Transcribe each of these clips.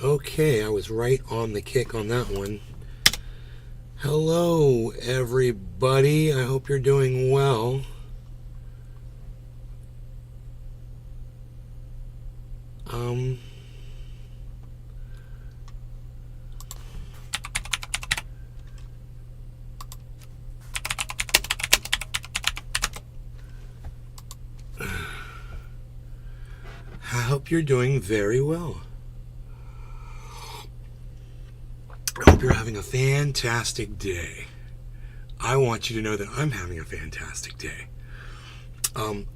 Okay, I was right on the kick on that one. Hello, everybody. I hope you're doing well. I hope you're doing very well. I hope you're having a fantastic day. I want you to know that I'm having a fantastic day.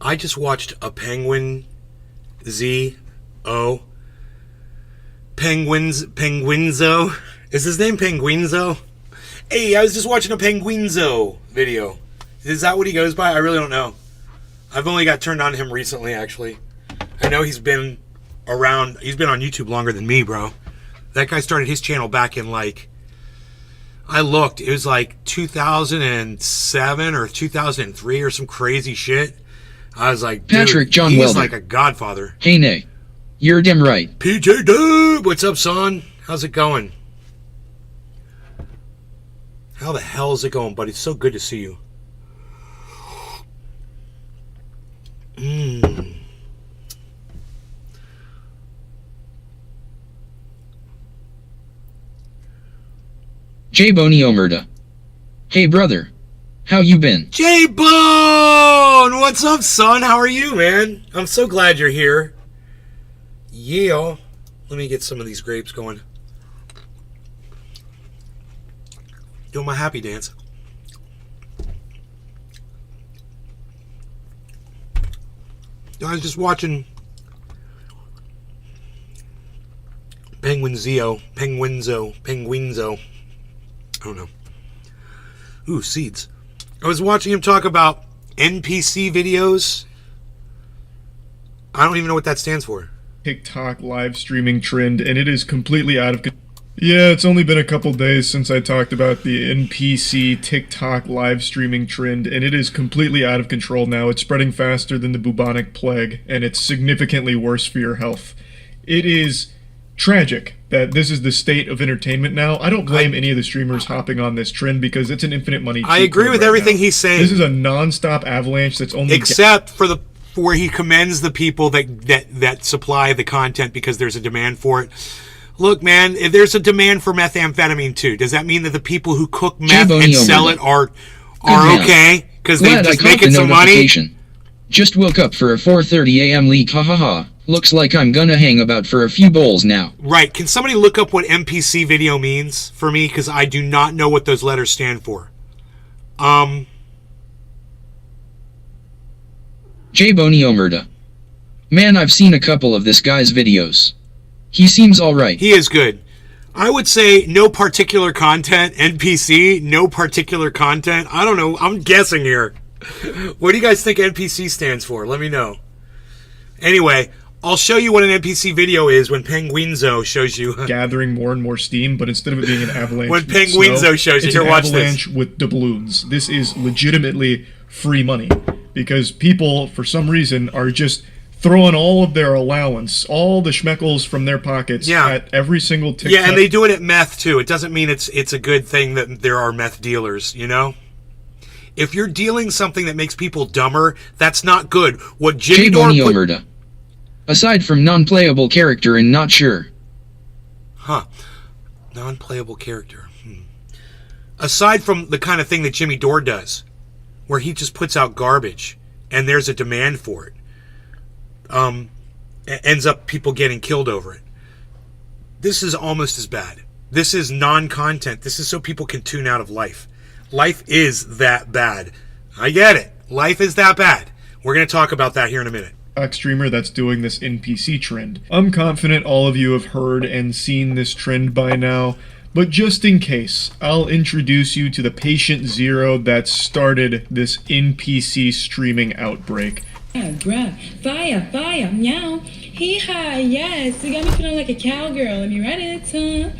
I just watched a Penguinzo. Is his name Penguinzo? Hey, I was just watching a Penguinzo video. Is that what he goes by? I really don't know. I've only got turned on to him recently, actually. I know he's been around. He's been on YouTube longer than me, bro. That guy started his channel back in, like, I looked. It was like 2007 or 2003 or some crazy shit. I was like, dude, Patrick John he's Welder. like a godfather. Hey, Nay. You're damn right. PJ Dub! What's up, son? How's it going? How the hell is it going, buddy? It's so good to see you. J Boney Omerta. Hey, brother. How you been? J-Bone! What's up, son? How are you, man? I'm so glad you're here. Yeah. Let me get some of these grapes going. Doing my happy dance. I was just watching Penguinzo. I don't know. Ooh, seeds. I was watching him talk about NPC videos. I don't even know what that stands for. TikTok live streaming trend, and it is completely out of control. Yeah, it's only been a couple days since I talked about the NPC TikTok live streaming trend, and it is completely out of control now. It's spreading faster than the bubonic plague, and it's significantly worse for your health. It is tragic that this is the state of entertainment now. I don't blame any of the streamers hopping on this trend because it's an infinite money. I agree with everything he's saying. This is a non-stop avalanche that's only... Except for where he commends the people that supply the content because there's a demand for it. Look, man, if there's a demand for methamphetamine too, does that mean that the people who cook meth and sell it are okay? Because they're just making some money? Just woke up for a 4:30 a.m. leak, ha ha ha. Looks like I'm gonna hang about for a few bowls now. Right, can somebody look up what NPC video means for me? Because I do not know what those letters stand for. J Boney Omerta. Man, I've seen a couple of this guy's videos. He seems alright. He is good. I would say no particular content. NPC, no particular content. I don't know. I'm guessing here. What do you guys think NPC stands for? Let me know. Anyway, I'll show you what an NPC video is when Penguinzo shows you. Gathering more and more steam, but instead of it being an avalanche when Penguinzo shows you, it's an avalanche with doubloons. This is legitimately free money because people, for some reason, are just throwing all of their allowance, all the schmeckles from their pockets at every single TikTok. Yeah, and they do it at meth too. It doesn't mean it's a good thing that there are meth dealers, you know? If you're dealing something that makes people dumber, that's not good. What Jimmy Dore Omerta. Aside from non-playable character and not sure. Huh. Non-playable character. Aside from the kind of thing that Jimmy Dore does, where he just puts out garbage and there's a demand for it. Ends up people getting killed over it. This is almost as bad. This is non-content. This is so people can tune out of life. Life is that bad. I get it. Life is that bad. We're going to talk about that here in a minute. Streamer that's doing this NPC trend. I'm confident all of you have heard and seen this trend by now, but just in case, I'll introduce you to the patient zero that started this NPC streaming outbreak. Fire, meow. Hee-haw, yes. You got me feeling like a cowgirl. Let me write it, huh?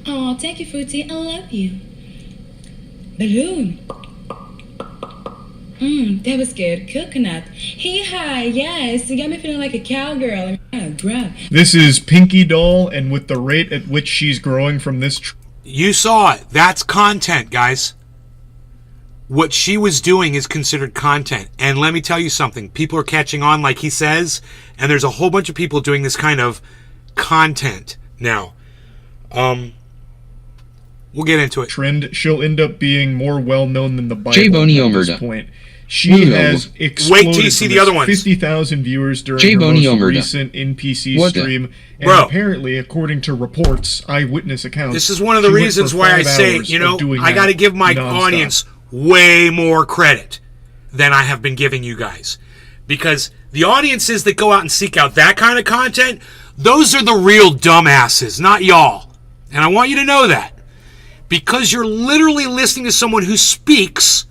Oh, thank you, Fruity. I love you. Balloon. That was good. Coconut. Hee-haw, yes. You got me feeling like a cowgirl. Grab. This is Pinky Doll, and with the rate at which she's growing from this You saw it. That's content, guys. What she was doing is considered content. And let me tell you something. People are catching on, like he says, and there's a whole bunch of people doing this kind of content now. We'll get into it. trend, she'll end up being more well-known than the Bible J. Boney at this Omerta. point. She Wait has till exploded you see from the other this ones. 50,000 viewers during J. her Boney most Omerta. recent NPC What the- stream, and Bro. apparently, according to reports, eyewitness accounts, This is one of the she went reasons for why I 5 say, hours you of know, doing I that got to give my nonstop. audience way more credit than I have been giving you guys. Because the audiences that go out and seek out that kind of content, those are the real dumbasses, not y'all. And I want you to know that. Because you're literally listening to someone who speaks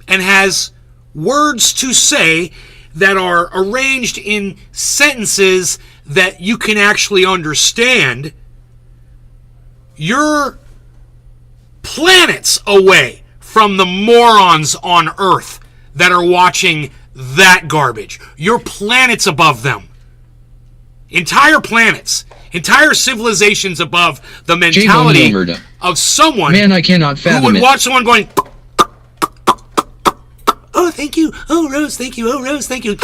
and has words to say that are arranged in sentences that you can actually understand. You're planets away from the morons on Earth that are watching that garbage. You're planets above them. Entire planets. Entire civilizations above the J. Boney mentality Omerta. of someone Man, I cannot who fathom would it. watch someone going, oh, thank you. Oh, Rose, thank you. Oh, Rose, thank you.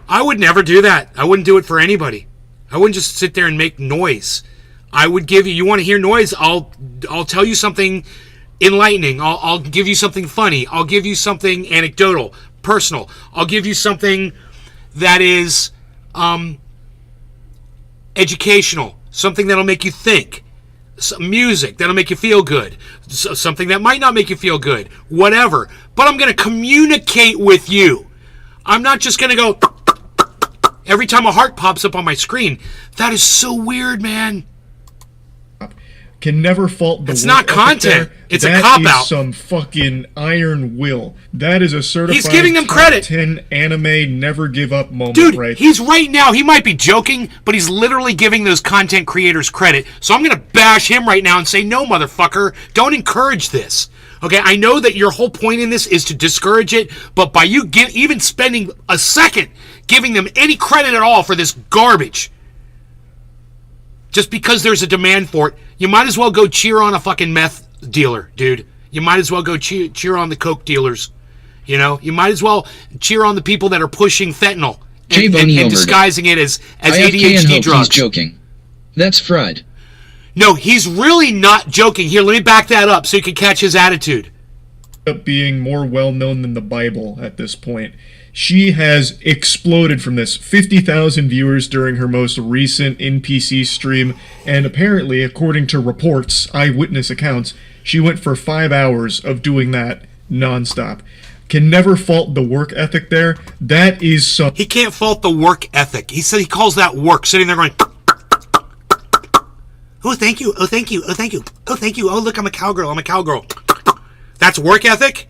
I would never do that. I wouldn't do it for anybody. I wouldn't just sit there and make noise. I would give you want to hear noise, I'll tell you something enlightening. I'll give you something funny. I'll give you something anecdotal, personal. I'll give you something that is educational, something that'll make you think. Some music that'll make you feel good, something that might not make you feel good, whatever. But I'm going to communicate with you. I'm not just going to go every time a heart pops up on my screen. That is so weird, man. Can never fault the It's work not ethic content. there. It's a That cop-out. is some fucking iron will. That is a certified He's giving them top credit. 10 anime never give up moment Dude, right he's right now, he might be joking, but he's literally giving those content creators credit. So I'm going to bash him right now and say, no, motherfucker, don't encourage this. Okay, I know that your whole point in this is to discourage it, but by you even spending a second giving them any credit at all for this garbage, just because there's a demand for it, you might as well go cheer on a fucking meth dealer, dude. You might as well go cheer on the coke dealers. You know, you might as well cheer on the people that are pushing fentanyl J. and Boney Omerta. disguising it as IFK and ADHD hope drugs. he's joking. That's fried. No, he's really not joking. Here, let me back that up so you can catch his attitude. up being more well known than the Bible at this point. She has exploded from this 50,000 viewers during her most recent NPC stream, and apparently, according to reports, eyewitness accounts, she went for 5 hours of doing that nonstop. Can never fault the work ethic there. That is some He can't fault the work ethic. He said he calls that work, sitting there going, oh, thank you. Oh, thank you. Oh, thank you. Oh, thank you. Oh, look, I'm a cowgirl. I'm a cowgirl. That's work ethic?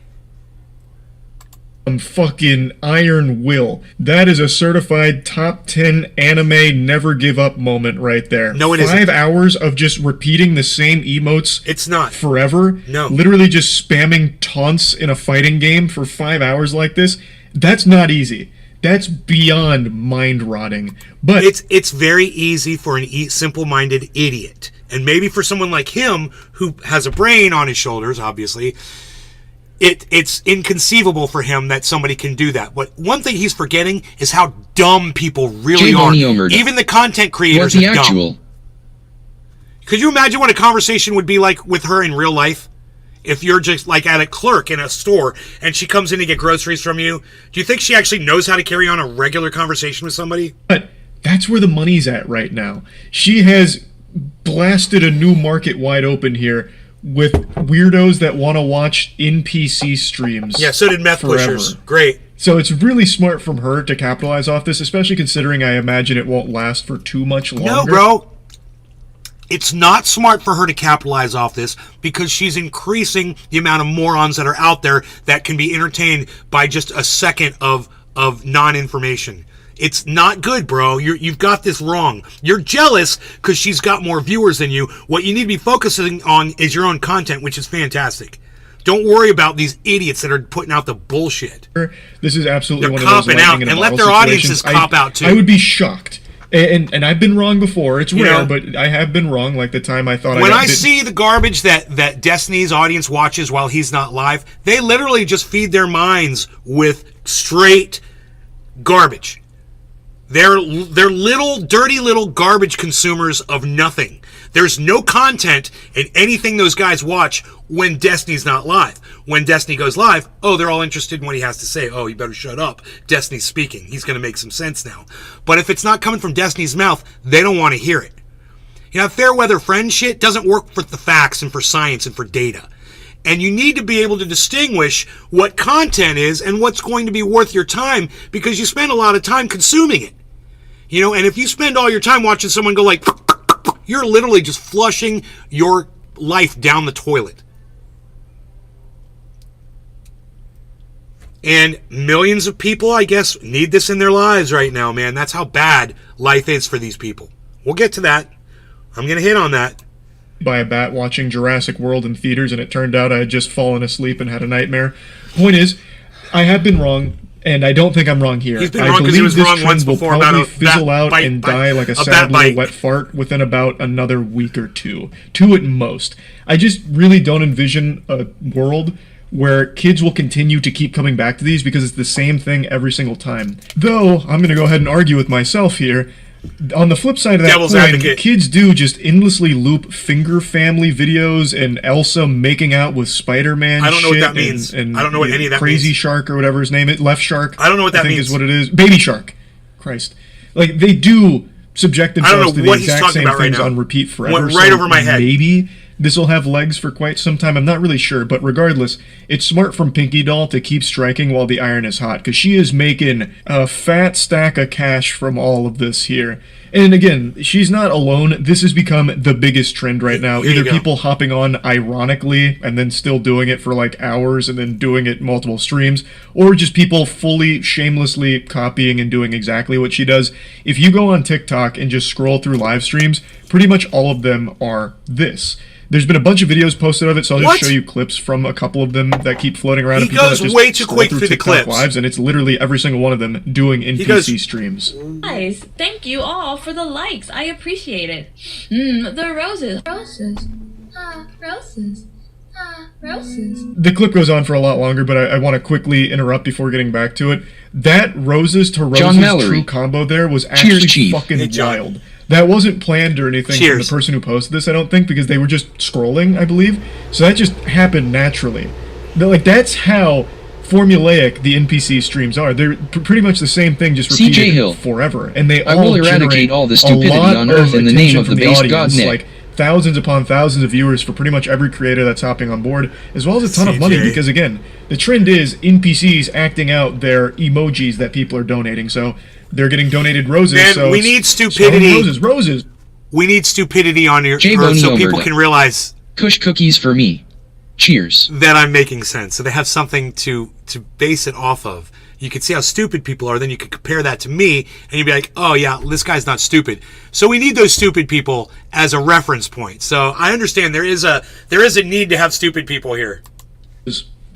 fucking iron will. That is a certified top 10 anime never give up moment right there. No, it 5 isn't. hours of just repeating the same emotes It's not. forever. No. Literally just spamming taunts in a fighting game for 5 hours like this. That's not easy. That's beyond mind rotting. But It's very easy for an simple-minded idiot. And maybe for someone like him, who has a brain on his shoulders, obviously, it's inconceivable for him that somebody can do that. But one thing he's forgetting is how dumb people really J. are. Boney Omerta. Even the content What's creators the are dumb. actual? Could you imagine what a conversation would be like with her in real life? If you're just like at a clerk in a store and she comes in to get groceries from you, do you think she actually knows how to carry on a regular conversation with somebody? But that's where the money's at right now. She has blasted a new market wide open here with weirdos that want to watch NPC streams. Yeah, so did Meth forever. Pushers. Great. So it's really smart from her to capitalize off this, especially considering I imagine it won't last for too much longer. No, bro. It's not smart for her to capitalize off this because she's increasing the amount of morons that are out there that can be entertained by just a second of non-information. It's not good, bro. You've got this wrong. You're jealous because she's got more viewers than you. What you need to be focusing on is your own content, which is fantastic. Don't worry about these idiots that are putting out the bullshit. This is absolutely They're one of those copping out, lightning in a and let bottle their audiences situations. cop out, too. I would be shocked. And I've been wrong before. It's You rare, know, but I have been wrong. Like the time I thought When got I see the garbage that Destiny's audience watches while he's not live, they literally just feed their minds with straight garbage. They're little, dirty little garbage consumers of nothing. There's no content in anything those guys watch when Destiny's not live. When Destiny goes live, oh, they're all interested in what he has to say. Oh, you better shut up. Destiny's speaking. He's going to make some sense now. But if it's not coming from Destiny's mouth, they don't want to hear it. You know, fair weather friend shit doesn't work for the facts and for science and for data. And you need to be able to distinguish what content is and what's going to be worth your time, because you spend a lot of time consuming it. You know, and if you spend all your time watching someone go like, you're literally just flushing your life down the toilet. And millions of people, I guess, need this in their lives right now, man. That's how bad life is for these people. We'll get to that. I'm going to hit on that. by a bat watching Jurassic World in theaters, and it turned out I had just fallen asleep and had a nightmare. Point is, I have been wrong, and I don't think I'm wrong here. He's been I wrong 'cause he believe was this wrong trend once will before probably about a fizzle bat out bite and bite- die like a a sad bat little bite. wet fart within about another week or two at most. I just really don't envision a world where kids will continue to keep coming back to these because it's the same thing every single time. Though, I'm going to go ahead and argue with myself here. On the flip side of that Devil's coin, advocate. kids do just endlessly loop finger family videos and Elsa making out with Spider-Man. I don't know what shit that means. And I don't know what any of that Crazy means. Shark or whatever his name is, Left Shark. I don't know what that I think means. is what it is. Baby Shark. Christ, like they do subject I don't themselves know to the what he's exact talking same about right things now. on repeat forever. Went right so over my head. Maybe this will have legs for quite some time. I'm not really sure, but regardless, it's smart from Pinky Doll to keep striking while the iron is hot, because she is making a fat stack of cash from all of this here. And again, she's not alone. This has become the biggest trend right now. Here you Either go. people hopping on ironically and then still doing it for like hours and then doing it multiple streams, or just people fully shamelessly copying and doing exactly what she does. If you go on TikTok and just scroll through live streams, pretty much all of them are this. There's been a bunch of videos posted of it, so I'll just What? show you clips from a couple of them that keep floating around. He of people goes that just way too scroll quick through the TikTok clips. lives, and it's literally every single one of them doing NPC goes- streams. Guys, thank you all for the likes. I appreciate it. The roses. Roses. Roses. Roses. The clip goes on for a lot longer, but I want to quickly interrupt before getting back to it. That Roses to Roses John Mallory. true combo there was actually Chief. fucking Hey, John. wild. That wasn't planned or anything from Cheers. the person who posted this, I don't think, because they were just scrolling, I believe. So that just happened naturally. Like, that's how formulaic the NPC streams are. They're pretty much the same thing, just CJ repeated Hill. forever. And they I all will eradicate generate all the a stupidity lot on Earth in the name attention of the from base audience, godnet. like thousands upon thousands of viewers for pretty much every creator that's hopping on board, as well as a ton of money, CJ. because again, the trend is NPCs acting out their emojis that people are donating, so they're getting donated roses. Man, so we it's need smelling stupidity. Roses. We need stupidity on your J. Earth Boney so people Omerta. can realize Kush cookies for me. Cheers. that I'm making sense. So they have something to base it off of. You can see how stupid people are, then you can compare that to me, and you'd be like, oh yeah, this guy's not stupid. So we need those stupid people as a reference point. So I understand there is a need to have stupid people here.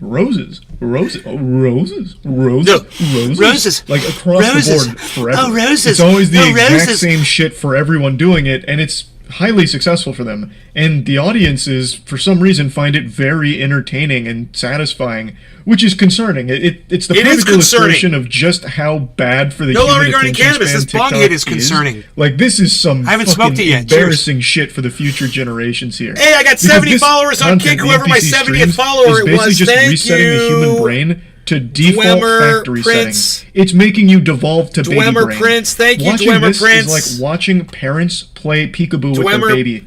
Roses, roses, oh, roses, roses, No, roses, roses, like across roses. the board forever. Oh, roses. It's always the Oh, exact roses. same shit for everyone doing it, and it's highly successful for them. And the audiences, for some reason, find it very entertaining and satisfying, which is concerning. It's the It is perfect concerning. illustration of just how bad for the No human longer regarding attention cannabis, span this bong TikTok hit is concerning. Like, this is some I haven't fucking smoked it yet. Cheers. embarrassing shit for the future generations here. Hey, I got Because 70 this followers on content, Kick, the whoever my NPC 70th streams, follower is it basically was. just Thank resetting the human you. brain to default Dwemer factory Prince. settings. It's making you devolve to baby Dwemer brain. Prince, thank you, Watching Dwemer this Prince. is like watching parents play peekaboo with Dwemer- their baby.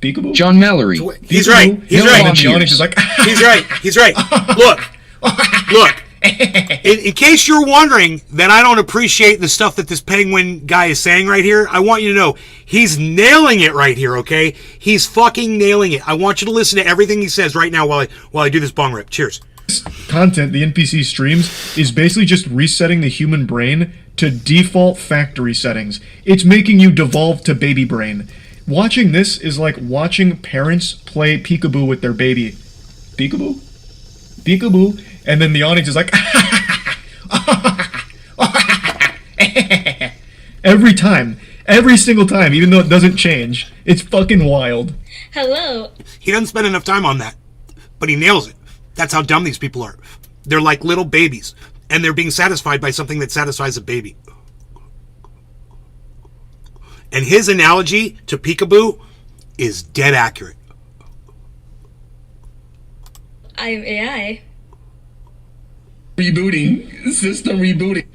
Peekaboo? John Mallory. He's right. He's No, right. And then the Cheers. audience is like, He's right. He's right. Look. In case you're wondering that I don't appreciate the stuff that this penguin guy is saying right here, I want you to know he's nailing it right here, okay? He's fucking nailing it. I want you to listen to everything he says right now while I do this bong rip. Cheers. content, the NPC streams, is basically just resetting the human brain to default factory settings. It's making you devolve to baby brain. Watching this is like watching parents play peekaboo with their baby. Peekaboo? peekaboo, and then the audience is like, every time, every single time, even though it doesn't change. It's fucking wild. Hello. He doesn't spend enough time on that, but he nails it. That's how dumb these people are. They're like little babies, and they're being satisfied by something that satisfies a baby. And his analogy to peekaboo is dead accurate. I'm AI. Rebooting. System rebooting.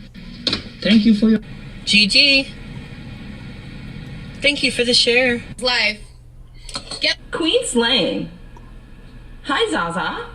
Thank you for your... GG. Thank you for the share. Life. Queen Slang. Hi, Zaza.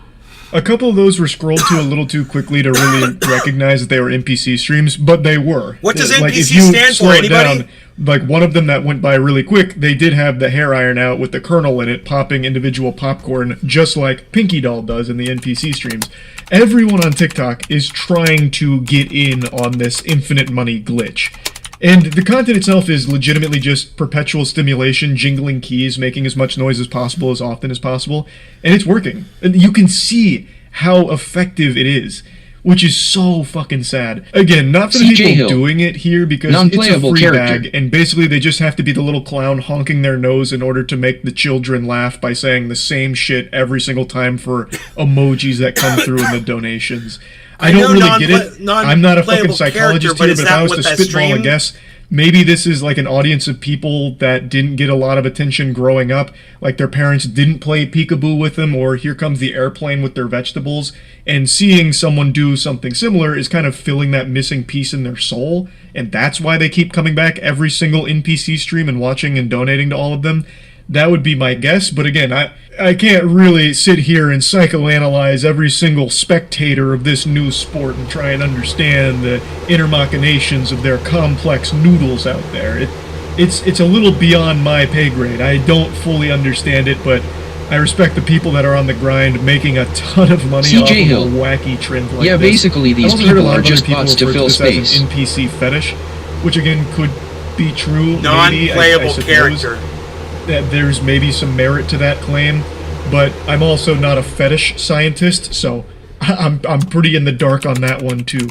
A couple of those were scrolled to a little too quickly to really recognize that they were NPC streams, but they were. What does Like, NPC if you stand for, slow it anybody? down, like one of them that went by really quick, they did have the hair iron out with the kernel in it, popping individual popcorn, just like Pinky Doll does in the NPC streams. Everyone on TikTok is trying to get in on this infinite money glitch. And the content itself is legitimately just perpetual stimulation, jingling keys, making as much noise as possible, as often as possible, and it's working. And you can see how effective it is, which is so fucking sad. Again, not for the CJ people Hill. doing it here, because it's a Non-playable free character. bag, and basically they just have to be the little clown honking their nose in order to make the children laugh by saying the same shit every single time for emojis that come through in the donations. I don't really get it. I'm not a fucking psychologist here, but if I was to spitball a guess, maybe this is like an audience of people that didn't get a lot of attention growing up, like their parents didn't play peekaboo with them, or Here Comes the Airplane with their vegetables, and seeing someone do something similar is kind of filling that missing piece in their soul, and that's why they keep coming back every single NPC stream and watching and donating to all of them. That would be my guess, but again, I can't really sit here and psychoanalyze every single spectator of this new sport and try and understand the inner machinations of their complex noodles out there. It's a little beyond my pay grade. I don't fully understand it, but I respect the people that are on the grind making a ton of money CJ off of Hill. a wacky trend like Yeah, this. basically these I've also heard a people lot are of other just people bots to refer fill this as space. an NPC fetish, which again could be true. maybe, Non-playable I suppose. character. That there's maybe some merit to that claim, but I'm also not a fetish scientist, so I'm pretty in the dark on that one too.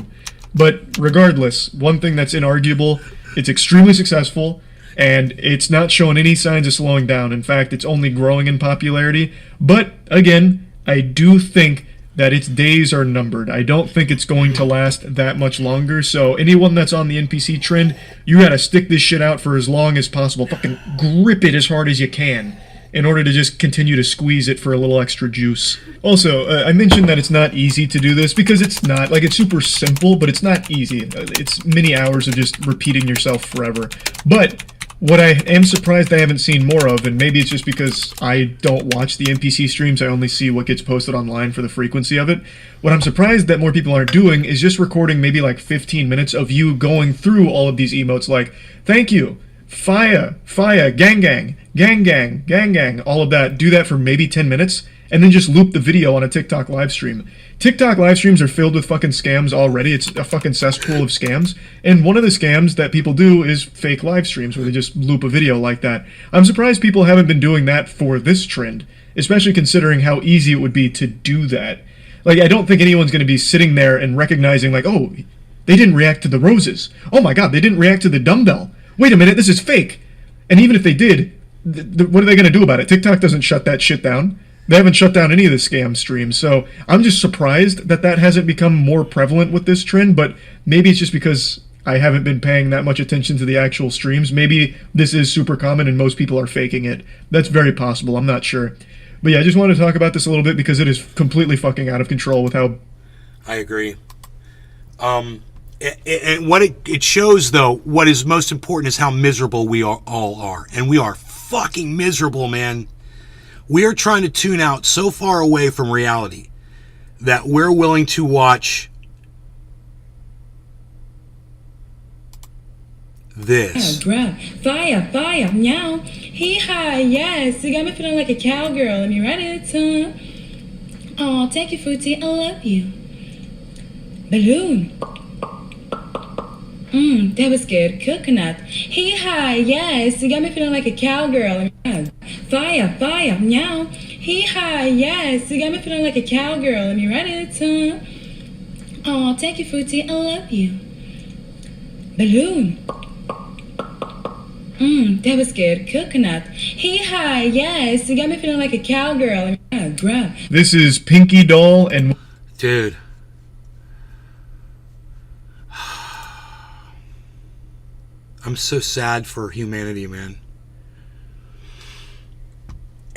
But regardless, one thing that's inarguable, it's extremely successful, and it's not showing any signs of slowing down. In fact, it's only growing in popularity. But again, I do think that its days are numbered. I don't think it's going to last that much longer, so anyone that's on the NPC trend, you gotta stick this shit out for as long as possible. Fucking grip it as hard as you can in order to just continue to squeeze it for a little extra juice. Also, I mentioned that it's not easy to do this, because it's not. Like, it's super simple, but it's not easy. It's many hours of just repeating yourself forever. But what I am surprised I haven't seen more of, and maybe it's just because I don't watch the NPC streams, I only see what gets posted online for the frequency of it. What I'm surprised that more people aren't doing is just recording maybe like 15 minutes of you going through all of these emotes like, thank you, fire, fire, gang gang, gang gang, gang gang, all of that. Do that for maybe 10 minutes, and then just loop the video on a TikTok live stream. TikTok live streams are filled with fucking scams already. It's a fucking cesspool of scams. And one of the scams that people do is fake live streams where they just loop a video like that. I'm surprised people haven't been doing that for this trend, especially considering how easy it would be to do that. Like, I don't think anyone's going to be sitting there and recognizing, like, oh, they didn't react to the roses. Oh my god, they didn't react to the dumbbell. Wait a minute, this is fake. And even if they did, what are they going to do about it? TikTok doesn't shut that shit down. They haven't shut down any of the scam streams, so I'm just surprised that that hasn't become more prevalent with this trend, but maybe it's just because I haven't been paying that much attention to the actual streams. Maybe this is super common and most people are faking it. That's very possible, I'm not sure. But yeah, I just wanted to talk about this a little bit because it is completely fucking out of control with how... I agree. And what it shows, though, what is most important is how miserable we all are. And we are fucking miserable, man. We are trying to tune out so far away from reality that we're willing to watch this. Drop. Fire, fire, meow. Hee haw, yes. You got me feeling like a cowgirl. Let me write it, huh? Oh, thank you, Fruity. I love you. Balloon. That was good. Coconut. Hee haw, yes. You got me feeling like a cowgirl. Fire, fire, meow. Hee-haw, yes. You got me feeling like a cowgirl. Let me write it, huh? Oh, thank you, Fruity. I love you. Balloon. That was good. Coconut. Hee-haw, yes. You got me feeling like a cowgirl. Let me grab. This is Pinky Doll and... Dude. I'm so sad for humanity, man.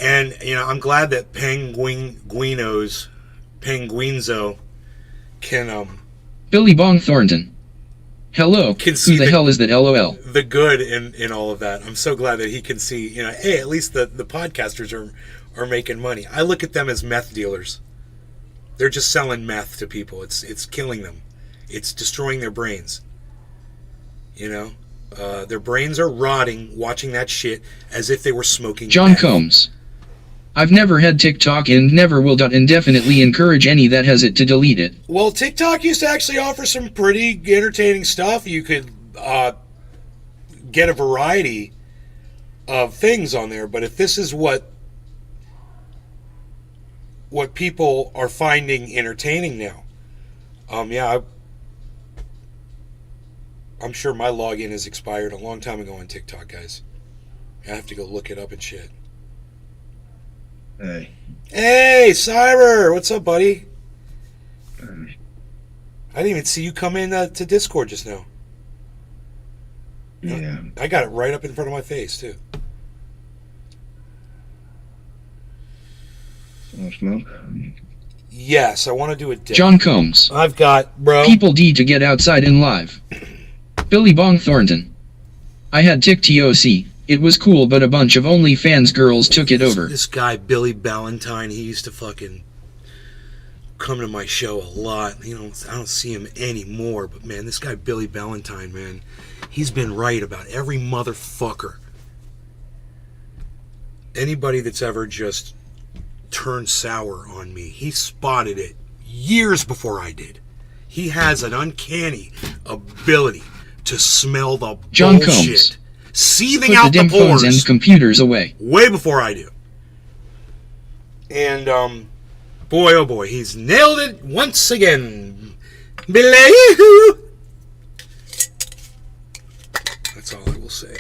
And, you know, I'm glad that Penguinzo can, Billy Bong Thornton. Hello, Can who see the the- hell is that LOL? the good in all of that. I'm so glad that he can see, you know, hey, at least the podcasters are making money. I look at them as meth dealers. They're just selling meth to people. It's killing them. It's destroying their brains. You know? Their brains are rotting watching that shit as if they were smoking John meth. Combs. I've never had TikTok and never will. Indefinitely encourage any that has it to delete it. Well, TikTok used to actually offer some pretty entertaining stuff. You could get a variety of things on there, but if this is what people are finding entertaining now, I'm sure my login has expired a long time ago on TikTok, guys. I have to go look it up and shit. Hey, Cyber! What's up, buddy? I didn't even see you come in to Discord just now. Yeah. I got it right up in front of my face, too. Want smoke? Yes, I want to do a dip. John Combs. I've got, bro. People D to get outside and live. Billy Bong Thornton. I had TikTok. It was cool, but a bunch of OnlyFans girls took it over. This guy, Billy Ballantyne, he used to fucking come to my show a lot. You know, I don't see him anymore, but man, this guy, Billy Ballantyne, man, he's been right about every motherfucker. Anybody that's ever just turned sour on me, he spotted it years before I did. He has an uncanny ability to smell the John bullshit Combs. seething Put out the dim the phones pores and computers away. way before I do. And boy oh boy, he's nailed it once again. Billy. That's all I will say.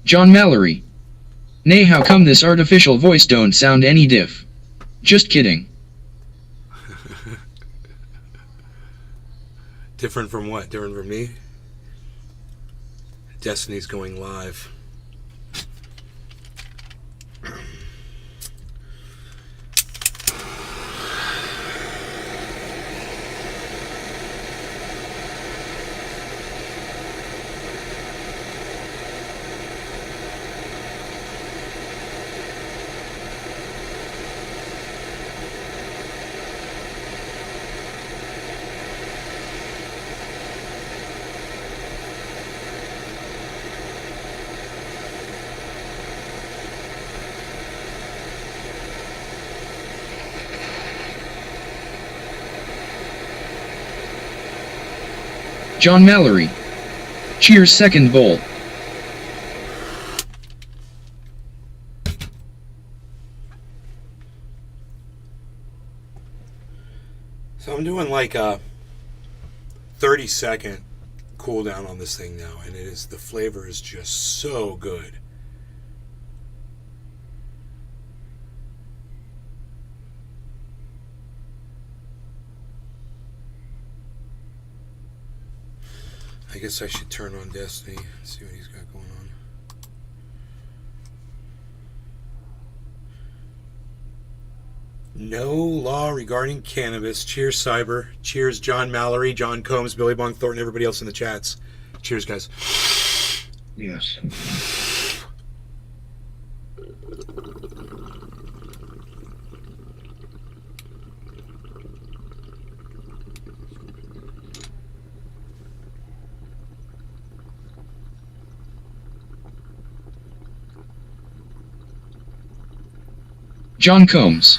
John Mallory. Nay, how come this artificial voice don't sound any diff? Just kidding. Different from what? Different from me? Destiny's going live. John Mallory. Cheers, second bowl. So I'm doing like a 30-second cooldown on this thing now, and the flavor is just so good. I guess I should turn on Destiny and see what he's got going on. No law regarding cannabis. Cheers, Cyber. Cheers, John Mallory, John Combs, Billy Bong Thornton, everybody else in the chats. Cheers, guys. Yes. John Combs.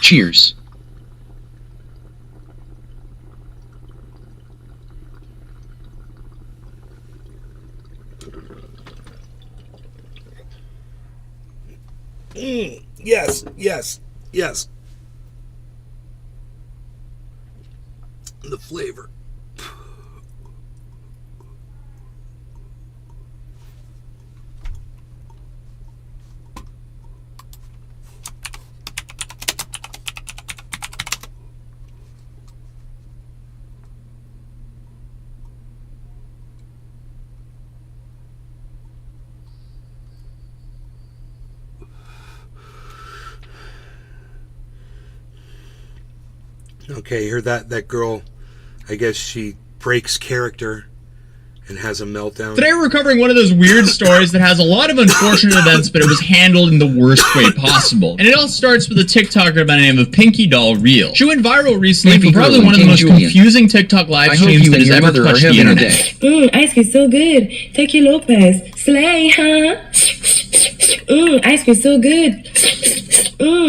Cheers. Yes, yes, yes. The flavor. Okay, you heard that girl, I guess she breaks character and has a meltdown. Today we're covering one of those weird stories that has a lot of unfortunate events, but it was handled in the worst way possible. And it all starts with a TikToker by the name of Pinky Doll Real. She went viral recently for probably one of the most confusing TikTok live streams that has ever touched the internet. Ice cream so good. Taki Lopez. Slay, huh? Ice cream so good.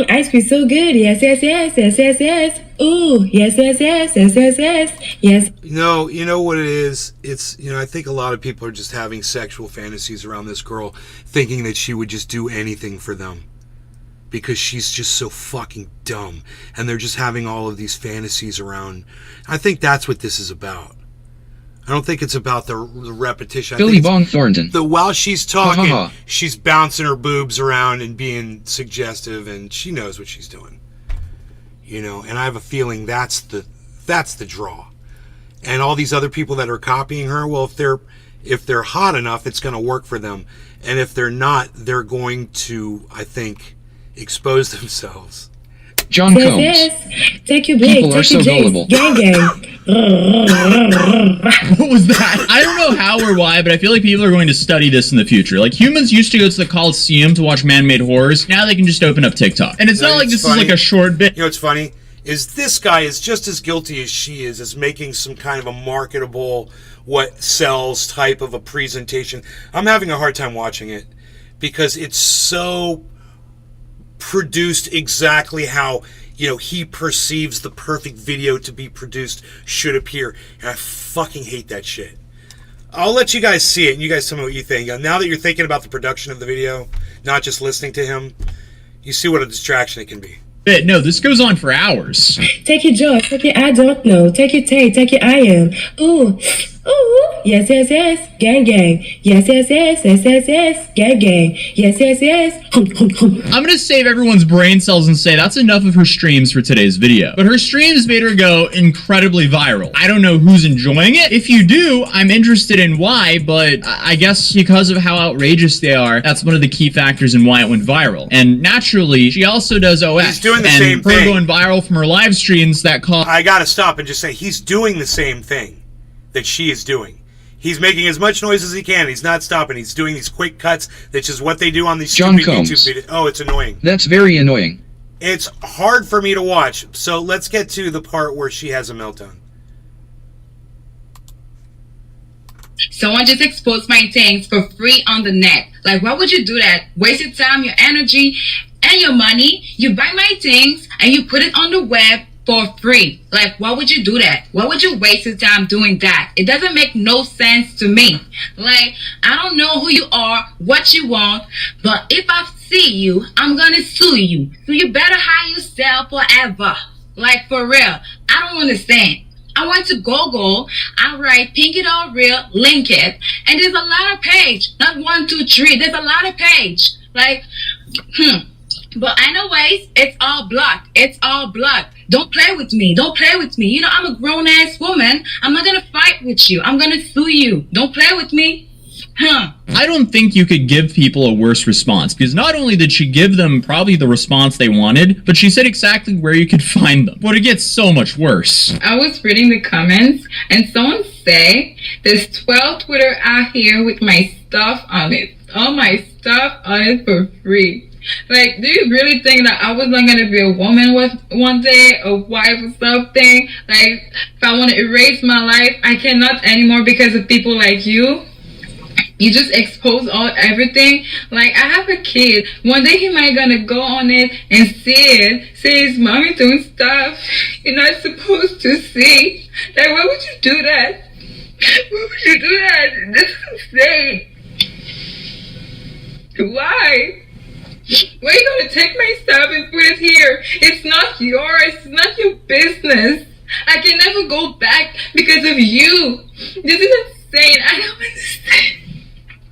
Ice cream so good. Yes, yes, yes, yes, yes, yes. Ooh, yes, yes, yes, yes, yes, yes, yes. You know what it is? It's, I think a lot of people are just having sexual fantasies around this girl, thinking that she would just do anything for them. Because she's just so fucking dumb. And they're just having all of these fantasies around. I think that's what this is about. I don't think it's about the repetition. Billy Bong Thornton. While she's talking, Ha, ha, ha. she's bouncing her boobs around and being suggestive, and she knows what she's doing. And I have a feeling that's the draw. And all these other people that are copying her, well, if they're hot enough, it's going to work for them. And if they're not, they're going to, I think, expose themselves. John Combs. Yes. Take your Blake. People are so gullible. Gang, gang. What was that? I don't know how or why, but I feel like people are going to study this in the future. Like, humans used to go to the Coliseum to watch man-made horrors. Now they can just open up TikTok. And it's not like this is like a short bit. You know what's funny? Is this guy is just as guilty as she is as making some kind of a marketable, what sells type of a presentation. I'm having a hard time watching it because it's so produced exactly how he perceives the perfect video to be produced should appear, and I fucking hate that shit. I'll let you guys see it and you guys tell me what you think. Now that you're thinking about the production of the video, not just listening to him, you see what a distraction it can be. No, this goes on for hours. Take your joy, take your I don't know, take your Tay, take your I am. Ooh, ooh, yes, yes, yes, gang, gang. Yes, yes, yes, yes, yes, yes, gang, gang. Yes, yes, yes. I'm gonna save everyone's brain cells and say that's enough of her streams for today's video. But her streams made her go incredibly viral. I don't know who's enjoying it. If you do, I'm interested in why, but I guess because of how outrageous they are, that's one of the key factors in why it went viral. And naturally, she also does OS. He's doing the same thing. And her going viral from her live streams that cause... I gotta stop and just say, he's doing the same thing that she is doing. He's making as much noise as he can. He's not stopping. He's doing these quick cuts, which is what they do on these John stupid Combs. YouTube videos. Oh, it's annoying. That's very annoying. It's hard for me to watch. So let's get to the part where she has a meltdown. Someone just exposed my things for free on the net. Like, why would you do that? Waste your time, your energy, and your money. You buy my things and you put it on the web for free. Like, why would you do that? Why would you waste your time doing that? It doesn't make no sense to me. Like, I don't know who you are, what you want, but if I see you, I'm gonna sue you. So you better hide yourself forever. Like, for real. I don't understand. I went to Google, I write Pinky Doll Real, link it, and there's a lot of page. Not 1, 2, 3. There's a lot of page. Like, But anyways, it's all blocked. It's all blocked. Don't play with me. Don't play with me. You know, I'm a grown-ass woman. I'm not gonna fight with you. I'm gonna sue you. Don't play with me. I don't think you could give people a worse response, because not only did she give them probably the response they wanted, but she said exactly where you could find them. But it gets so much worse. I was reading the comments, and someone said, there's 12 Twitter out here with my stuff on it. All my stuff on it for free. Like, do you really think that I was not going to be a woman one day, a wife or something? Like, if I want to erase my life, I cannot anymore because of people like you? You just expose everything. Like, I have a kid. One day he might gonna go on it and see it. See his mommy doing stuff you're not supposed to see. Like, why would you do that? Why would you do that? This is insane. Why? Why are you gonna take my stuff and put it here? It's not yours. It's not your business. I can never go back because of you. This is insane. I don't understand.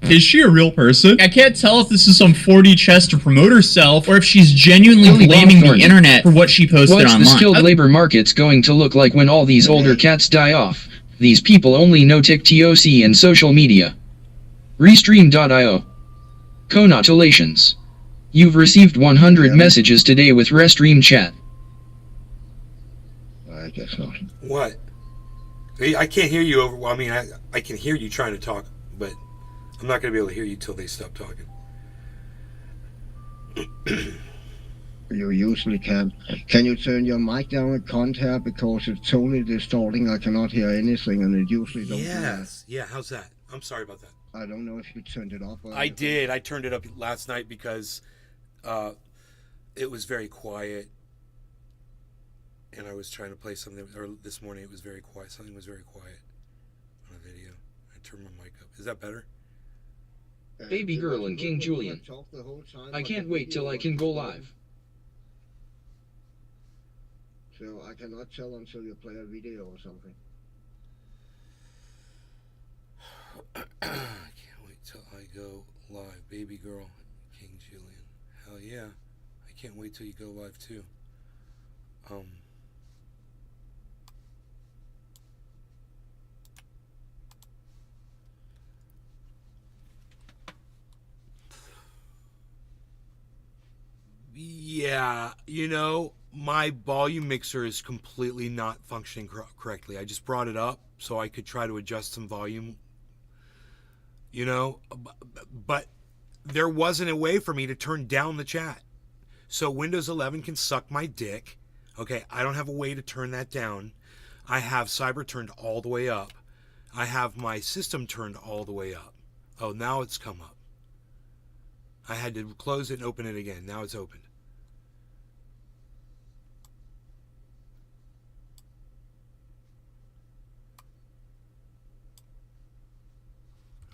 Is she a real person? I can't tell if this is some 4D chess to promote herself or if she's genuinely Billy blaming the Bongthorne. internet for what she posted What's online. the skilled labor market's going to look like when all these older cats die off? These people only know TikTok and social media. Restream.io. Congratulations. You've received 100 messages today with Restream chat. I guess not. What? I can't hear you over. Well, I mean, I can hear you trying to talk, but I'm not going to be able to hear you till they stop talking. You usually can. Can you turn your mic down at contact because it's totally distorting? I cannot hear anything, and it usually don't. Yes. Yeah. How's that? I'm sorry about that. I don't know if you turned it off. Or I did. I turned it up last night because it was very quiet, and I was trying to play something. Or this morning it was very quiet. Something was very quiet on a video. I turned my mic up. Is that better? Baby girl and King Julian. I can't wait till I can go live. So I cannot tell until you play a video or something. I can't wait till I go live. Baby girl, King Julian. Hell yeah. I can't wait till you go live too. Yeah, you know, my volume mixer is completely not functioning correctly. I just brought it up so I could try to adjust some volume, you know, but there wasn't a way for me to turn down the chat. So Windows 11 can suck my dick. Okay, I don't have a way to turn that down. I have Cyber turned all the way up. I have my system turned all the way up. Oh, now it's come up. I had to close it and open it again. Now it's opened.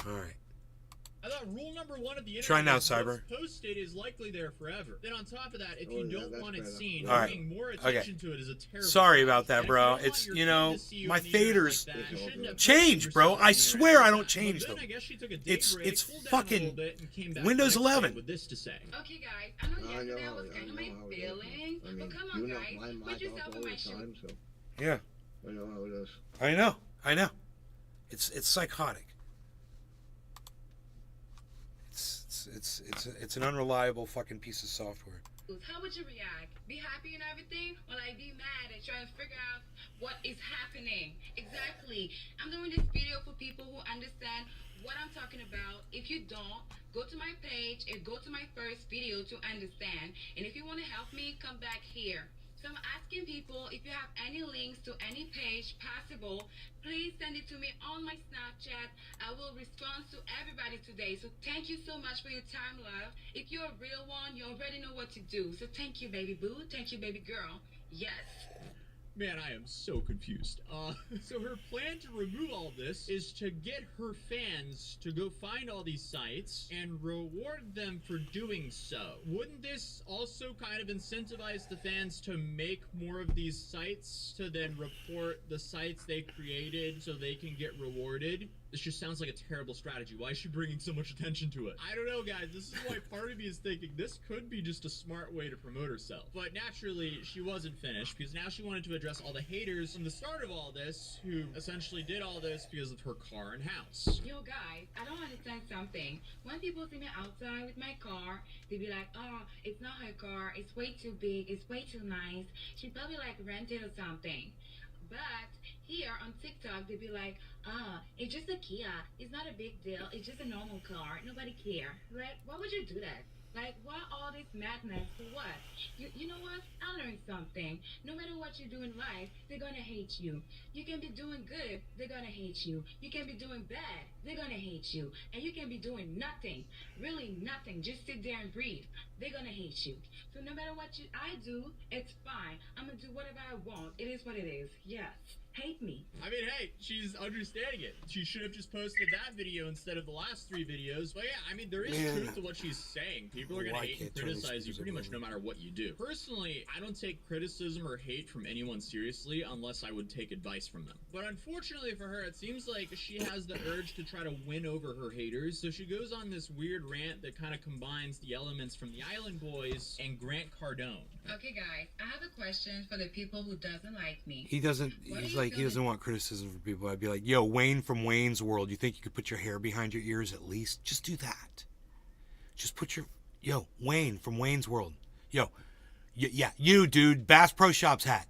All right. I thought rule number one of the internet Try now, is Cyber. what's posted is likely there forever. Then on top of that, if Oh, you yeah, don't that's want it better. seen, All right. bringing more Okay. attention to it is a terrible Sorry sign. about that, And if bro. you don't want It's, your you friend know, to see you my on the internet faders like that, you shouldn't have change, posted bro. yourself I on the swear internet. I don't change But then them. I guess she took a deep It's break, it's cooled down a fucking little bit, and came back Windows the next day 11. with this to say. Okay, guys. I know I yesterday know, was I kind of know my how it is. feelings, I mean, but come you on, knock guys. my Put mic off yourself all in my the shoes. time, so Yeah, I know how it is. I know. It's psychotic. It's an unreliable fucking piece of software. How would you react? Be happy and everything, or like be mad and try to figure out what is happening? Exactly. I'm doing this video for people who understand what I'm talking about. If you don't, go to my page and go to my first video to understand. And if you want to help me, come back here. So I'm asking people, if you have any links to any page possible, please send it to me on my Snapchat. I will respond to everybody today. So thank you so much for your time, love. If you're a real one, you already know what to do. So thank you, baby boo. Thank you, baby girl. Yes. Man, I am so confused. So her plan to remove all this is to get her fans to go find all these sites and reward them for doing so. Wouldn't this also kind of incentivize the fans to make more of these sites to then report the sites they created so they can get rewarded? This just sounds like a terrible strategy. Why is she bringing so much attention to it? I don't know, guys. This is why part of me is thinking this could be just a smart way to promote herself. But naturally, she wasn't finished because now she wanted to address all the haters from the start of all this who essentially did all this because of her car and house. Yo, guys, I don't understand something. When people see me outside with my car, they be like, oh, it's not her car. It's way too big. It's way too nice. She probably like rented or something. But here on TikTok, they be like, it's just a Kia. It's not a big deal. It's just a normal car. Nobody care. Like, why would you do that? Like, why all this madness for what? You know what? I learned something. No matter what you do in life, they're gonna hate you. You can be doing good, they're gonna hate you. You can be doing bad, they're gonna hate you. And you can be doing nothing, really nothing. Just sit there and breathe. They're gonna hate you. So no matter what I do, it's fine. I'm gonna do whatever I want. It is what it is. Yes. hate me. I mean, hey, she's understanding it. She should have just posted that video instead of the last 3 videos. But yeah, I mean, there is truth to what she's saying. People are going to hate and criticize you pretty much no matter what you do. Personally, I don't take criticism or hate from anyone seriously unless I would take advice from them. But unfortunately for her, it seems like she has the urge to try to win over her haters. So she goes on this weird rant that kind of combines the elements from the Island Boys and Grant Cardone. Okay, guys, I have a question for the people who doesn't like me. He doesn't. He's like, he doesn't want criticism from people. I'd be like, yo, Wayne from Wayne's World. You think you could put your hair behind your ears at least? Just do that. Just put your, yo, Wayne from Wayne's World. Yo, yeah, you dude, Bass Pro Shops hat.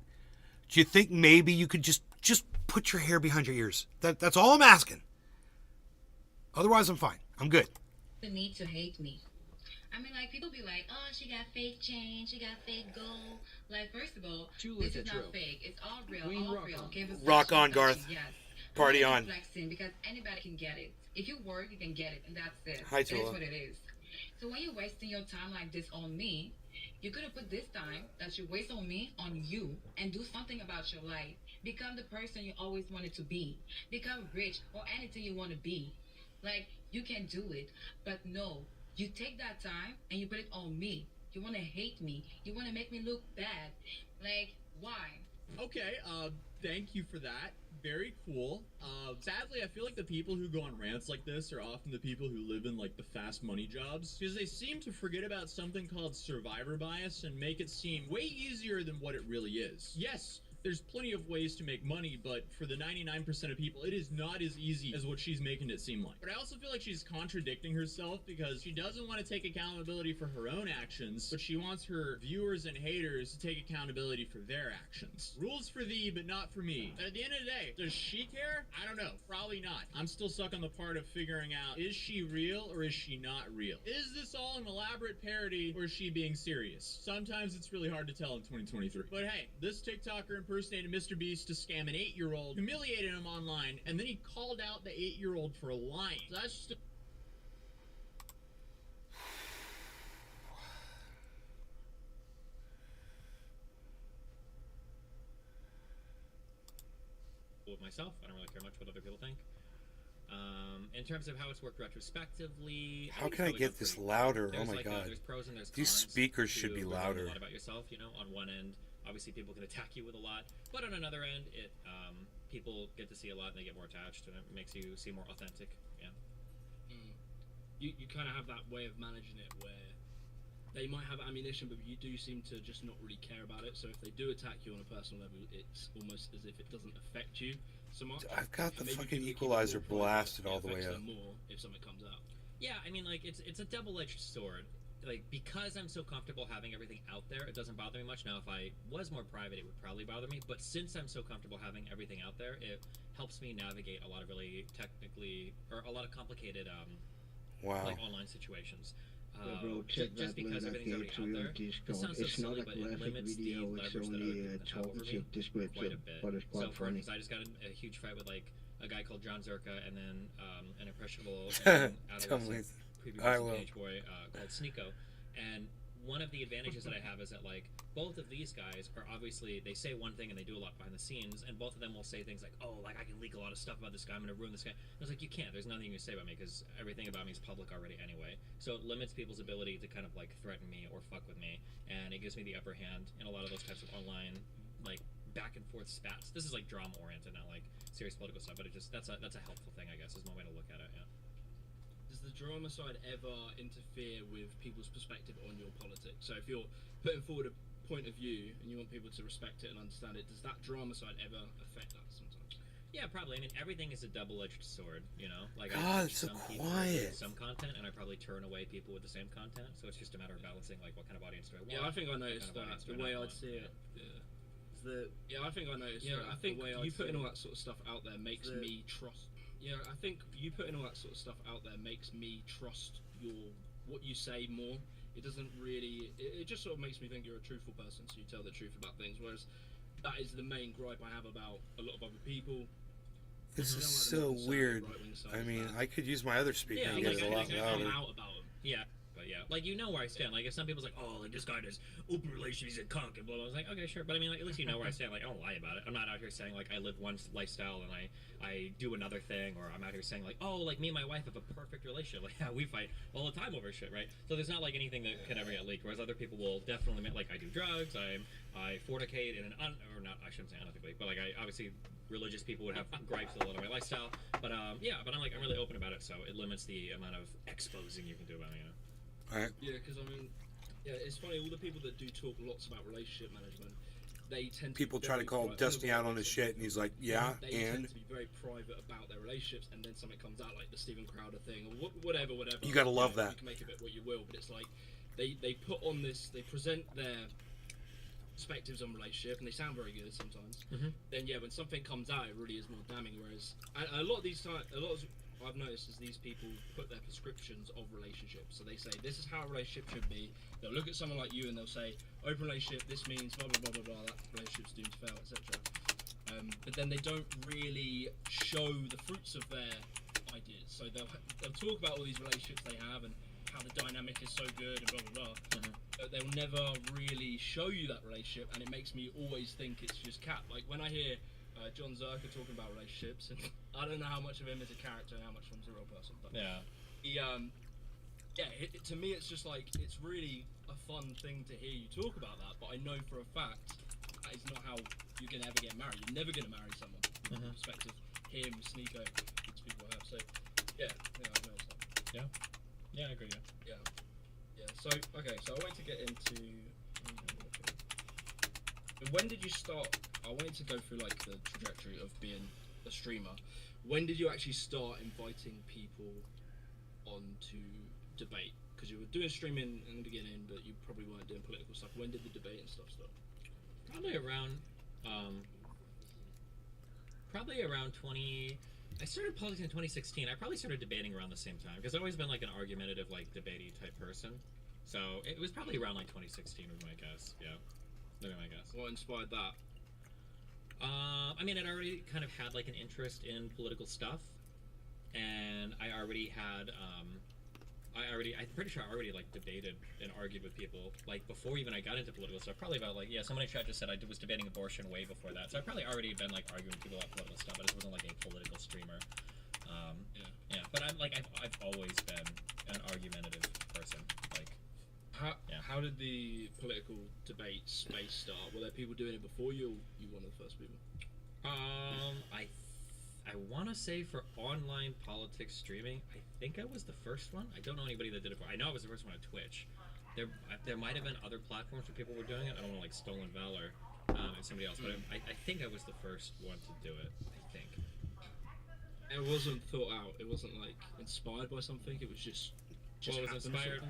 Do you think maybe you could just put your hair behind your ears? That's all I'm asking. Otherwise, I'm fine. I'm good. The need to hate me. I mean, like, people be like, oh, she got fake change, she got fake gold. Like, first of all, this is not fake. It's all real, all real. Okay, rock on, Garth. Yes. Party on. Flexing because anybody can get it. If you work, you can get it, and that's it. Hi, It Tula. is what it is. So when you're wasting your time like this on me, you could have put this time that you waste on me on you and do something about your life. Become the person you always wanted to be. Become rich or anything you want to be. Like, you can do it, but no. You take that time and you put it on me. You want to hate me. You want to make me look bad. Like, why? Okay, thank you for that. Very cool. Sadly, I feel like the people who go on rants like this are often the people who live in, like, the fast money jobs, because they seem to forget about something called survivor bias and make it seem way easier than what it really is. Yes, there's plenty of ways to make money, but for the 99% of people, it is not as easy as what she's making it seem like. But I also feel like she's contradicting herself because she doesn't want to take accountability for her own actions, but she wants her viewers and haters to take accountability for their actions. Rules for thee, but not for me. At the end of the day, does she care? I don't know. Probably not. I'm still stuck on the part of figuring out, is she real or is she not real? Is this all an elaborate parody or is she being serious? Sometimes it's really hard to tell in 2023. But hey, this TikToker impersonated Mr. Beast to scam an 8-year-old, humiliated him online, and then he called out the 8-year-old for lying. So that's just with myself. I don't really care much what other people think. In terms of how it's worked retrospectively, How can I get this louder? Oh my god. There's pros and there's These cons speakers should to be learning louder. A lot about yourself, you know. On one end, obviously people can attack you with a lot, but on another end, it people get to see a lot and they get more attached, and it makes you seem more authentic. Yeah. You kind of have that way of managing it where they might have ammunition, but you do seem to just not really care about it. So if they do attack you on a personal level, it's almost as if it doesn't affect you so much. I've got the Maybe fucking people keep equalizer it more blasted private, all the it way affects up. them more if something comes out. Yeah, I mean, like, it's a double-edged sword. Like, because I'm so comfortable having everything out there, it doesn't bother me much. Now, if I was more private, it would probably bother me. But since I'm so comfortable having everything out there, it helps me navigate a lot of really a lot of complicated, like, online situations. Bro, check Just that because link I everything's already gave out to you there. on This Discord. sounds so It's silly, not but a it graphic limits the video, it's leverage that only other a people can have over me talkative description, quite a bit. but it's So, quite for funny. instance, I just got in a huge fight with, like, a guy called John Zerka and then an impressionable adolescent prepubescent teenage boy called Sneeko. And one of the advantages that I have is that, like, both of these guys are obviously, they say one thing and they do a lot behind the scenes, and both of them will say things like, oh, like, I can leak a lot of stuff about this guy, I'm gonna ruin this guy. And I was like, you can't, there's nothing you can say about me, because everything about me is public already anyway. So it limits people's ability to kind of, like, threaten me or fuck with me, and it gives me the upper hand in a lot of those types of online, like, back and forth spats. This is, like, drama-oriented, not, like, serious political stuff, but it just, that's a helpful thing, I guess, is one way to look at it, yeah. Does the drama side ever interfere with people's perspective on your politics? So if you're putting forward a point of view and you want people to respect it and understand it, does that drama side ever affect that sometimes? Yeah, probably. I mean, everything is a double-edged sword, you know? Like, God, I it's so some people quiet. with some content, and I probably turn away people with the same content, so it's just a matter of balancing, like, what kind of audience do I want? Yeah, I think I noticed what kind of that, audience the do I way not I'd want? see it. Yeah. I think I noticed that. I think you putting all that sort of stuff out there makes me trust. Yeah, I think you putting all that sort of stuff out there makes me trust what you say more. It doesn't really. It just sort of makes me think you're a truthful person, so you tell the truth about things. Whereas that is the main gripe I have about a lot of other people. This is so weird. I mean, I could use my other speaker and get it a lot louder. Yeah, but but yeah, like, you know where I stand. Like, if some people's like, oh, like, this guy does open relations, he's a cunt, and blah, blah, I was like, okay, sure, but I mean, like, at least you know where I stand. Like, I don't lie about it. I'm not out here saying, like, I live one lifestyle and I do another thing, or I'm out here saying, like, oh, like, me and my wife have a perfect relationship. Like, yeah, we fight all the time over shit, right? So there's not, like, anything that can ever get leaked, whereas other people will definitely admit, like, I do drugs, I fornicate in an or not, I shouldn't say unethically, but, like, I obviously, religious people would have gripes with a lot of my lifestyle, but yeah, but I'm really open about it, so it limits the amount of exposing you can do about me, you know? Alright. Yeah, because I mean, yeah, it's funny, all the people that do talk lots about relationship management, they tend to People try to call Dusty out on his shit, and he's like, yeah, they tend to be very private about their relationships, and then something comes out like the Steven Crowder thing, or whatever. You gotta love that. You can make of it what you will, but it's like, they put on this, they present their perspectives on relationship, and they sound very good sometimes. Then yeah, when something comes out, it really is more damning. Whereas a lot of these times, I've noticed is these people put their prescriptions of relationships. So they say this is how a relationship should be. They'll look at someone like you and they'll say open relationship. This means blah blah blah blah blah. That relationship's doomed to fail, etc. But then they don't really show the fruits of their ideas. So they'll talk about all these relationships they have and how the dynamic is so good and blah blah blah. But they'll never really show you that relationship, and it makes me always think it's just cap. Like when I hear John Zerka talking about relationships, and I don't know how much of him is a character and how much of him's a real person, but yeah, he to me it's just like, it's really a fun thing to hear you talk about that, but I know for a fact that is not how you're gonna ever get married. You're never gonna marry someone from the perspective him, Sneeko, these people have. So yeah, I've noticed that. Yeah, I agree. Yeah. So okay, so I wanted to get into. When did you start? I wanted to go through like the trajectory of being a streamer. When did you actually start inviting people on to debate? Because you were doing streaming in the beginning, but you probably weren't doing political stuff. When did the debate and stuff start? Probably around 20. I started politics in 2016. I probably started debating around the same time because I've always been like an argumentative, like debatey type person. So it was probably around like 2016 was my guess. Yeah, that'd be my guess. What inspired that? I mean, I'd already kind of had like an interest in political stuff, and I already had, I'm pretty sure I already like debated and argued with people like before even I got into political stuff. Probably about like, yeah, someone in chat just said I was debating abortion way before that, so I probably already been like arguing with people about political stuff. I just wasn't like a political streamer. Yeah. But I'm like I've always been an argumentative person. Like, how did the political debate space start? Were there people doing it before you? Or you one of the first people? I want to say for online politics streaming, I think I was the first one. I don't know anybody that did it before. I know I was the first one on Twitch. There might have been other platforms where people were doing it. I don't want to like Stolen Valor and somebody else, but I think I was the first one to do it. I think. It wasn't thought out. It wasn't like inspired by something. It was just well, it was inspired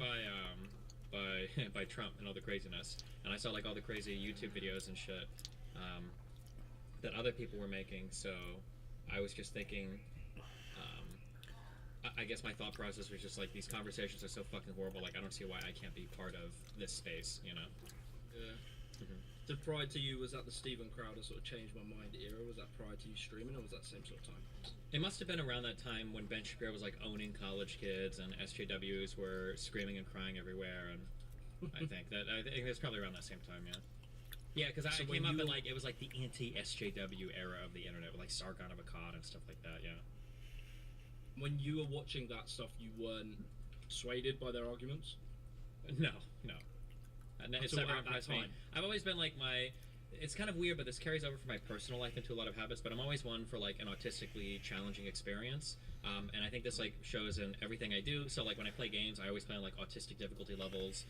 by Trump and all the craziness, and I saw like all the crazy YouTube videos and shit that other people were making. So I was just thinking, I guess my thought process was just like, these conversations are so fucking horrible. Like, I don't see why I can't be part of this space, you know? Yeah. So prior to you, was that the Steven Crowder sort of changed my mind era? Was that prior to you streaming, or was that the same sort of time? It must have been around that time when Ben Shapiro was like owning college kids and SJWs were screaming and crying everywhere, and I think it's probably around that same time, yeah. Yeah, because I came up in like, it was like the anti-SJW era of the internet with like Sargon of Akkad and stuff like that, yeah. When you were watching that stuff, you weren't swayed by their arguments? No. It's never impressed me. I've always been like it's kind of weird, but this carries over from my personal life into a lot of habits, but I'm always one for like an autistically challenging experience. And I think this like shows in everything I do. So like when I play games, I always play on like autistic difficulty levels,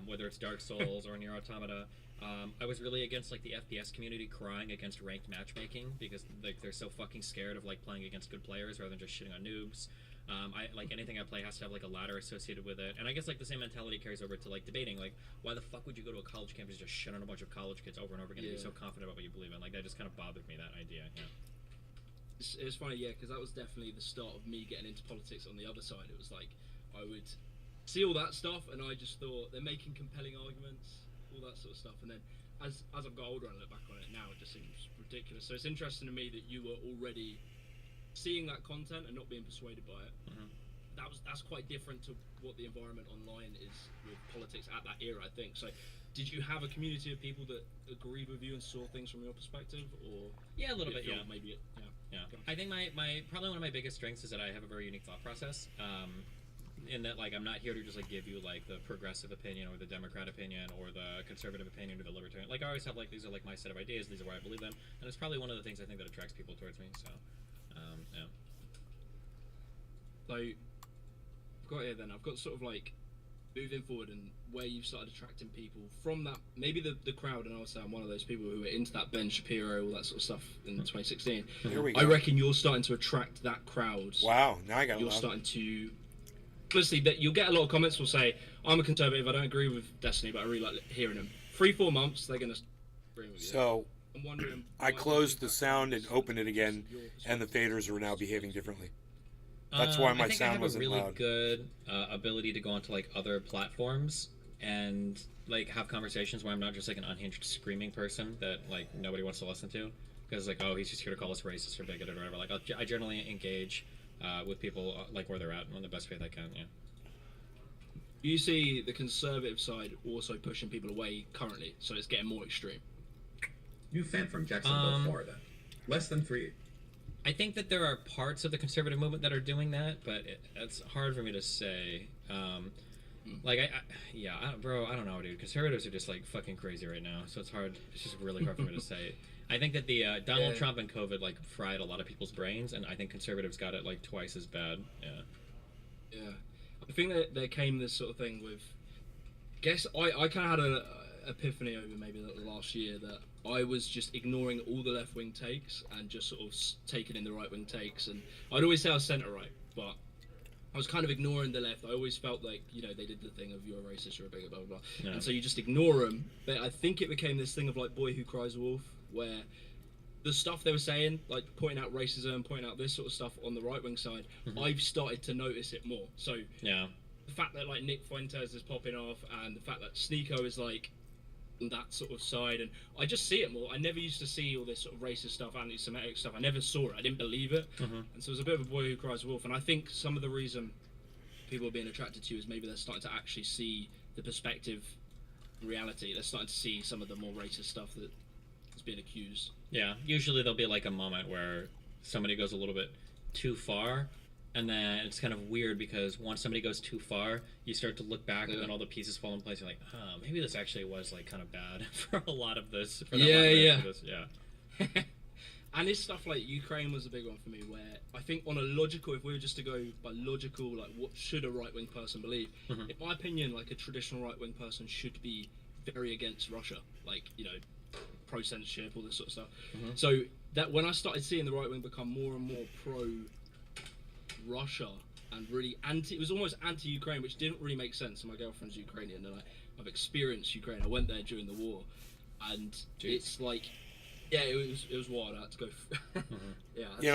whether it's Dark Souls or Nier Automata. I was really against like the FPS community crying against ranked matchmaking because like they're so fucking scared of like playing against good players rather than just shitting on noobs. I like anything I play has to have like a ladder associated with it, and I guess like the same mentality carries over to like debating. Like, why the fuck would you go to a college campus and just shit on a bunch of college kids over and over again and be so confident about what you believe in? Like, that just kind of bothered me, that idea. Yeah. It's funny, yeah, because that was definitely the start of me getting into politics on the other side. It was like I would see all that stuff, and I just thought they're making compelling arguments, all that sort of stuff. And then as I've got older and look back on it now, it just seems ridiculous. So it's interesting to me that you were already seeing that content and not being persuaded by it. that's quite different to what the environment online is with politics at that era, I think. So, did you have a community of people that agreed with you and saw things from your perspective, or yeah, a little bit, yeah, maybe, yeah. I think my probably one of my biggest strengths is that I have a very unique thought process. In that, like, I'm not here to just like give you like the progressive opinion or the Democrat opinion or the conservative opinion or the libertarian. Like, I always have like these are like my set of ideas. These are why I believe them, and it's probably one of the things I think that attracts people towards me. So, yeah. So, I've got here then. I've got sort of like moving forward and where you've started attracting people from that. Maybe the crowd, and I was saying one of those people who were into that Ben Shapiro, all that sort of stuff in 2016. Here we go. I reckon you're starting to attract that crowd. Wow, now I got. You're starting to. Honestly, that you'll get a lot of comments will say, I'm a conservative, I don't agree with Destiny, but I really like hearing them. 3-4 months, they're going to agree with you. So, I'm wondering, I closed the sound and opened it again, and the faders are now behaving differently. That's why my sound wasn't loud. I think I have a really good ability to go onto like other platforms and like have conversations where I'm not just like an unhinged screaming person that like nobody wants to listen to, because like, oh, he's just here to call us racist or bigoted or whatever. Like, I generally engage with people like where they're at in the best way they can. Yeah. You see the conservative side also pushing people away currently, so it's getting more extreme. New fan from Jacksonville, Florida. Less than 3. I think that there are parts of the conservative movement that are doing that, but it's hard for me to say. Like, bro, I don't know, dude. Conservatives are just like fucking crazy right now, so it's hard. It's just really hard for me to say. I think that the Donald Trump and COVID like fried a lot of people's brains, and I think conservatives got it like twice as bad. Yeah. Yeah, I think that there came this sort of thing with. Guess I kind of had an epiphany over maybe last year that I was just ignoring all the left wing takes and just sort of taking in the right wing takes, and I'd always say I was centre right, but I was kind of ignoring the left. I always felt like, you know, they did the thing of you're a racist, you're a bigot, blah, blah, blah. Yeah. And so you just ignore them. But I think it became this thing of like Boy Who Cries Wolf, where the stuff they were saying, like pointing out racism, pointing out this sort of stuff on the right-wing side, I've started to notice it more. So yeah, the fact that like Nick Fuentes is popping off and the fact that Sneeko is like on that sort of side, and I just see it more. I never used to see all this sort of racist stuff, anti-Semitic stuff. I never saw it. I didn't believe it. And so it was a bit of a Boy Who Cries Wolf. And I think some of the reason people are being attracted to you is maybe they're starting to actually see the perspective reality. They're starting to see some of the more racist stuff that is being accused. Yeah, usually there'll be like a moment where somebody goes a little bit too far, and then it's kind of weird because once somebody goes too far, you start to look back and then all the pieces fall in place. You're like, oh, maybe this actually was like kind of bad for a lot of this. For Yeah. Yeah. And this stuff like Ukraine was a big one for me, where I think on a logical, if we were just to go by logical, like what should a right-wing person believe? In my opinion, like a traditional right-wing person should be very against Russia, like, you know, pro-censorship, all this sort of stuff. So that when I started seeing the right-wing become more and more pro-Russia and really it was almost anti-Ukraine, which didn't really make sense. And my girlfriend's Ukrainian, and I've experienced Ukraine. I went there during the war, and it's like, yeah, it was wild. I had to go.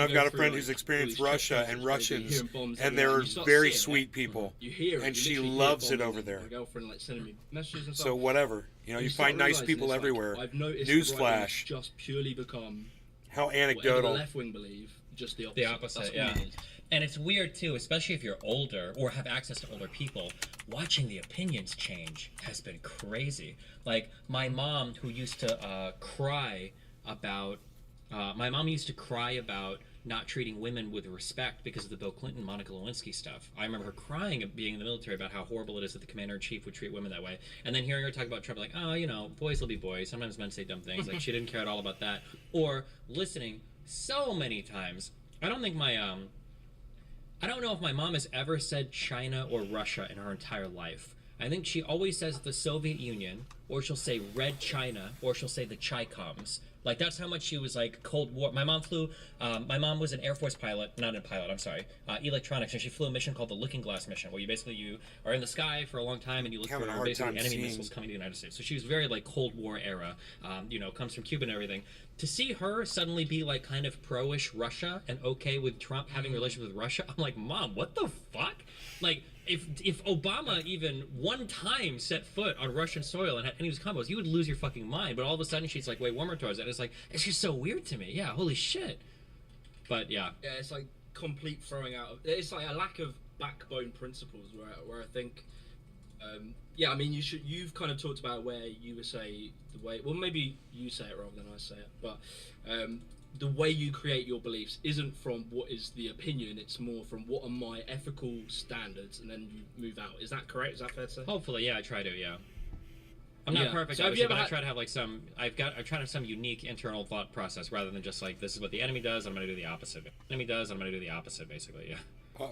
I've got a friend who's experienced Russia and Russians, and they're very sweet people. You hear it, and she loves it over there. My girlfriend like sending me messages and stuff. So whatever, you find nice people everywhere. I've noticed Newsflash, just purely become how anecdotal. The left wing believe, just the opposite. The opposite, yeah. And it's weird too, especially if you're older or have access to older people. Watching the opinions change has been crazy. Like my mom, who used to cry about not treating women with respect because of the Bill Clinton, Monica Lewinsky stuff. I remember her crying at being in the military about how horrible it is that the commander-in-chief would treat women that way. And then hearing her talk about Trump, like, oh, boys will be boys. Sometimes men say dumb things. Like, she didn't care at all about that. Or listening so many times. I don't think I don't know if my mom has ever said China or Russia in her entire life. I think she always says the Soviet Union, or she'll say Red China, or she'll say the Chi-Coms. Like, that's how much she was, like, Cold War. My mom was an Air Force pilot, electronics, and she flew a mission called the Looking Glass mission, where you are in the sky for a long time, and you look for basically enemy missiles coming to the United States. So she was very, like, Cold War era, comes from Cuba and everything. To see her suddenly be, like, kind of pro-ish Russia and okay with Trump having a relationship with Russia, I'm like, Mom, what the fuck? Like, if Obama even one time set foot on Russian soil and had any of his combos, you would lose your fucking mind. But all of a sudden, she's like way warmer towards it. It's like, it's just so weird to me. Yeah, holy shit. But yeah. Yeah, it's like complete throwing out. It's like a lack of backbone principles where I think, yeah, I mean, you've kind of talked about where you would say the way, well, maybe you say it rather than I say it, but the way you create your beliefs isn't from what is the opinion, it's more from what are my ethical standards, and then you move out. Is that correct? Is that fair to say? Hopefully, yeah, I try to, yeah. I'm not perfect, so obviously, but I try to have like I try to have some unique internal thought process rather than just like, this is what the enemy does, I'm going to do the opposite. Enemy does, I'm going to do the opposite, basically, yeah.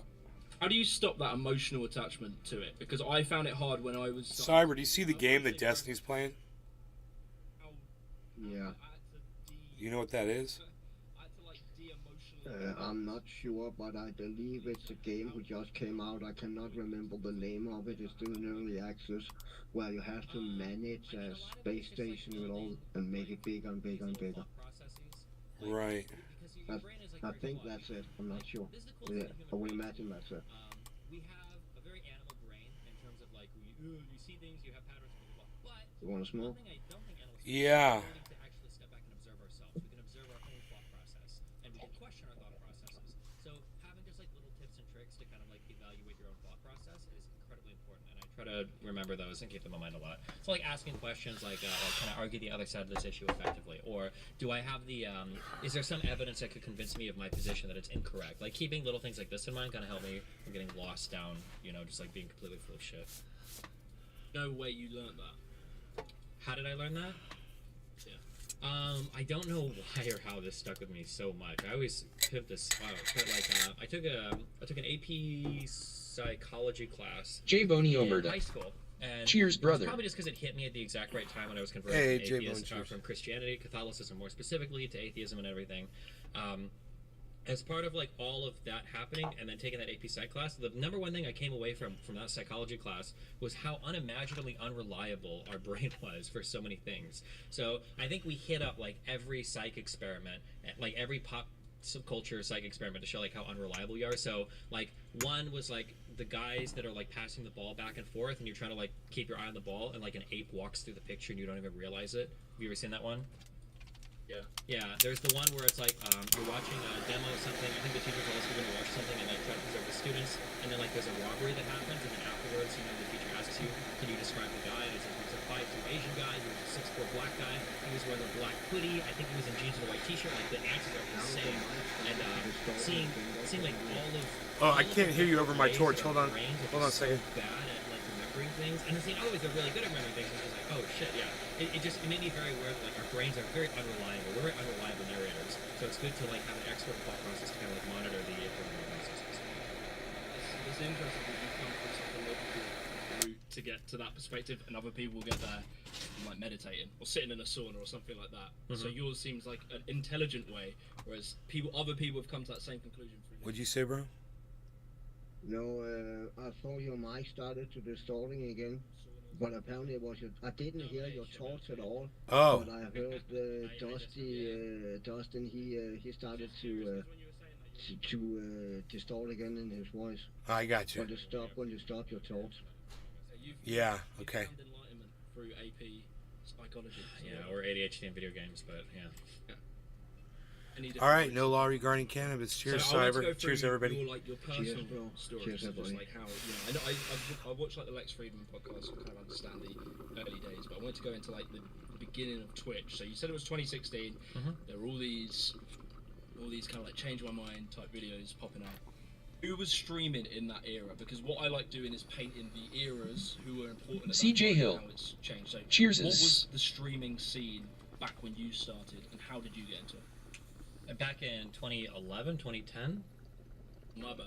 How do you stop that emotional attachment to it? Because I found it hard when I was... Cyber, do you see the game that Destiny's playing? Yeah. You know what that is? I'm not sure, but I believe it's a game who just came out. I cannot remember the name of it. It's still in early access, where you have to manage a space station with all and make it bigger and bigger and bigger. Right. I think that's it. I'm not sure. Yeah, I would imagine that's it. We have a very animal brain in terms of like, you see things, you have patterns, but You want to smoke? Yeah. to actually step back and observe ourselves. We can observe our own thought process, and we can question our thought processes. So having just like little tips and tricks to kind of like evaluate your own thought process is incredibly important, and I try to remember those and keep them in mind a lot. So like asking questions like can I argue the other side of this issue effectively, or do I have the is there some evidence that could convince me of my position that it's incorrect? Like keeping little things like this in mind kind of help me from getting lost down, you know, just like being completely full of shit. No way you learned that. How did I learn that? I don't know why or how this stuck with me so much. I always put this out, but like I took an AP psychology class in high school. And Cheers, brother. Probably just because it hit me at the exact right time when I was converting from Christianity, Catholicism more specifically, to atheism and everything. As part of like all of that happening and then taking that AP Psych class, the number one thing I came away from that psychology class was how unimaginably unreliable our brain was for so many things. So I think we hit up like every psych experiment, like every pop subculture psych experiment to show like how unreliable we are. So like one was like the guys that are like passing the ball back and forth and you're trying to like keep your eye on the ball and like an ape walks through the picture and you don't even realize it. Have you ever seen that one? Yeah. Yeah, there's the one where it's like you're watching a demo of something. I think the teacher's also going to watch something and like try to preserve the students. And then like there's a robbery that happens, and then afterwards, you know, the teacher asks you, "Can you describe the guy?" And it's like he was a 5'2" Asian guy. He was a 6'4" black guy. He was wearing a black hoodie. I think he was in jeans and a white T-shirt. Like the answers are insane. And seeing like all of Oh, I can't hear you over my torch. Hold on a second. Bad at like remembering things, and then seeing they're really good at remembering things. It's just like, oh shit, yeah. It made me very aware that like our brains are very unreliable. We're very unreliable narrators. So it's good to like have an expert thought process to kind of like monitor the internal processes. It's interesting that you come from such a logical route to get to that perspective, and other people get there like meditating or sitting in a sauna or something like that. So yours seems like an intelligent way, whereas other people have come to that same conclusion. What'd you say, bro? No, I thought your mic started to distorting again. But apparently it was I didn't hear your thoughts at all. Oh. But I heard Dustin. He started to distort again in his voice. I got you. But it stopped when you stopped your thoughts. Yeah. Okay. Enlightenment through AP psychology. Yeah, or ADHD in video games, but yeah. All right, no law regarding cannabis. Cheers, Cyber. Cheers, everybody. Your personal stories, just like how I know I watched like the Lex Friedman podcast to kind of understand the early days, but I wanted to go into like the beginning of Twitch. So you said it was 2016. There were all these kind of like change my mind type videos popping up. Who was streaming in that era? Because what I like doing is painting the eras who were important. CJ Hill. How it's changed. So Cheers. What was the streaming scene back when you started, and how did you get into it? Back in 2011, 2010. My bad.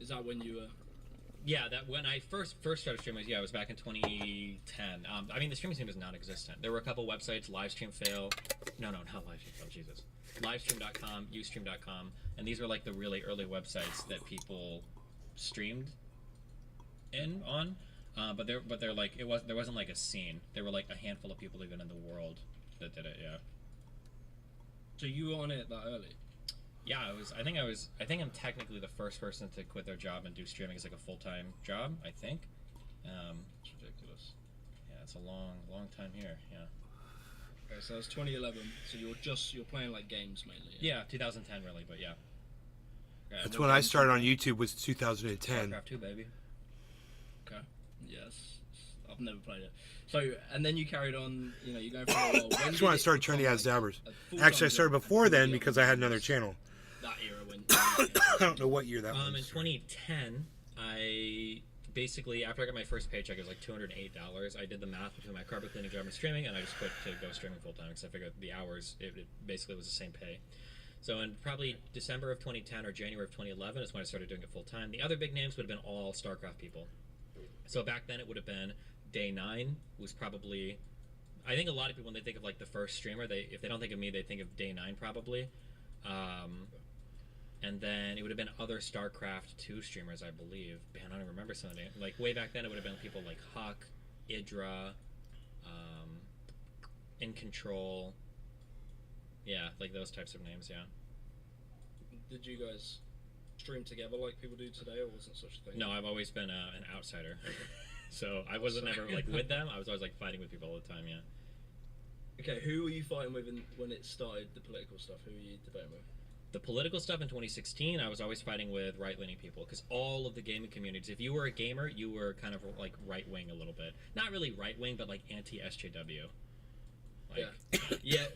Is that when you were? Yeah, that when I first started streaming, yeah, it was back in 2010. I mean, the streaming scene was non-existent. There were a couple websites, Livestream Fail. No, not Livestream Fail. Jesus. Livestream.com, Ustream.com, and these were like the really early websites that people streamed on. But they're like there wasn't like a scene. There were like a handful of people even in the world that did it. Yeah. So you were on it that early? Yeah, I think I'm technically the first person to quit their job and do streaming as like a full-time job. I think. It's ridiculous. Yeah, it's a long time here. Yeah. Okay, so that's 2011. So you're playing like games mainly. Yeah, 2010 really, but yeah. That's when I started on YouTube. Was 2010. StarCraft 2, baby. Okay. Yes. I've never played it. So, and then you carried on. You know, you're going for a while. That's when I started Trendy As Dabbers. Actually, I started before then because I had another channel. That era when. I don't know what year that was. In 2010, I basically, after I got my first paycheck, it was like $208. I did the math between my carpet cleaning job and streaming, and I just quit to go streaming full time because I figured the hours, it basically was the same pay. So in probably December of 2010 or January of 2011 is when I started doing it full time. The other big names would have been all StarCraft people. So back then it would have been Day9 was probably, I think a lot of people when they think of like the first streamer, if they don't think of me, they think of Day9 probably. And then it would have been other StarCraft 2 streamers, I believe. Man, I don't even remember some of them. Like way back then it would have been people like Huck, Idra, In Control. Yeah, like those types of names, yeah. Did you guys stream together like people do today, or wasn't such a thing? No, I've always been an outsider. So I wasn't ever like with them. I was always like fighting with people all the time, yeah. Okay, who were you fighting with when it started, the political stuff? Who were you debating with? The political stuff in 2016, I was always fighting with right-leaning people because all of the gaming communities, if you were a gamer, you were kind of like right-wing a little bit. Not really right-wing, but like anti-SJW. Like, yeah.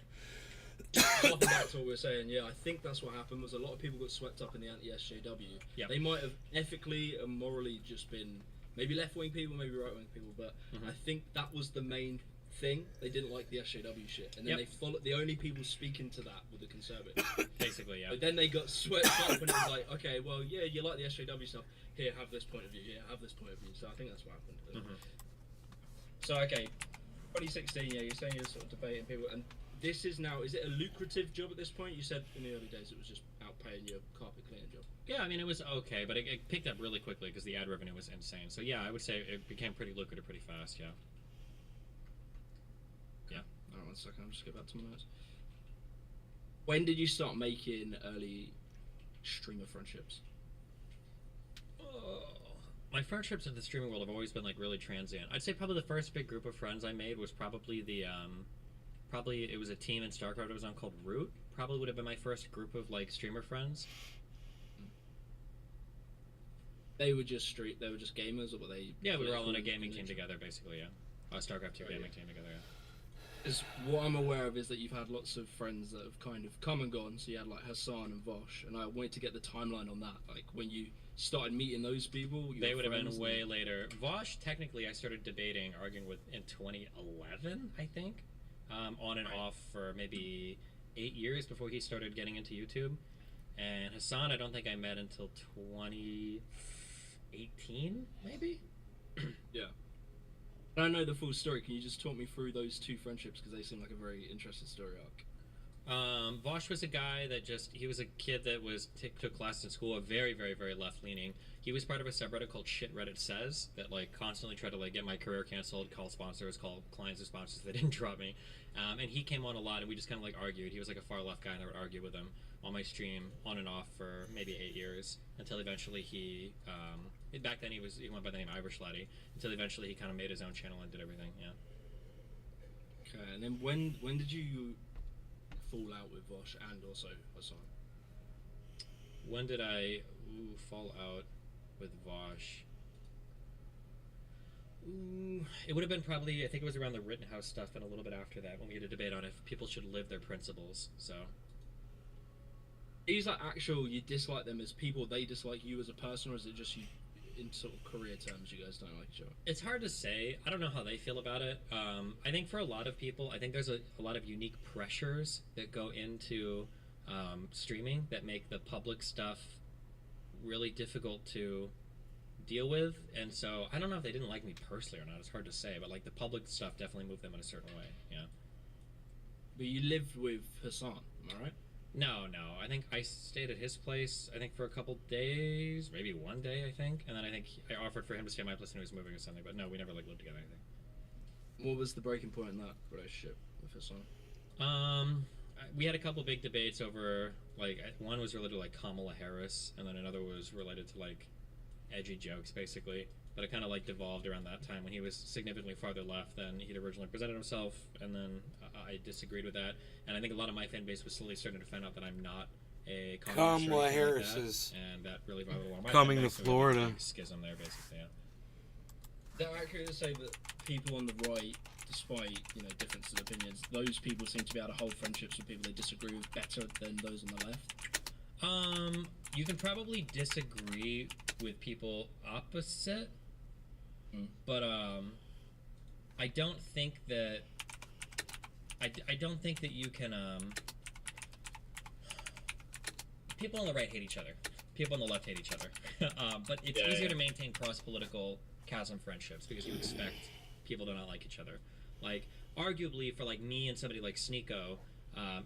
Harking back to what we were saying, yeah, I think that's what happened was a lot of people got swept up in the anti-SJW. Yep. They might have ethically and morally just been maybe left-wing people, maybe right-wing people, but I think that was the main thing. They didn't like the SJW shit, and then they followed. The only people speaking to that were the conservatives. Basically, yeah. But then they got swept up, and it was like, okay, well, yeah, you like the SJW stuff. Here, have this point of view. Here, have this point of view. So I think that's what happened. So okay, 2016. Yeah, you're saying you're sort of debating people, and this is now. Is it a lucrative job at this point? You said in the early days it was just outpaying your carpet cleaning job. Yeah, I mean it was okay, but it picked up really quickly because the ad revenue was insane. So yeah, I would say it became pretty lucrative pretty fast. Yeah. Yeah. Alright, 1 second. I'll just get back to my notes. When did you start making early streamer friendships? My friendships in the streaming world have always been like really transient. I'd say probably the first big group of friends I made was probably the probably it was a team in StarCraft I was on called Root. Probably would have been my first group of like streamer friends. They were just they were just gamers, or were they? Yeah, we were all in a gaming team together, basically. Yeah, a StarCraft 2 gaming team together. Yeah. Is what I'm aware of is that you've had lots of friends that have kind of come and gone. So you had like Hassan and Vosh, and I wanted to get the timeline on that. Like when you started meeting those people, they would have been way later. Vosh, technically, I started debating, arguing with in 2011, I think, on and off for maybe 8 years before he started getting into YouTube. And Hassan, I don't think I met until 2018, maybe. Yeah. I don't know the full story. Can you just talk me through those two friendships because they seem like a very interesting story arc? Vosh was a guy that he was a kid that took classes in school, a very, very, very left-leaning. He was part of a subreddit called Shit Reddit Says that like constantly tried to like get my career canceled, call sponsors, call clients and sponsors that didn't drop me. And he came on a lot and we just kind of like argued. He was like a far left guy and I would argue with him on my stream on and off for maybe 8 years until eventually he, back then he went by the name Irish Laddie, until eventually he kind of made his own channel and did everything, yeah. Okay, and then when did you fall out with Vosh and also Hassan? When did I fall out with Vosh? It would have been probably, I think it was around the Rittenhouse stuff and a little bit after that when we had a debate on if people should live their principles, so. Is that actual, you dislike them as people, they dislike you as a person, or is it just you, in sort of career terms, you guys don't like each other? It's hard to say. I don't know how they feel about it. I think for a lot of people, I think there's a lot of unique pressures that go into streaming that make the public stuff really difficult to deal with. And so I don't know if they didn't like me personally or not. It's hard to say, but like the public stuff definitely moved them in a certain way. Yeah. But you lived with Hassan, am I right? No. I think I stayed at his place, I think for a couple days, maybe 1 day, I think. And then I think I offered for him to stay at my place when he was moving or something. But no, we never like lived together, I think. What was the breaking point in that relationship with Hassan? We had a couple big debates over, like, one was related to like Kamala Harris, and then another was related to like edgy jokes, basically. But it kind of like devolved around that time when he was significantly farther left than he'd originally presented himself, and then I disagreed with that. And I think a lot of my fan base was slowly starting to find out that I'm not a Kamala Harris like is and that really bothered a lot of my coming to fans, so Florida. there's a big schism there, basically. Yeah. They're accurate to say that people on the right, despite differences of opinions, those people seem to be able to hold friendships with people they disagree with better than those on the left. You can probably disagree with people opposite, but I don't think that I don't think that you can people on the right hate each other. People on the left hate each other. But it's easier to maintain cross-political chasm friendships because you expect people to not like each other. Like, arguably, for like me and somebody like Sneeko,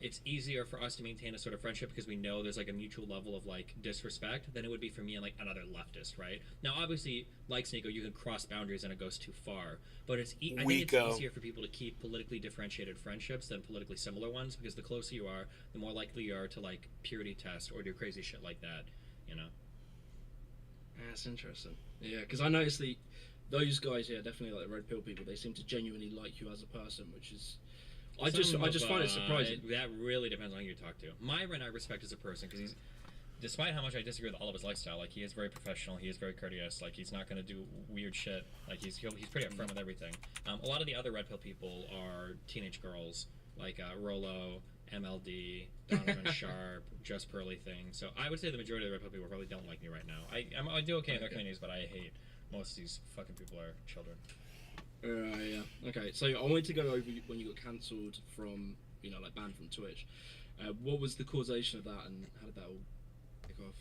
it's easier for us to maintain a sort of friendship because we know there's like a mutual level of like disrespect than it would be for me and like another leftist, right? Now, obviously, like Sneeko, you can cross boundaries and it goes too far. But I think it's easier for people to keep politically differentiated friendships than politically similar ones because the closer you are, the more likely you are to like purity test or do crazy shit like that, you know? That's interesting. Yeah, because I noticed those guys, definitely like the red pill people, they seem to genuinely like you as a person, which is... I just find it surprising. That really depends on who you talk to. Myron I respect as a person because despite how much I disagree with all of his lifestyle, like he is very professional, he is very courteous, like he's not going to do weird shit, like he's pretty upfront with everything. A lot of the other red pill people are teenage girls, like Rolo, MLD, Donovan Sharp, Just Pearly Thing. So I would say the majority of the red pill people probably don't like me right now. I do okay in their communities, but I hate most of these fucking people are children. Yeah. Okay, so I wanted to go over when you got cancelled from, like banned from Twitch. What was the causation of that, and how did that all kick off?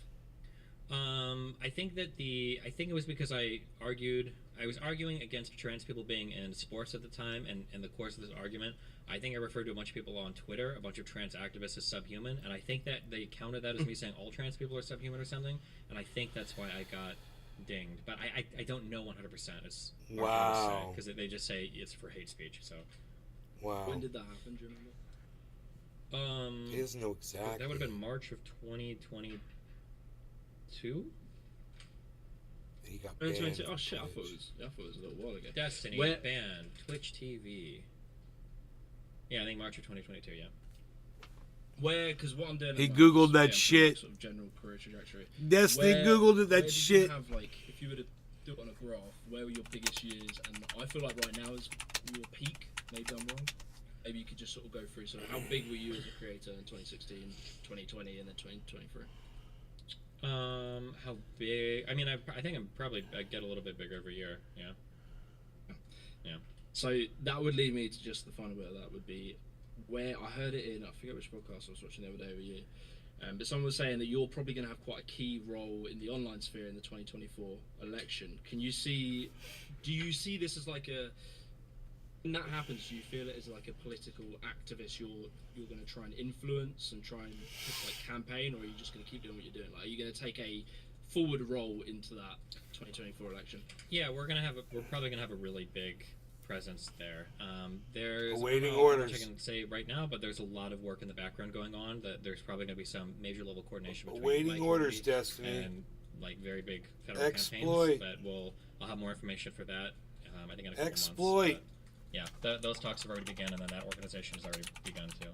I think it was because I was arguing against trans people being in sports at the time, and in the course of this argument, I think I referred to a bunch of people on Twitter, a bunch of trans activists as subhuman, and I think that they counted that as me saying all trans people are subhuman or something, and I think that's why I got dinged, but I don't know 100%. It's wow, because they just say it's for hate speech. So wow. When did that happen? Do you remember? He doesn't know exactly. That would have been March of 2022. He got banned. banned. Oh shit! I thought it was a little while ago. Destiny banned Twitch TV. Yeah, I think March of 2022. Yeah. Because what I'm doing. He googled that shit. Sort of general career trajectory. Destiny googled that shit. Have, like, if you were to do it on a graph, where were your biggest years? And I feel like right now is your peak. Maybe I'm wrong. Maybe you could just sort of go through. So how big were you as a creator in 2016, 2020, and then 2023? How big? I mean, I think I get a little bit bigger every year. Yeah. So that would lead me to just the final bit of that would be where I heard it in, I forget which podcast I was watching the other day with you, but someone was saying that you're probably going to have quite a key role in the online sphere in the 2024 election. Do you see this as like when that happens, do you feel it as like a political activist you're going to try and influence and try and like campaign, or are you just going to keep doing what you're doing? Like, are you going to take a forward role into that 2024 election? Yeah, we're probably going to have a really big presence there. There's awaiting orders. Which I can say right now, but there's a lot of work in the background going on. That there's probably going to be some major level coordination between awaiting orders, Destiny, and like very big federal exploit. campaigns. But I'll have more information for that. I think in a couple exploit. Months. Yeah, those talks have already begun, and then that organization has already begun too.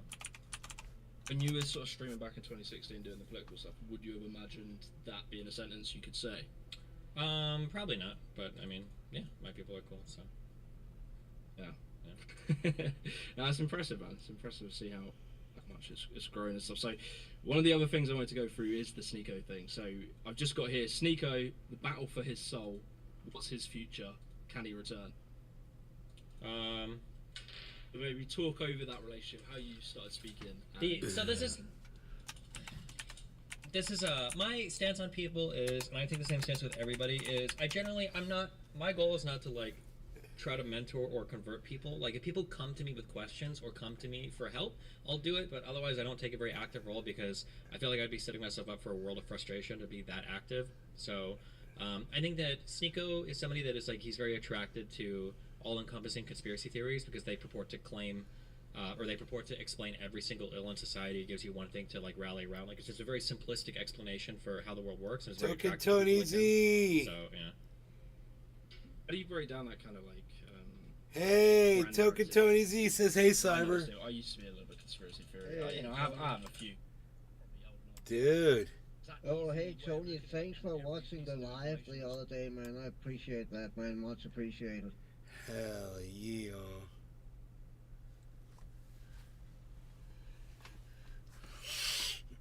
When you were sort of streaming back in 2016 doing the political stuff, would you have imagined that being a sentence you could say? Probably not, but I mean, yeah, my people are cool, so. Yeah. No, it's impressive, man. It's impressive to see how much it's growing and stuff. So, one of the other things I wanted to go through is the Sneeko thing. So, I've just got here Sneeko, the battle for his soul. What's his future? Can he return? Maybe talk over that relationship, how you started speaking. So this is my stance on people is, and I take the same stance with everybody, is my goal is not to like try to mentor or convert people. Like, if people come to me with questions or come to me for help, I'll do it, but otherwise I don't take a very active role because I feel like I'd be setting myself up for a world of frustration to be that active. So I think that Sneeko is somebody that is like, he's very attracted to all-encompassing conspiracy theories because they purport to claim or they purport to explain every single ill in society. It gives you one thing to like rally around. Like, it's just a very simplistic explanation for how the world works, and it's very attractive. Tony Z. So yeah. How do you break down that kind of like? Hey, Token Tony Z says, "Hey, Cyber." I used to be a little bit conspiracy theory. I have a few. Dude. Oh, hey, Tony, thanks for watching the live the other day, man. I appreciate that, man. Much appreciated. Hell yeah.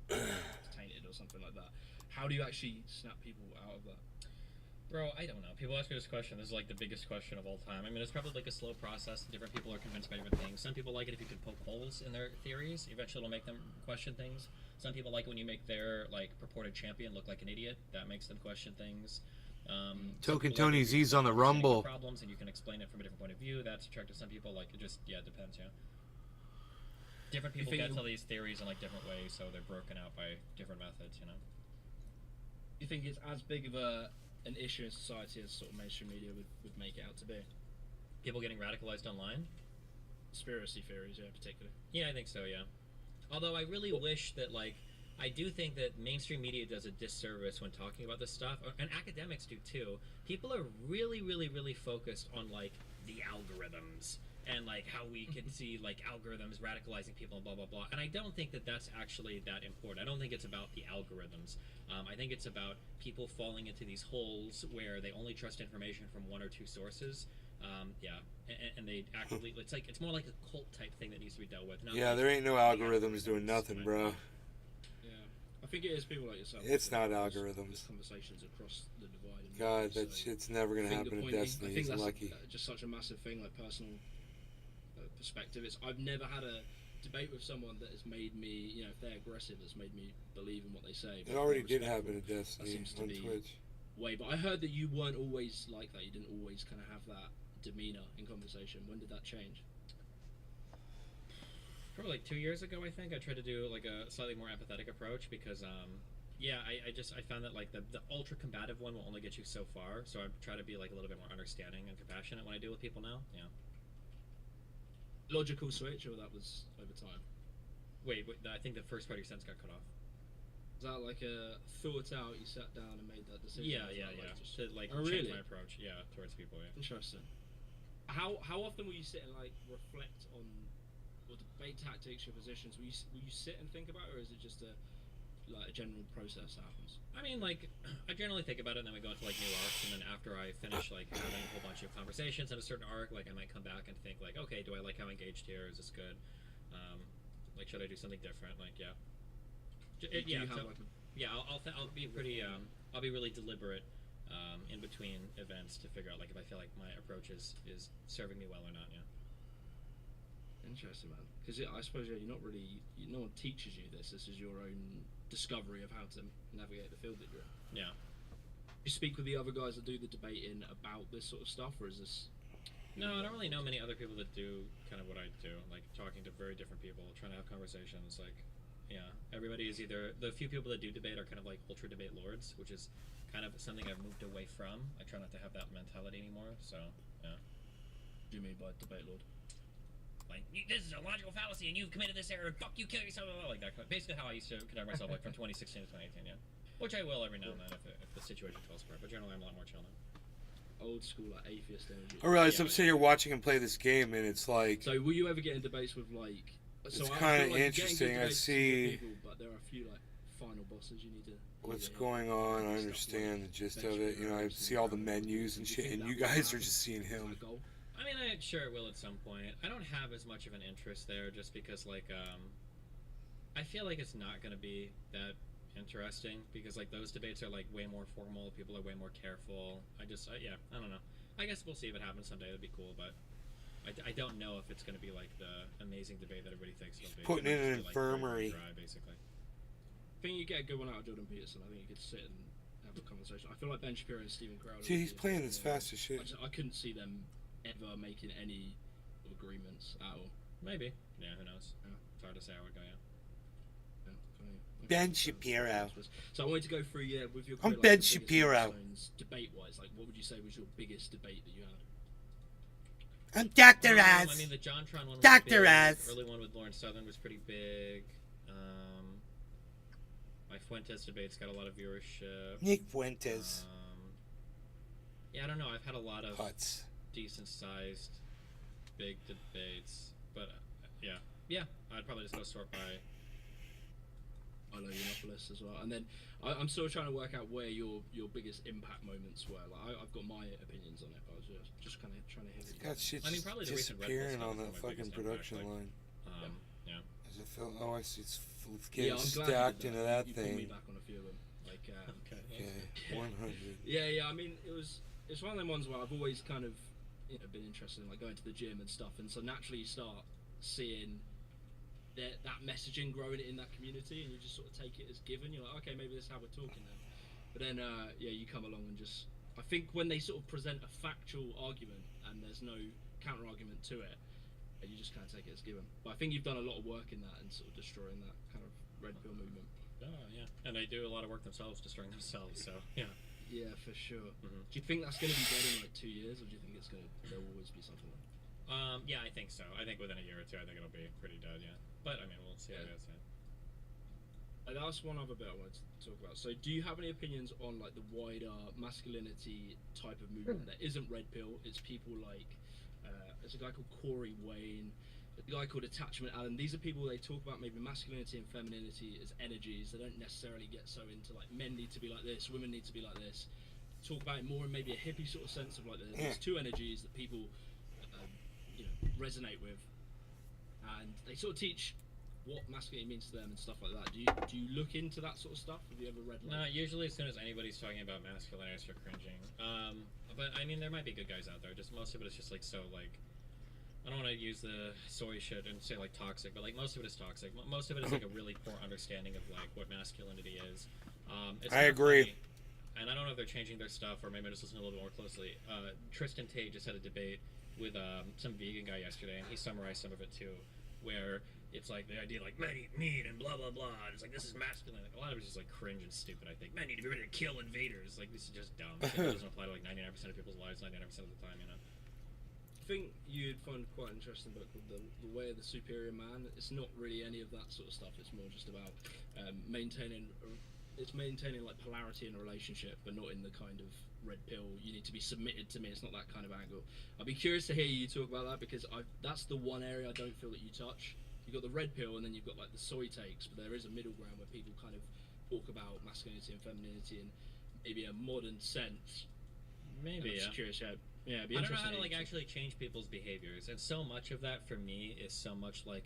Tainted or something like that. How do you actually snap people out of that? Bro, I don't know. People ask me this question. This is like the biggest question of all time. I mean, it's probably like a slow process. Different people are convinced by different things. Some people like it if you can poke holes in their theories. Eventually, it'll make them question things. Some people like it when you make their like purported champion look like an idiot. That makes them question things. Token Tony Z's on the Rumble. Problems and you can explain it from a different point of view. That's attractive to some people. Like it just it depends. Yeah. Different people get to these theories in like different ways, so they're broken out by different methods. You know. You think it's as big of an issue in society as sort of mainstream media would make it out to be? People getting radicalized online? Conspiracy theories, yeah, particularly. Yeah, I think so, yeah. Although I really wish that, like, I do think that mainstream media does a disservice when talking about this stuff, and academics do too. People are really, really, really focused on, like, the algorithms, and, like, how we can see, like, algorithms radicalizing people and blah, blah, blah. And I don't think that that's actually that important. I don't think it's about the algorithms. I think it's about people falling into these holes where they only trust information from one or two sources. And they actively, it's more like a cult type thing that needs to be dealt with. Yeah, there ain't no algorithms doing nothing, bro. Yeah, I think it is people like yourself. It's not algorithms. Conversations across the divide. God, that shit's never gonna happen in Destiny. He's lucky. Just such a massive thing, like personal perspective. I've never had a debate with someone that has made me, if they're aggressive, that's made me believe in what they say. It already did happen in Destiny on Twitch. But I heard that you weren't always like that. You didn't always kind of have that demeanor in conversation. When did that change? Probably like 2 years ago, I think. I tried to do like a slightly more empathetic approach because, I found that like the ultra combative one will only get you so far. So I try to be like a little bit more understanding and compassionate when I deal with people now. Yeah. Logical switch, or that was over time? Wait, I think the first part of your sentence got cut off. Is that like a thought out? You sat down and made that decision? Yeah. To like change my approach, towards people. Yeah. Interesting. How often will you sit and like reflect on or debate tactics, your positions? Will you sit and think about it, or is it just a general process that happens? I mean, like, I generally think about it, and then we go into like new arcs, and then after I finish like having a whole bunch of conversations in a certain arc, like I might come back and think like, okay, do I like how I'm engaged here? Is this good? Like, should I do something different? Like, yeah. I'll be pretty. I'll be really deliberate in between events to figure out like if I feel like my approach is serving me well or not. Yeah. Interesting, man. Because I suppose you're not really. No one teaches you this. This is your own discovery of how to navigate the field that you're in. Yeah. You speak with the other guys that do the debating about this sort of stuff, or is this? No, I don't really know many other people that do kind of what I do, like talking to very different people, trying to have conversations. Like, yeah, everybody is either the few people that do debate are kind of like ultra debate lords, which is kind of something I've moved away from. I try not to have that mentality anymore. So, yeah. What do you mean by debate lord? Like, this is a logical fallacy, and you've committed this error. Fuck you, kill yourself. Like that. Basically, how I used to conduct myself, like from 2016 to 2018. Yeah, which I will every now and then if the situation calls for it. But generally, I'm a lot more chill now. Old school, like atheist energy. I realize I'm sitting here watching him play this game, and it's like. So, will you ever get in debates with like? It's kind of interesting. I see. People, but there are a few like final bosses you need to. What's going on? I understand the gist of it. I see all the menus and shit, and you guys are just seeing him. I mean, I'm sure it will at some point. I don't have as much of an interest there just because, like, I feel like it's not going to be that interesting because, like, those debates are, like, way more formal. People are way more careful. I don't know. I guess we'll see if it happens someday. That'd be cool, but I don't know if it's going to be, like, the amazing debate that everybody thinks it'll be. Putting in an infirmary. Dry, basically. I think you get a good one out of Jordan Peterson. I think you could sit and have a conversation. I feel like Ben Shapiro and Steven Crowder. Dude, he's playing this fast as shit. I couldn't see them ever making any agreements at all. Maybe. Yeah, who knows? Yeah. It's hard to say how it would go, Ben Shapiro. So I wanted to go through, with your career, Ben Shapiro. Debate-wise, like, what would you say was your biggest debate that you had? I'm Dr. Oz. I mean, the JonTron one was Dr. big. Oz. The early one with Lawrence Southern was pretty big. My Fuentes debate's got a lot of viewership. Nick Fuentes. Yeah, I don't know. I've had a lot of decent-sized, big debates, but yeah, I'd probably just go sort by Milo Yiannopoulos as well. And then I'm still trying to work out where your biggest impact moments were. Like I've got my opinions on it, but I was just kind of trying to hear it. That shit's probably the recent Red Bull disappearing stuff on is that my fucking biggest production impact, line. Yeah. As it felt, oh, I see, it's getting I'm glad you stacked did into that You pulled me thing. back on a few of them. Like, Okay, 100. Yeah. I mean, it's one of them ones where I've always kind of been interested in like going to the gym and stuff, and so naturally you start seeing that messaging growing in that community, and you just sort of take it as given. You're like, okay, maybe this is how we're talking then. But then, you come along and just, I think when they sort of present a factual argument and there's no counter argument to it, you just kind of take it as given. But I think you've done a lot of work in that and sort of destroying that kind of red pill movement. Oh yeah, and they do a lot of work themselves, destroying themselves. So yeah. Yeah, for sure. Do you think that's going to be dead in like 2 years, or do you think there'll always be something? Yeah, I think so. I think within a year or two, I think it'll be pretty dead. Yeah, but I mean, we'll see how it goes. And that's one other bit I wanted to talk about. So, do you have any opinions on like the wider masculinity type of movement that isn't red pill? It's people like there's a guy called Corey Wayne, a guy called Attachment Allen. These are people, they talk about maybe masculinity and femininity as energies. They don't necessarily get so into like men need to be like this, women need to be like this. Talk about it more in maybe a hippie sort of sense of like there's two energies that people resonate with, and they sort of teach what masculinity means to them and stuff like that. Do you look into that sort of stuff? Have you ever read? No, usually as soon as anybody's talking about masculinity, I start cringing. But I mean, there might be good guys out there. Just most of it is just like so like. I don't want to use the soy shit and say like toxic, but like most of it is toxic. Most of it is like a really poor understanding of like what masculinity is. I agree. Funny, and I don't know if they're changing their stuff or maybe I'm just listening a little bit more closely. Tristan Tate just had a debate with some vegan guy yesterday, and he summarized some of it too, where it's like the idea like men eat meat and blah blah blah. And it's like this is masculine. Like, a lot of it's just like cringe and stupid. I think men need to be ready to kill invaders. Like this is just dumb. It doesn't apply to like 99% of people's lives 99% of the time, you know. I think you'd find quite an interesting book called the Way of the Superior Man. It's not really any of that sort of stuff. It's more just about maintaining like polarity in a relationship, but not in the kind of red pill, you need to be submitted to me. It's not that kind of angle. I'd be curious to hear you talk about that, because that's the one area I don't feel that you touch. You've got the red pill and then you've got like the soy takes, but there is a middle ground where people kind of talk about masculinity and femininity in maybe a modern sense. Maybe, I'm just curious, yeah, it'd be I don't know interesting how to to like hear. actually change people's behaviors, and so much of that for me is so much like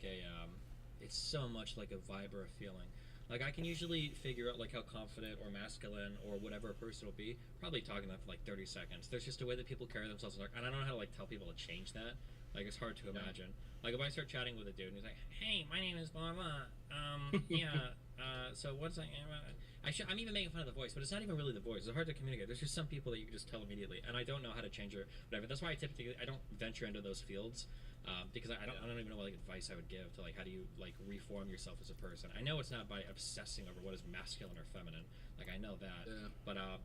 it's so much like a vibe or a feeling. Like I can usually figure out like how confident or masculine or whatever a person will be, probably talking that for like 30 seconds. There's just a way that people carry themselves, and I don't know how to like tell people to change that. Like it's hard to imagine. Like if I start chatting with a dude and he's like, "Hey, my name is blah blah," so what's that? I'm even making fun of the voice, but it's not even really the voice. It's hard to communicate. There's just some people that you can just tell immediately, and I don't know how to change or whatever. That's why I typically don't venture into those fields, because I don't even know what like advice I would give to like how do you like reform yourself as a person. I know it's not by obsessing over what is masculine or feminine. Like I know that, but I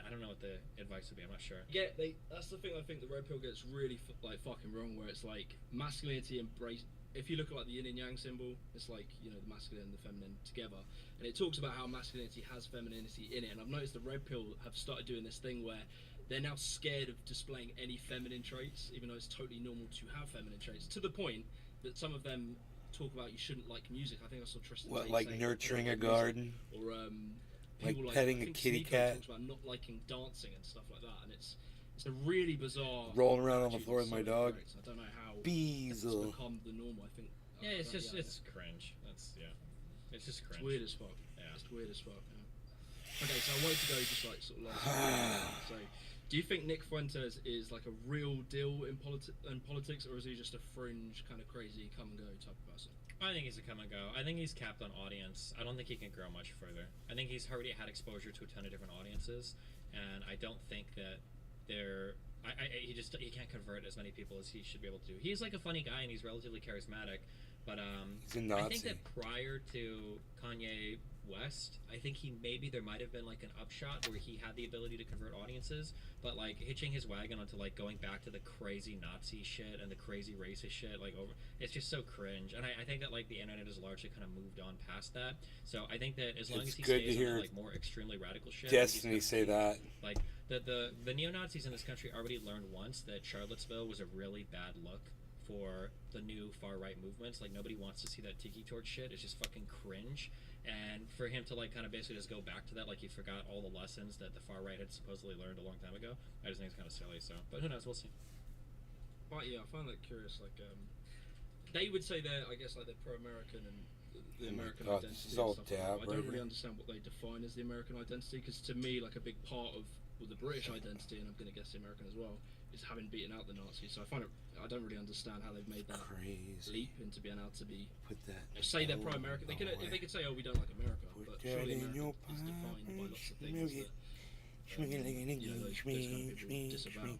don't know what the advice would be. I'm not sure. Yeah, that's the thing I think the red pill gets really like fucking wrong, where it's like masculinity embrace. If you look at like the yin and yang symbol, it's like, you know, the masculine and the feminine together, and it talks about how masculinity has femininity in it. And I've noticed the red pill have started doing this thing where they're now scared of displaying any feminine traits, even though it's totally normal to have feminine traits, to the point that some of them talk about you shouldn't like music. I think I saw Tristan What, Tate like saying nurturing like a garden? or like people petting I a think kitty Sneeko cat? talks about not liking dancing and stuff like that, and it's a really bizarre Rolling around on the attitude floor with to my some of the dog. traits. I don't know how Bees. it's become the norm. I think. Yeah, it's just it's cringe. That's it's just cringe. It's weird as fuck. Yeah, it's weird as fuck. Yeah. Okay, so I wanted to go just like sort of last. So, do you think Nick Fuentes is like a real deal in politics, or is he just a fringe kind of crazy come and go type of person? I think he's a come and go. I think he's capped on audience. I don't think he can grow much further. I think he's already had exposure to a ton of different audiences, and I don't think that he can't convert as many people as he should be able to do. He's like a funny guy and he's relatively charismatic, but he's a Nazi. I think that prior to Kanye West, I think there might have been like an upshot where he had the ability to convert audiences, but like hitching his wagon onto like going back to the crazy Nazi shit and the crazy racist shit, like it's just so cringe. And I think that like the internet has largely kind of moved on past that. So I think that as long as he stays on like more extremely radical shit, Destiny say that. Like the neo-Nazis in this country already learned once that Charlottesville was a really bad look for the new far-right movements. Like nobody wants to see that tiki torch shit. It's just fucking cringe. And for him to like kind of basically just go back to that, like he forgot all the lessons that the far right had supposedly learned a long time ago, I just think it's kind of silly. So, but who knows? We'll see. But yeah, I find that curious. Like, they would say they're, I guess, like they're pro-American and the American God, identity. this is all and stuff like dab that. I right don't really here. understand what they define as the American identity, because to me, like a big part of the British identity, and I'm going to guess the American as well, is having beaten out the Nazis. So I find it, I don't really understand how they've made that leap into being able to be. Put that. Say they're pro-American. They could say, oh, we don't like America, but surely America is defined by lots of things that. Those kind of people disavow.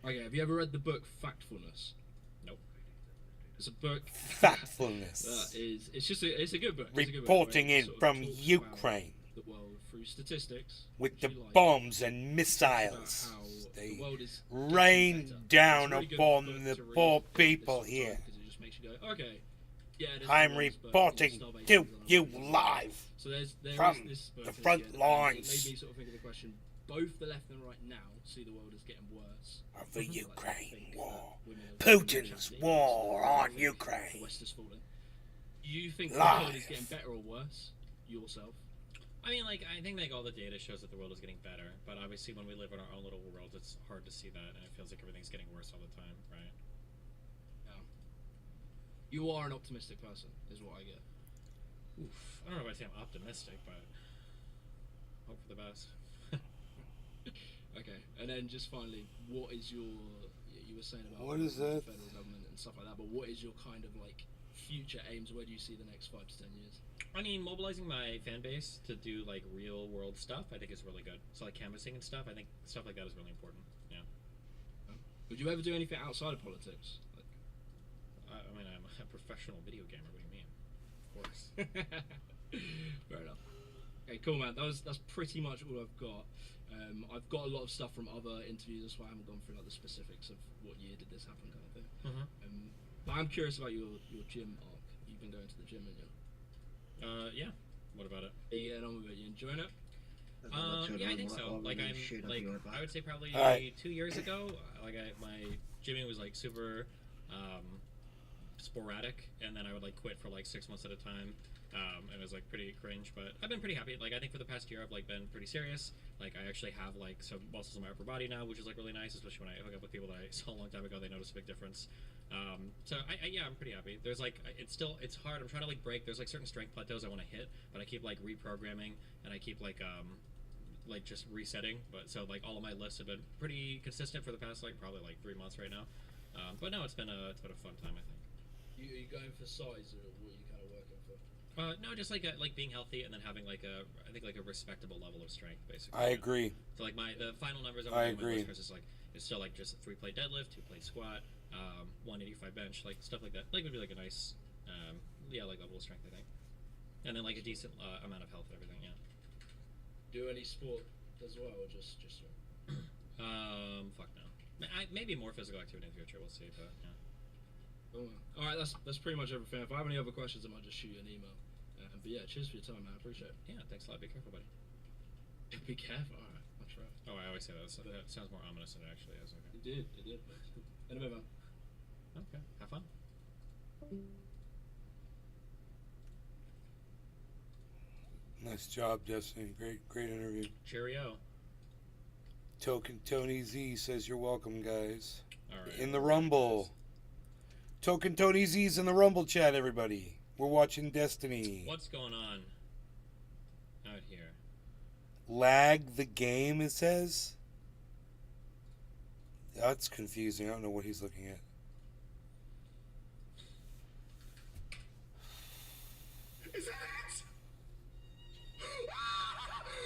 Okay, have you ever read the book Factfulness? Nope. It's a book. Factfulness. It's a good book. Reporting in from Ukraine. The world through statistics. With the bombs and missiles. They rain down upon the poor people here. Because it just makes you go, okay. Yeah, I'm reporting to you live so there from is this the front lines. It made me sort of think of the question. Both the left and right now see the world as getting worse. Of the Ukraine war. Putin's war on Ukraine. The West is falling. You think the world is getting better or worse? Yourself? I mean, like, I think like all the data shows that the world is getting better, but obviously when we live in our own little world, it's hard to see that, and it feels like everything's getting worse all the time, right? Yeah. You are an optimistic person, is what I get. Oof. I don't know if I say I'm optimistic, but hope for the best. Okay, and then just finally, what is your? You were saying about what is that? The federal government and stuff like that, but what is your kind of like future aims? Where do you see the next 5 to 10 years? I mean, mobilizing my fan base to do like real world stuff, I think is really good. So like canvassing and stuff, I think stuff like that is really important. Yeah. Would you ever do anything outside of politics? Like, I mean, I'm a professional video gamer. What do you mean? Of course. Fair enough. Okay, cool, man. That's pretty much all I've got. I've got a lot of stuff from other interviews. That's why I haven't gone through like the specifics of what year did this happen, kind of thing. Mm-hmm. But I'm curious about your gym arc. You've been going to the gym, haven't you? Yeah. What about it? Are you getting on with it? You enjoying it? Yeah, I think so. Like I would say probably 2 years ago, like my gymming was like super sporadic, and then I would like quit for like 6 months at a time. And it was like pretty cringe, but I've been pretty happy. Like I think for the past year I've like been pretty serious. Like I actually have like some muscles in my upper body now, which is like really nice, especially when I hook up with people that I saw a long time ago. They notice a big difference. So yeah, I'm pretty happy. There's like it's hard. I'm trying to like break. There's like certain strength plateaus I want to hit, but I keep like reprogramming and I keep like just resetting. But so like all of my lifts have been pretty consistent for the past like probably like 3 months right now. But no, it's been a fun time, I think. Are you going for size, or what are you kind of working for? No, just like being healthy and then having like a respectable level of strength, basically. I agree. So like the final numbers I agree. is like it's still like just a 3-plate deadlift, 2-plate squat, 185 bench, like stuff like that. Like would be like a nice, like level of strength, I think, and then like a decent amount of health and everything. Yeah. Do any sport as well, or just? Fuck no. Maybe more physical activity in the future. We'll see, but yeah. Cool. All right, that's pretty much everything. If I have any other questions, I might just shoot you an email. But yeah, cheers for your time, man. I appreciate it. Yeah, thanks a lot. Be careful, buddy. Be careful. All right, I'll try. Oh, I always say that. That sounds more ominous than it actually is. Okay. It did. In a bit, man. Okay. Have fun. Nice job, Destiny. Great interview. Cheerio. Token Tony Z says you're welcome, guys. All right. In the Rumble. Token Tony Z's in the Rumble chat, everybody. We're watching Destiny. What's going on out here? Lag the game, it says? That's confusing. I don't know what he's looking at. Is that it?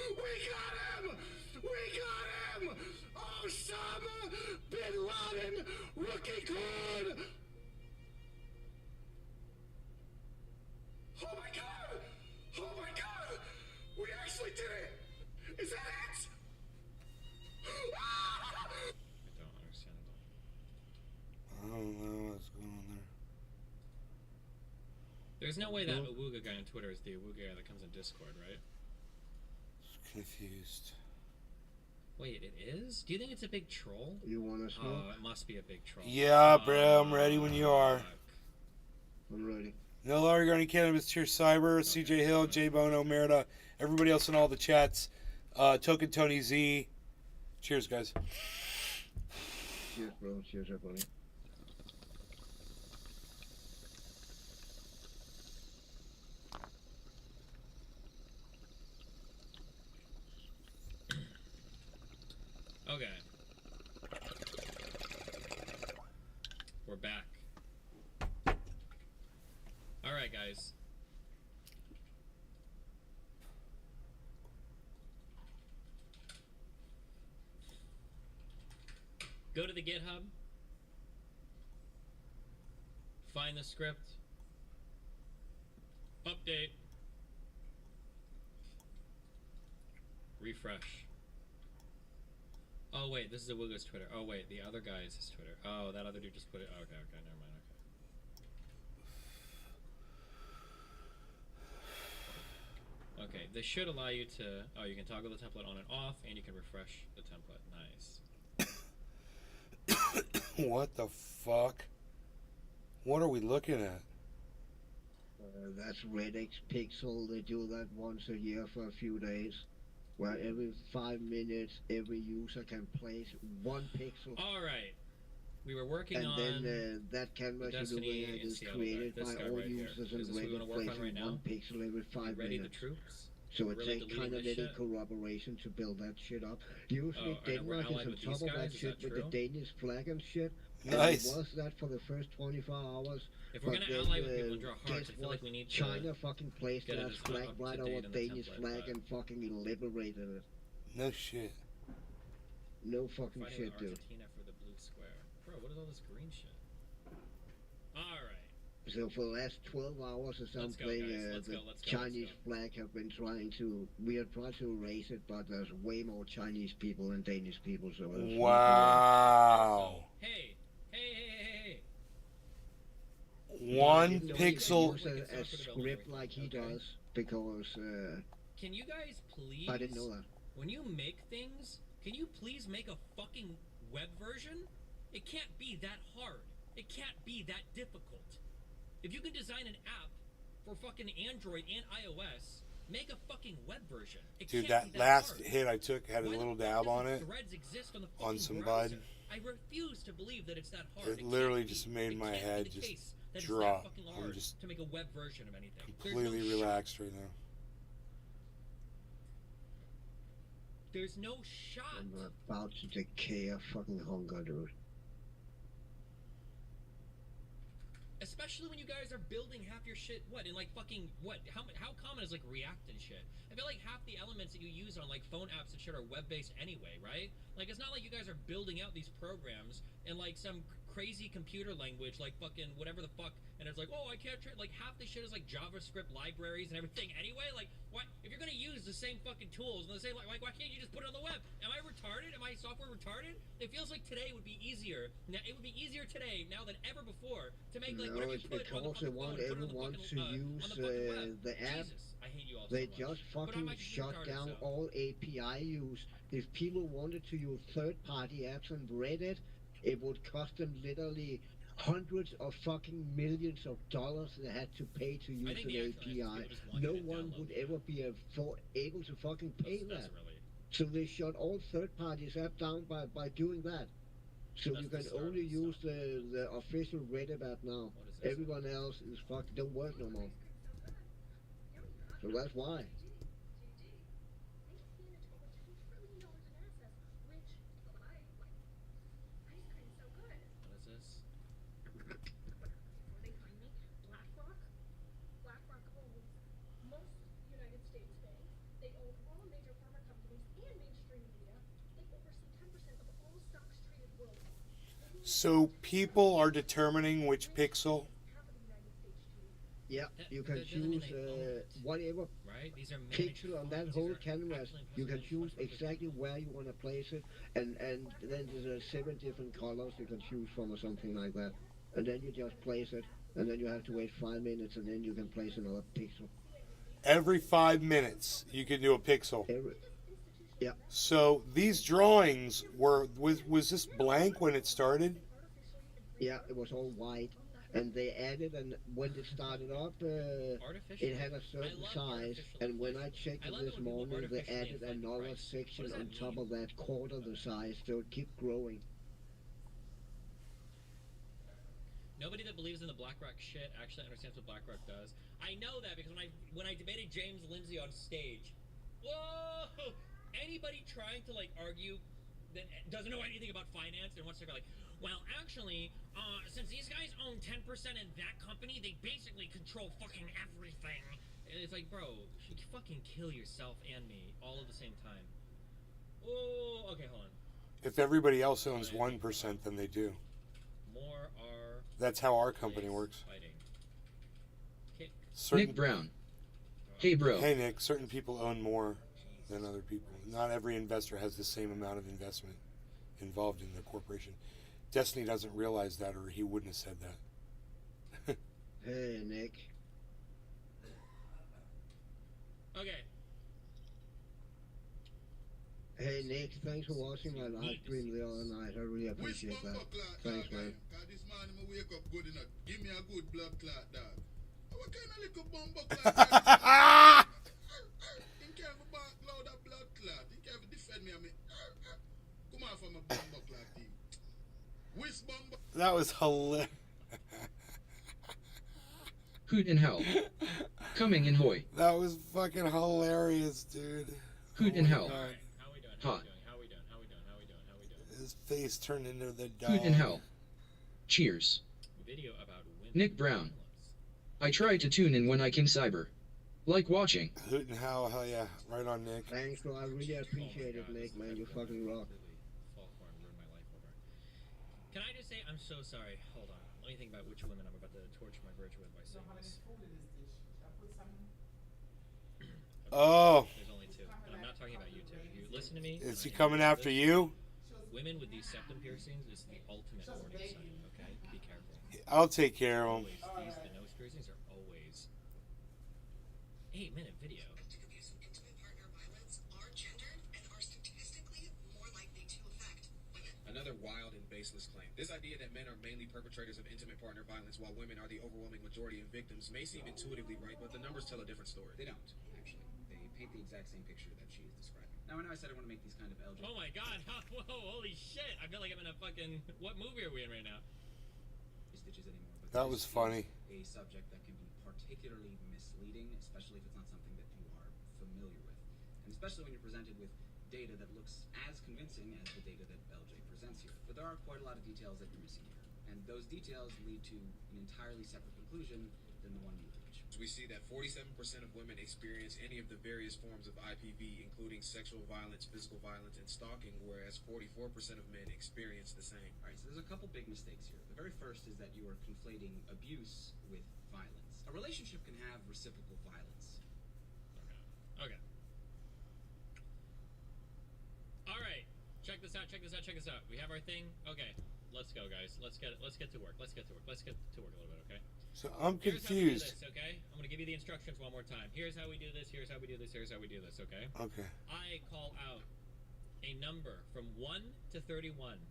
We got him! We got him! Osama Bin Laden, rookie card! Oh my god! Oh my god! We actually did it! Is that it? I don't understand that. I don't know what's going on there. There's no way that Awuga guy on Twitter is the Awuga guy that comes in Discord, right? Confused. Wait, it is? Do you think it's a big troll? You want to smoke? Oh, it must be a big troll. Yeah, bro, I'm ready when you are. I'm ready. No Larry Garney Cannabis, Cheers Cyber, CJ Hill, J Bono, Merida, everybody else in all the chats, Token Tony Z. Cheers, guys. Cheers, bro. Cheers, everybody. Okay. We're back. Alright, guys. Go to the GitHub. Find the script. Update. Refresh. Oh wait, this is a Wooga's Twitter. Oh wait, the other guy is his Twitter. Oh, that other dude just put it. Oh, okay, never mind. Okay, this should allow you to. Oh, you can toggle the template on and off, and you can refresh the template. Nice. What the fuck? What are we looking at? That's Redx Pixel. They do that once a year for a few days, where every 5 minutes every user can place one pixel. All right. We were working and on. And then that canvas you're looking at is created by all users and Reddit placing one pixel every 5 ready minutes. The troops? So it really takes kind of little corroboration to build that shit up. Usually Denmark is on top of that shit with the Danish flag and shit. Nice. And it was that for the first 24 hours. If we're gonna ally with people and draw hearts, I feel like we need to China fucking placed that flag right over Danish flag and fucking liberated it. No shit. No fucking Fighting shit, dude. Argentina for the blue square. Bro, what is all this green shit? Alright. So for the last 12 hours or something, the Chinese flag have been trying to, we are trying to erase it, but there's way more Chinese people than Danish people, so... Wow. Hey. One pixel... A script like he does, because... Can you guys please... I didn't know that. When you make things, can you please make a fucking web version? It can't be that hard. It can't be that difficult. If you can design an app for fucking Android and iOS, make a fucking web version. Dude, that last hit I took had a little dab on it. On some bud. I refuse to believe that it's that hard. It literally just made my head just drop. I'm just to make a web version of anything. Completely relaxed right now. There's no shot. I'm about to decay of fucking hunger, dude. Especially when you guys are building half your shit, what, in like fucking, what, how common is like React and shit? I feel like half the elements that you use on like phone apps and shit are web-based anyway, right? Like, it's not like you guys are building out these programs in like some crazy computer language, like fucking whatever the fuck, and it's like, oh, I can't, like half the shit is like JavaScript libraries and everything anyway, like, why, if you're gonna use the same fucking tools and the same, like, why can't you just put it on the web? Am I retarded? Am I software retarded? It feels like today would be easier, now, it would be easier today now than ever before to make like whatever you put on the because they want everyone to use the app. Jesus, I hate you all they so just fucking shut down all API use. If people wanted to use third-party apps on Reddit, it would cost them literally hundreds of fucking millions of dollars they had to pay to use an API. No one would ever be able to fucking pay that. So they shut all third-party apps down by doing that. So you can only use the official Reddit app now. Everyone else is fucking don't work no more. So that's why. What is this? BlackRock owns most United States banks. They own all major pharma companies and mainstream media. They oversee 10% of all stocks traded worldwide. So people are determining which pixel? Yeah, you can choose whatever pixel on that whole canvas. You can choose exactly where you want to place it, and then there's 7 different colors you can choose from or something like that. And then you just place it, and then you have to wait 5 minutes, and then you can place another pixel. Every 5 minutes you can do a pixel. Yeah. So these drawings was this blank when it started? Yeah, it was all white. And they added, and when it started up, it had a certain size. And when I checked it this morning, they added another section on top of that, quarter the size, so it keeps growing. Nobody that believes in the BlackRock shit actually understands what BlackRock does. I know that because when I debated James Lindsay on stage, whoa! Anybody trying to like argue that doesn't know anything about finance and wants to go like, well, actually, since these guys own 10% in that company, they basically control fucking everything. And it's like, bro, you can fucking kill yourself and me all at the same time. Oh, okay, hold on. If everybody else owns 1%, then they do. More are. That's how our company works. Nick Brown. Hey, bro. Hey, Nick. Certain people own more than other people. Not every investor has the same amount of investment involved in the corporation. Destiny doesn't realize that, or he wouldn't have said that. Hey, Nick. Okay. Hey, Nick, thanks for watching my live stream the other night. I really appreciate that. Thanks, man. This morning I wake up good enough. Give me a good blood clot, dog. What kind of little bumbo clot? You can't have back loud a blood clot. You can't defend me. I mean, come on from a bumbo clot team. Which bumbo? That was hilarious. Hoot in hell. Coming in hoy. That was fucking hilarious, dude. Hoot in hell. God. Hot. How we doing? His face turned into the dog. Hoot in hell. Cheers. Video about women. Nick Brown. I try to tune in when I can cyber. Like watching. Hoot and hell yeah. Right on, Nick. Thanks, bro. I really appreciate it, Nick, man. You fucking rock. Can I just say I'm so sorry? Hold on. Let me think about which women I'm about to torch my bridge with by saying this. Oh. There's only two, and I'm not talking about you two. You listen to me. Is he coming after you? Women with these septum piercings is the ultimate warning sign. Okay, be careful. I'll take care of him. The nose piercings are always 8-minute video. Another wild and baseless claim. This idea that men are mainly perpetrators of intimate partner violence while women are the overwhelming majority of victims may seem intuitively right, but the numbers tell a different story. They don't, actually. They paint the exact same picture that she is describing. Now, I know I said I want to make these kind of LG. Oh my god, whoa, holy shit. I feel like I'm in a fucking... What movie are we in right now? Stitches anymore, but That was funny. A subject that can be particularly misleading, especially if it's not something that you are familiar with. And especially when you're presented with data that looks as convincing as the data that LJ presents here. But there are quite a lot of details that you're missing here. And those details lead to an entirely separate conclusion than the one you reach. We see that 47% of women experience any of the various forms of IPV, including sexual violence, physical violence, and stalking, whereas 44% of men experience the same. Alright, so there's a couple big mistakes here. The very first is that you are conflating abuse with violence. A relationship can have reciprocal violence. Okay. Alright. Check this out. We have our thing. Okay. Let's go, guys. Let's get to work. Let's get to work a little bit, okay? So I'm confused. confused. Here's how we do this, okay? I'm gonna give you the instructions one more time. Here's how we do this, okay? Okay. I call out a number from 1 to 31.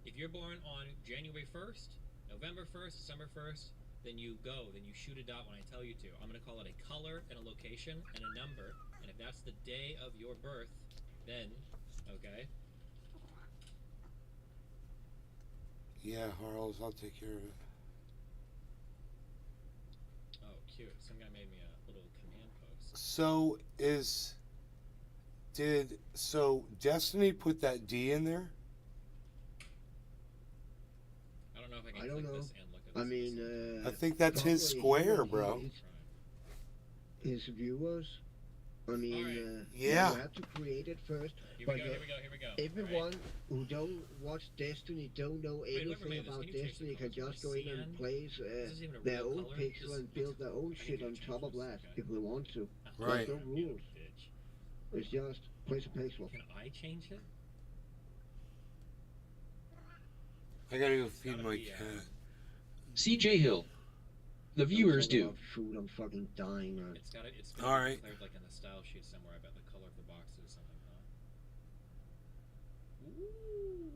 If you're born on January 1st, November 1st, December 1st, then you shoot a dot when I tell you to. I'm gonna call it a color and a location and a number, and if that's the day of your birth, then, okay? Yeah, Harles, I'll take care of it. Oh, cute. Some guy made me a little command post. So Destiny put that D in there? I don't know if I can I don't click know. this and look at this. I mean, I think that's his square, bro. His viewers. I mean, Yeah. you have to create it first. Here but we go. Everyone who don't watch Destiny, don't know anything about Destiny, can just go in and place their own pixel and build their own shit on top of that if they want to. Right. There's no rules. It's just place a pixel. Can I change it? I gotta go feed my cat. CJ Hill. The viewers do. Food, I'm fucking dying, man. It's been Alright. declared like in the style sheet somewhere. I bet the color of the box or something, huh? Ooh.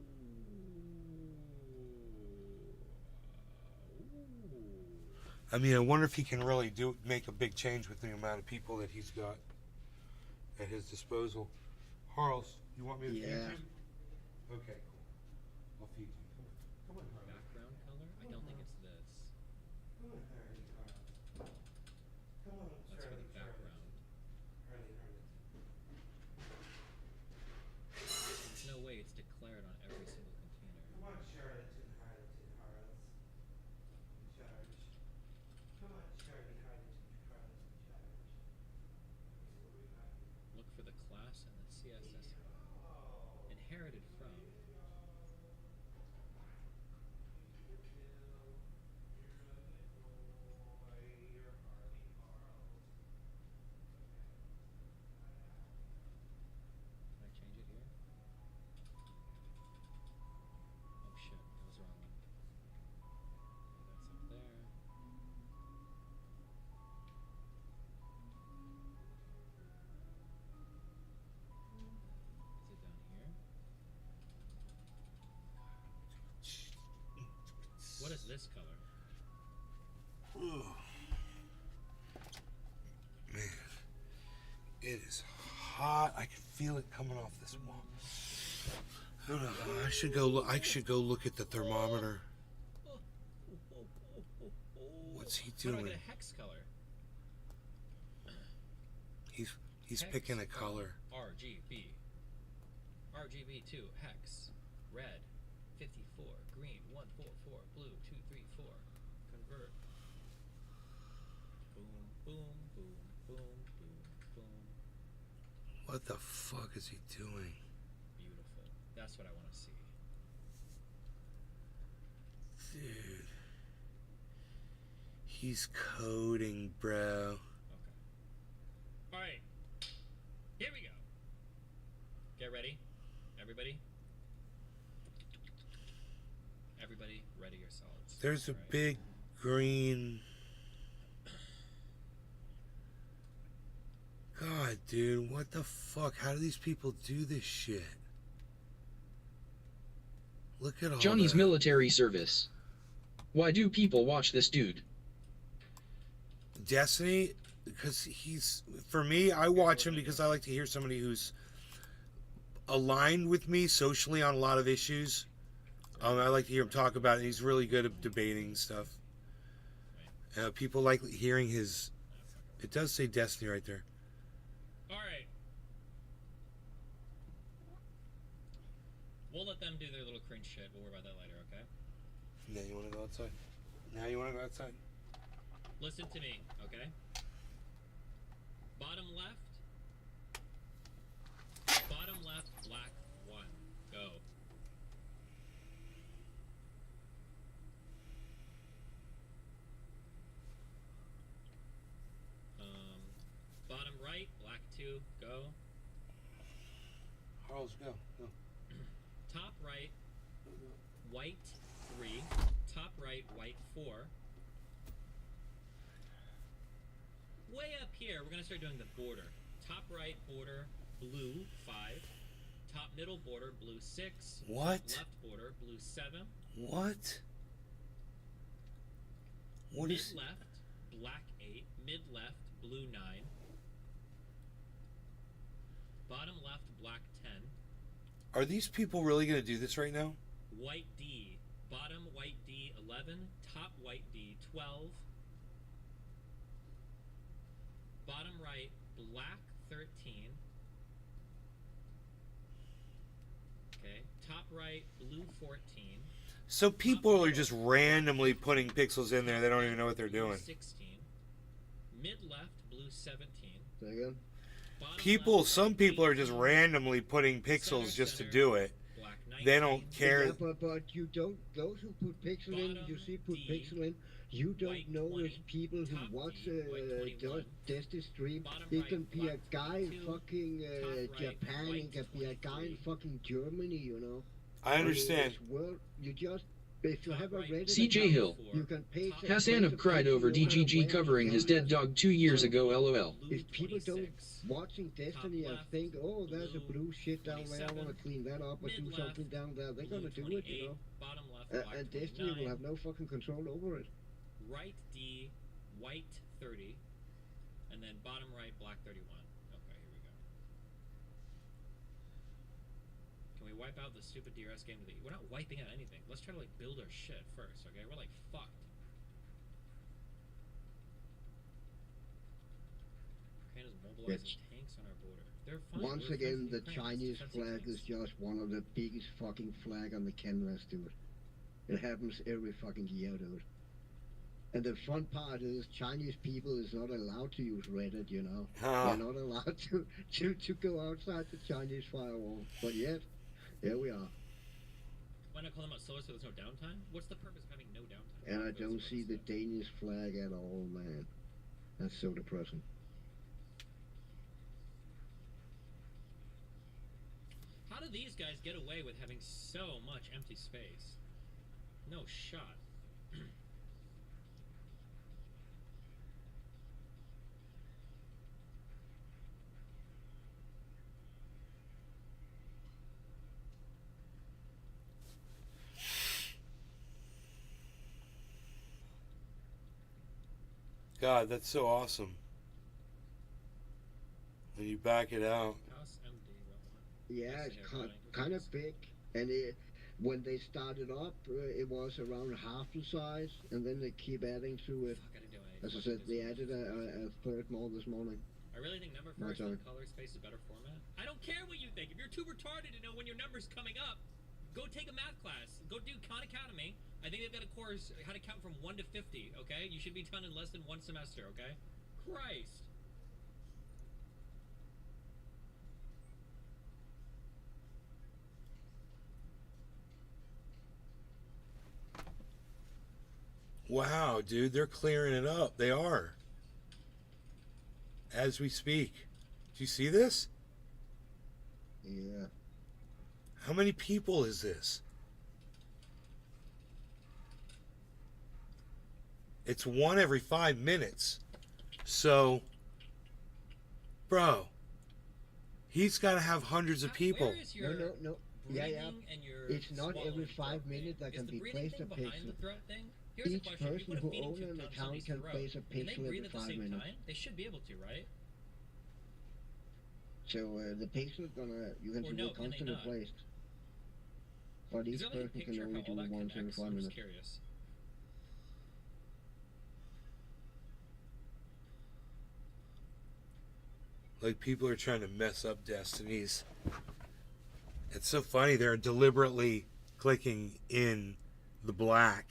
I mean, I wonder if he can really make a big change with the amount of people that he's got at his disposal. Harles, you want me to feed you? Okay, cool. I'll feed you. Come on, Harles. Background color? I don't think it's this. Come on, Harley. Come on, That's for the background. There's no way it's declared on every single container. Come on, Charlatan, Harlatan, Harles. Charge. Come on, Charlie, Harlatan, Harlatan, charge. Look for the class and the CSS inherited from. Can I change it here? Oh shit, that was the wrong one. Okay, that's up there. Is it down here? What is this color? Ooh. Man, it is hot. I can feel it coming off this wall. I don't know. I should go look at the thermometer. What's he How do I doing? get a hex color? He's Hex picking a color. RGB. RGB2 hex. Red 54. Green 144. Blue 234. Convert. Boom, boom, boom, boom, boom, boom. What the fuck is he doing? Beautiful. That's what I want to see. Dude. He's coding, bro. Alright. Here we go. Get ready. Everybody. Everybody, ready yourselves. There's a Alright. big green... God, dude, what the fuck? How do these people do this shit? Look at all Johnny's that. military service. Why do people watch this dude? Destiny, because he's... For me, I watch him because I like to hear somebody who's aligned with me socially on a lot of issues. I like to hear him talk about it. He's really good at debating stuff. People like hearing his... It does say Destiny right there. Alright. We'll let them do their little cringe shit. We'll worry about that later, okay? Now you want to go outside? Now you want to go outside? Listen to me, okay? Bottom left. Bottom left, black 1. Go. Bottom right, black 2. Go. Harles, go. Go. Top right, white 3. Top right, white 4. Way up here, we're going to start doing the border. Top right border, blue 5. Top middle border, blue 6. What? Left border, blue 7. What? What mid is... left, black 8. Mid left, blue 9. Bottom left, black 10. Are these people really going to do this right now? White D. Bottom white D 11. Top white D 12. Bottom right, black 13. Okay. Top right, blue 14. So people are just randomly putting pixels in there. They don't even know what they're Blue doing. 16. Mid left, blue 17. Again? People, some people are just randomly putting pixels just to do it. They don't care. Yeah, but you don't. Those who put pixel in, you see, put pixel in. You don't notice people who watch Destiny stream. It can be a guy in fucking Japan. It can be a guy in fucking Germany. You know. I understand. In this world, you just. If you have a Reddit CJ account, Hill. you can pay. Hassanov cried over DGG covering his dead dog 2 years ago, lol. If people don't watching Destiny and think, oh, there's a blue shit down there, I want to clean that up or do something down there, they're gonna do it, you know. And Destiny will have no fucking control over it. Right D white 30, and then bottom right, black 31. Okay, here we go. Can we wipe out the stupid DRS game? We're not wiping out anything. Let's try to like build our shit first, okay? We're like fucked. Ukraine is mobilizing tanks on our border. They're fine. Once again, the Chinese flag is just one of the biggest fucking flag on the canvas, dude. It happens every fucking year, dude. And the fun part is Chinese people is not allowed to use Reddit, you know. They're not allowed to go outside the Chinese firewall. But yet, here we are. Why not call them out solar so there's no downtime? What's the purpose of having no downtime? And I don't see the Danish flag at all, man. That's so depressing. How do these guys get away with having so much empty space? No shot. God, that's so awesome. When you back it out. Yeah, it's kind of big, and when they started up, it was around half the size, and then they keep adding to it. As I said, they added a third more this morning. I really think number first and color space is a better format. I don't care what you think. If you're too retarded to know when your number's coming up, go take a math class. Go do Khan Academy. I think they've got a course how to count from 1 to 50, okay? You should be done in less than 1 semester, okay? Christ. Wow, dude, they're clearing it up. They are. As we speak. Do you see this? Yeah. How many people is this? It's 1 every 5 minutes. So, bro, he's got to have hundreds of people. No. Yeah. It's not every 5 minutes that can be placed a pixel. Each person who owns an account can place a pixel every 5 minutes. They should be able to, right? So the pixel is gonna, you can see it constantly placed. But each person can only do once every 5 minutes. Curious. Like people are trying to mess up destinies. It's so funny. They're deliberately clicking in the black.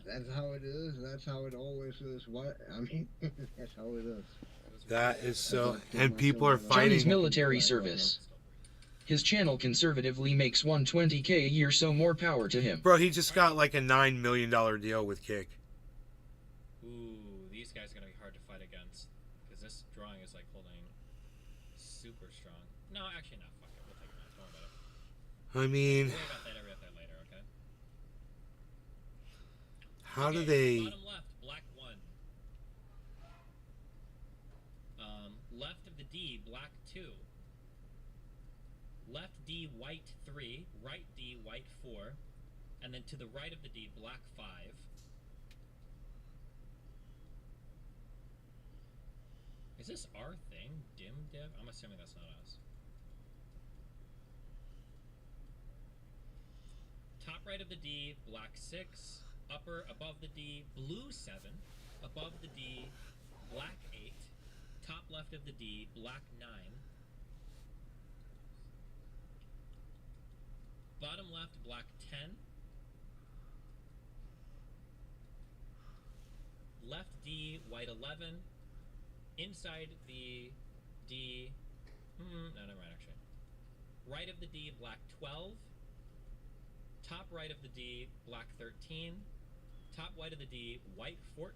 That's how it is. That's how it always is. What I mean, that's how it is. That is so. And people are fighting. Chinese military service. His channel conservatively makes $120K a year, so more power to him. Bro, he just got like a $9 million deal with Kick. Ooh, these guys are gonna be hard to fight against because this drawing is like holding super strong. No, actually not. Fuck it. We'll take it out. Don't worry about it. I mean, we'll worry about that later. Okay. How do they? Bottom left, black 1. Left of the D, black 2. Left D, white 3. Right D, white 4. And then to the right of the D, black 5. Is this our thing? Dim div? I'm assuming that's not us. Top right of the D, black 6. Upper above the D, blue 7. Above the D, black 8. Top left of the D, black 9. Bottom left, black 10. Left D, white 11. Inside the D, no, never mind actually. Right of the D, black 12. Top right of the D, black 13. Top white of the D, white 14.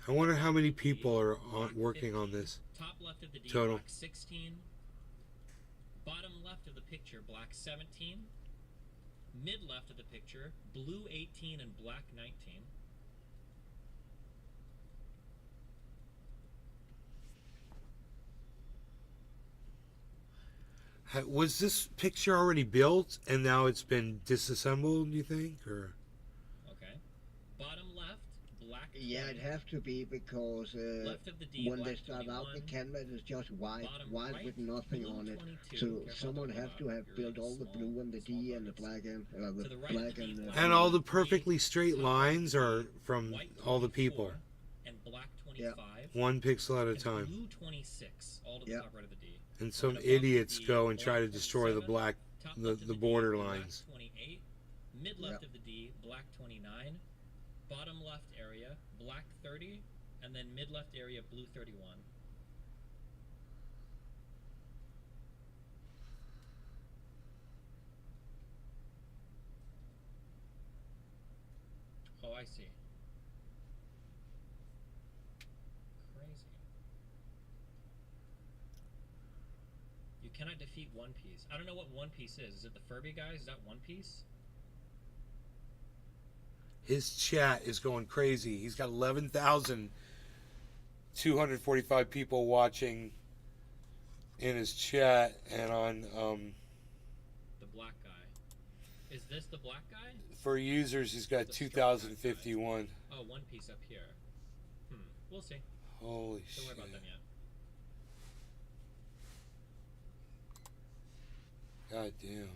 I wonder how many people are working on this. Top left of the D, total. black 16. Bottom left of the picture, black 17. Mid left of the picture, blue 18 and black 19. Was this picture already built and now it's been disassembled, do you think? Or Okay. Bottom left, black Yeah, it have to be because Left of the D, when they black start out, the 21. canvas is just white, Bottom white right, with nothing blue on it. 22. So Careful, someone don't have to have you're built in all the small- blue and the small D and the targets. black and To the the right black of the D, and black And all the 23, perfectly straight top lines are right, from white all the people. 24, and black 25. 1 pixel at a and time. Blue 26, all to the top right of the D. And some above the idiots D, go and try to black destroy the 27, black, top the left of D, border black lines. 28, mid left of the D, black 29, bottom left area, black 30, and then mid left area, blue 31. Oh, I see. Crazy. You cannot defeat One Piece. I don't know what One Piece is. Is it the Furby guys? Is that One Piece? His chat is going crazy. He's got 11,245 people watching in his chat and on The black guy. Is this the black guy? for users he's got 2,051. Oh, One Piece up here. We'll see. Holy Don't shit. worry about them yet. God damn.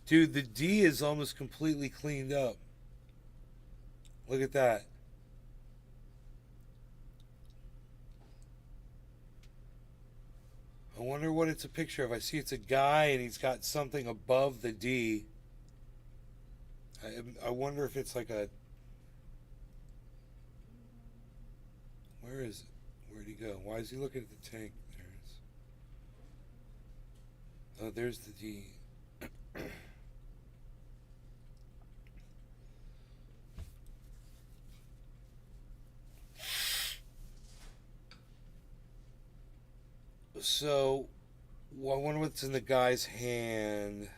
Dude, the D is almost completely cleaned up. Look at that. I wonder what it's a picture of. I see it's a guy and he's got something above the D. I wonder if it's like a... Where is it? Where'd he go? Why is he looking at the tank? There it is. Oh, there's the D. So, I wonder what's in the guy's hand.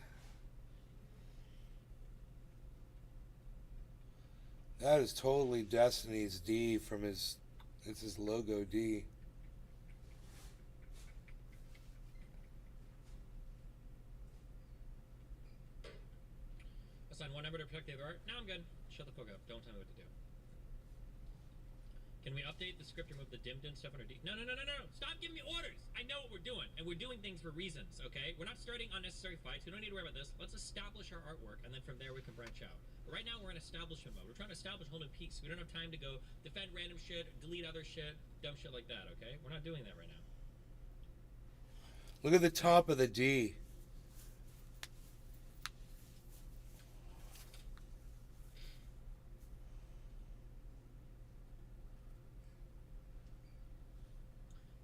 That is totally Destiny's D from his... It's his logo D. Assign one number to protect the other art. Now I'm good. Shut the fuck up. Don't tell me what to do. Can we update the script, remove the dimmed in stuff under D? No. Stop giving me orders. I know what we're doing, and we're doing things for reasons, okay? We're not starting unnecessary fights. We don't need to worry about this. Let's establish our artwork, and then from there we can branch out. But right now we're in establishment mode. We're trying to establish a whole new piece. We don't have time to go defend random shit, delete other shit, dumb shit like that, okay? We're not doing that right now. Look at the top of the D.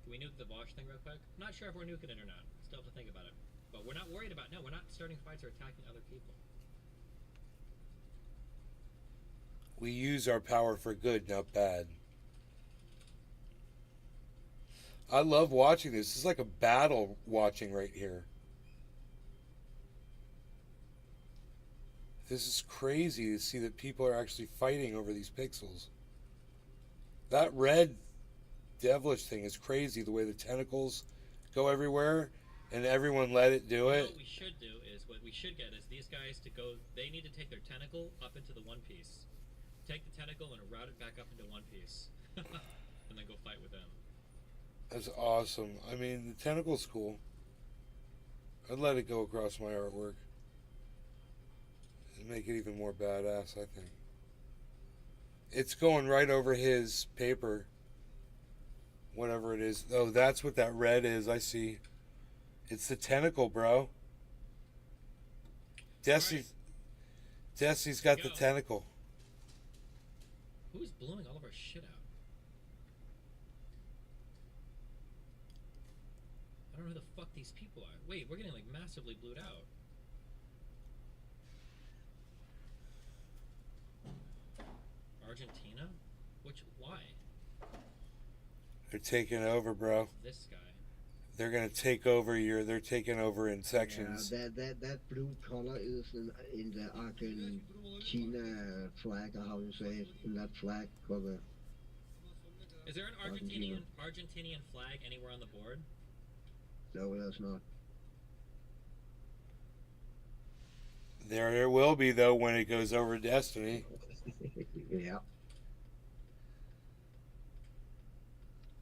Can we nuke the Vosh thing real quick? I'm not sure if we're nuking it or not. Still have to think about it. But we're not worried about... No, we're not starting fights or attacking other people. We use our power for good, not bad. I love watching this. This is like a battle watching right here. This is crazy to see that people are actually fighting over these pixels. That red devilish thing is crazy, the way the tentacles go everywhere and everyone let it do it. What we should do is, what we should get is these guys to go... They need to take their tentacle up into the One Piece. Take the tentacle and route it back up into One Piece. And then go fight with them. That's awesome. I mean, the tentacle's cool. I'd let it go across my artwork. And make it even more badass, I think. It's going right over his paper. Whatever it is. Oh, that's what that red is. I see. It's the tentacle, bro. Destiny's got the tentacle. Who's blowing all of our shit out? I don't know who the fuck these people are. Wait, we're getting like massively blued out. Argentina? Why? They're taking over, bro. This guy. They're gonna take over they're taking over in sections. Yeah, that blue color is in the Argentina flag, or how you say it, in that flag color. Is there an Argentinian flag anywhere on the board? No, there's not. There will be, though, when it goes over Destiny. Yeah.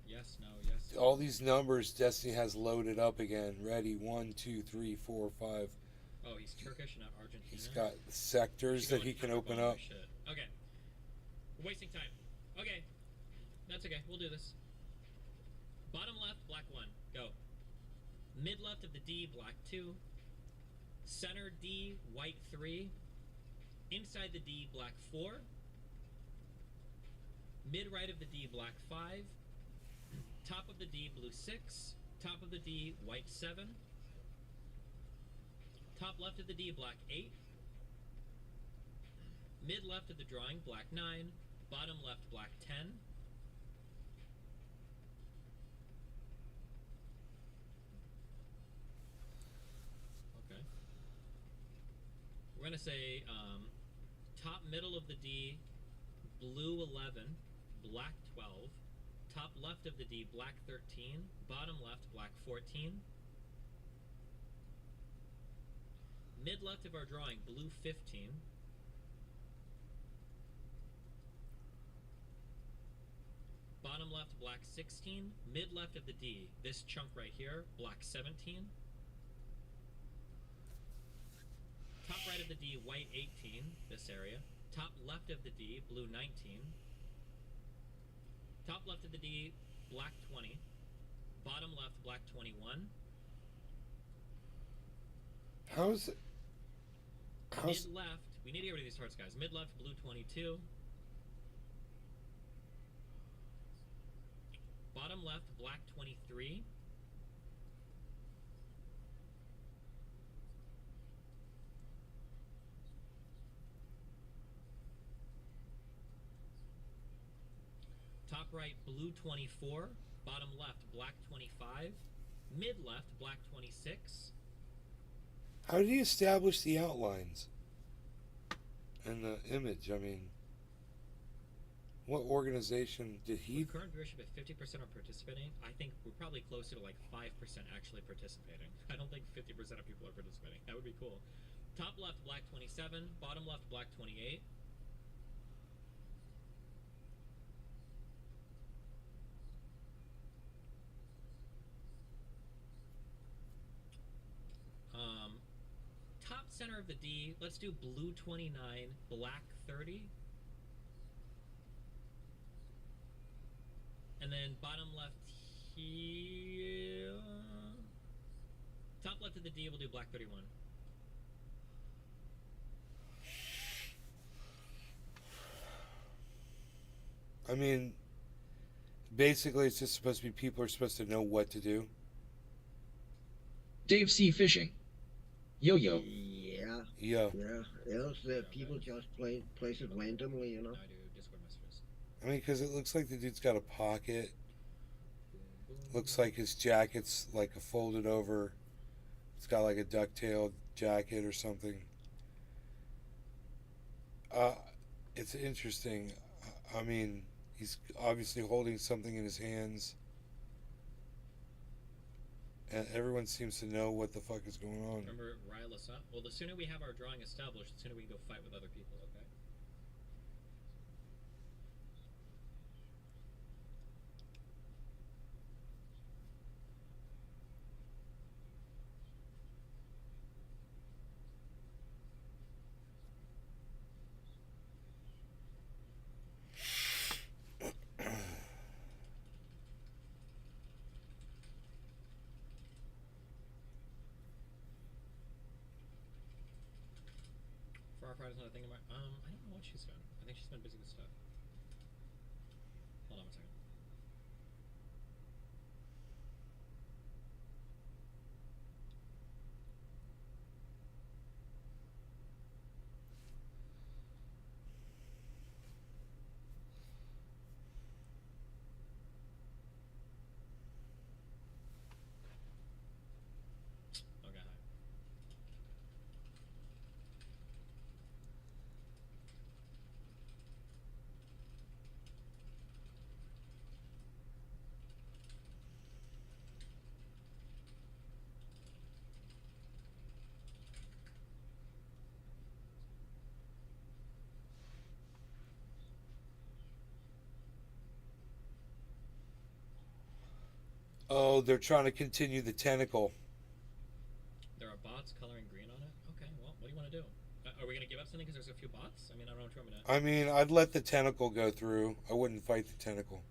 Yes, no, yes. All these numbers Destiny has loaded up again. Ready, 1, 2, 3, 4, 5. Oh, he's Turkish, not Argentina. He's got sectors that he can open up. Shit. Okay. We're wasting time. Okay. That's okay. We'll do this. Bottom left, black 1. Go. Mid left of the D, black 2. Center D, white 3. Inside the D, black 4. Mid right of the D, black 5. Top of the D, blue 6. Top of the D, white 7. Top left of the D, black 8. Mid left of the drawing, black 9. Bottom left, black 10. Okay. We're going to say top middle of the D, blue 11, black 12. Top left of the D, black 13. Bottom left, black 14. Mid left of our drawing, blue 15. Bottom left, black 16. Mid left of the D, this chunk right here, black 17. Top right of the D, white 18, this area. Top left of the D, blue 19. Top left of the D, black 20. Bottom left, black 21. How's it? Mid left, we need to get rid of these hearts, guys. Mid left, blue 22. Bottom left, black 23. Top right, blue 24. Bottom left, black 25. Mid left, black 26. How did he establish the outlines and the image? I mean, what organization did he? With current viewership at 50% are participating, I think we're probably closer to like 5% actually participating. I don't think 50% of people are participating. That would be cool. Top left, black 27. Bottom left, black 28. Top center of the D, let's do blue 29, black 30. And then bottom left here. Top left of the D, we'll do black 31. I mean, basically it's just supposed to be people are supposed to know what to do. Dave C. Fishing. Yo-yo. Yeah. Yeah. Yeah. Else people just place it randomly, you know. I do Discord messages. I mean, because it looks like the dude's got a pocket. Looks like his jacket's like a folded over. It's got like a ducktail jacket or something. It's interesting. I mean, he's obviously holding something in his hands. And everyone seems to know what the fuck is going on. Remember, rile us up? Well, the sooner we have our drawing established, the sooner we can go fight with other people, okay? Friday's not a thing about. I don't know what she's done. I think she's been busy with stuff. Hold on one second. Okay, hi. Oh, they're trying to continue the tentacle. There are bots coloring green on it? Okay, well, what do you want to do? Are we going to give up something because there's a few bots? I mean, I don't know what you want me to... I mean, I'd let the tentacle go through. I wouldn't fight the tentacle.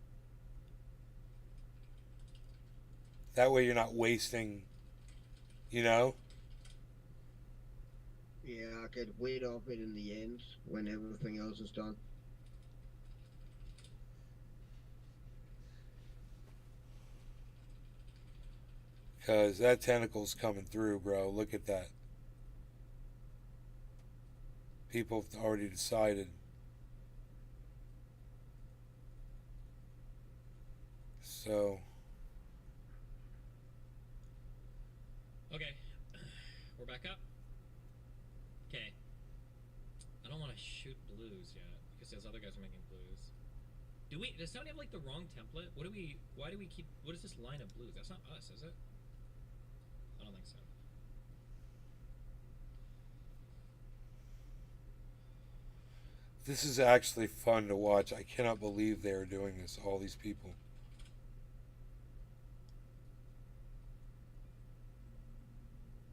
That way you're not wasting, you know? Yeah, I get weight off it in the end when everything else is done. Because that tentacle's coming through, bro. Look at that. People have already decided. So... Okay. We're back up. Okay. I don't want to shoot blues yet, because those other guys are making blues. Does somebody have, like, the wrong template? Why do we keep... What is this line of blues? That's not us, is it? I don't think so. This is actually fun to watch. I cannot believe they are doing this, all these people.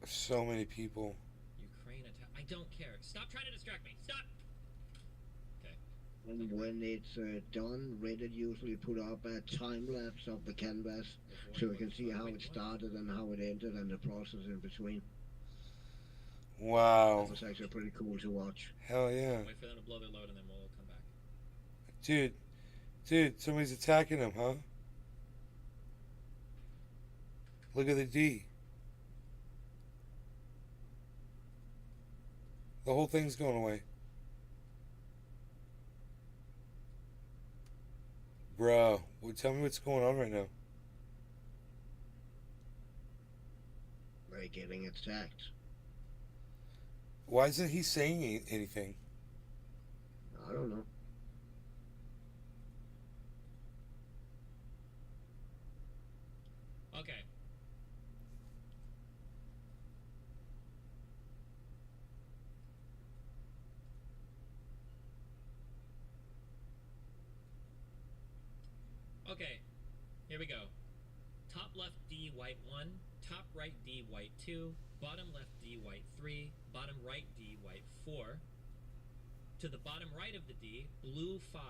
So many people. Ukraine attack. I don't care. Stop trying to distract me. Stop! Okay. And when it's done, Reddit usually put up a time-lapse of the canvas so we can see how it started and how it ended and the process in between. Wow. That was actually pretty cool to watch. Hell yeah. Wait for them to blow their load and then we'll come back. Dude, somebody's attacking him, huh? Look at the D. The whole thing's going away. Bro, tell me what's going on right now. They're getting attacked. Why isn't he saying anything? I don't know. Okay. Okay, here we go. Top left D, white 1, top right D, white 2, bottom left D, white 3, bottom right D, white 4. To the bottom right of the D, blue 5.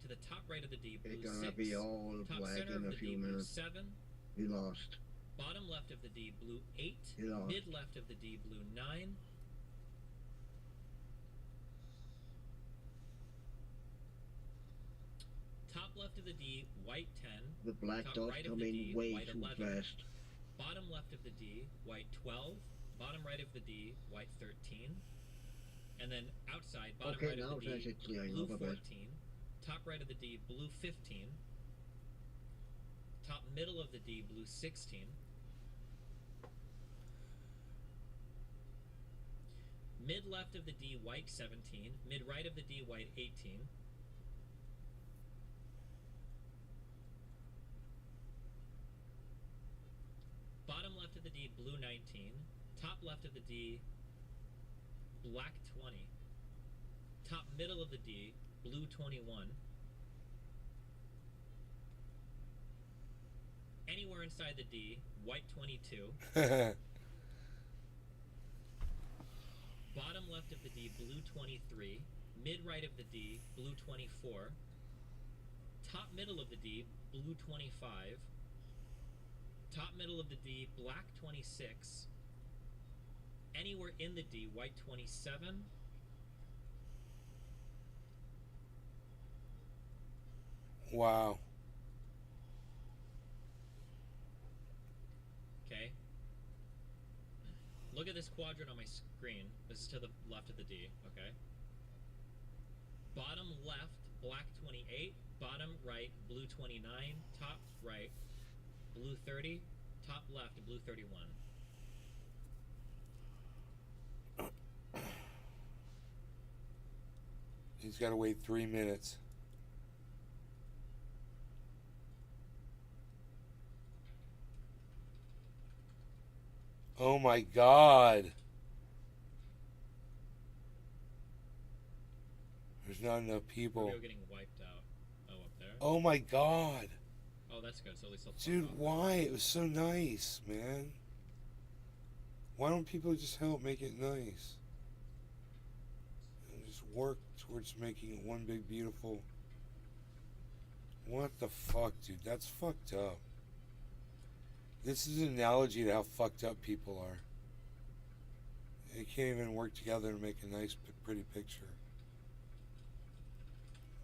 To the top right of the D, blue 6. It's gonna be all top black center in of a the few D, blue minutes. 7. He lost. Bottom left of the D, blue 8. He lost. Mid left of the D, blue 9. Top left of the D, white 10. The black top dots right of come the in D, way white too 11. fast. Bottom left of the D, white 12. Bottom right of the D, white 13. And then outside, bottom Okay, right now of the it's D, actually clearing blue up a bit. 14. Top right of the D, blue 15. Top middle of the D, blue 16. Mid left of the D, white 17. Mid right of the D, white 18. Bottom left of the D, blue 19. Top left of the D, black 20. Top middle of the D, blue 21. Anywhere inside the D, white 22. Bottom left of the D, blue 23. Mid right of the D, blue 24. Top middle of the D, blue 25. Top middle of the D, black 26. Anywhere in the D, white 27. Wow. Okay. Look at this quadrant on my screen. This is to the left of the D, okay? Bottom left, black 28. Bottom right, blue 29. Top right, blue 30. Top left, blue 31. He's got to wait 3 minutes. Oh my God. There's not enough people. We're getting wiped out. Oh, up there? Oh my God. Oh, that's good. So at least they'll Dude, why? It was so nice, man. Why don't people just help make it nice? And just work towards making it one big beautiful... What the fuck, dude? That's fucked up. This is an analogy to how fucked up people are. They can't even work together to make a nice, pretty picture.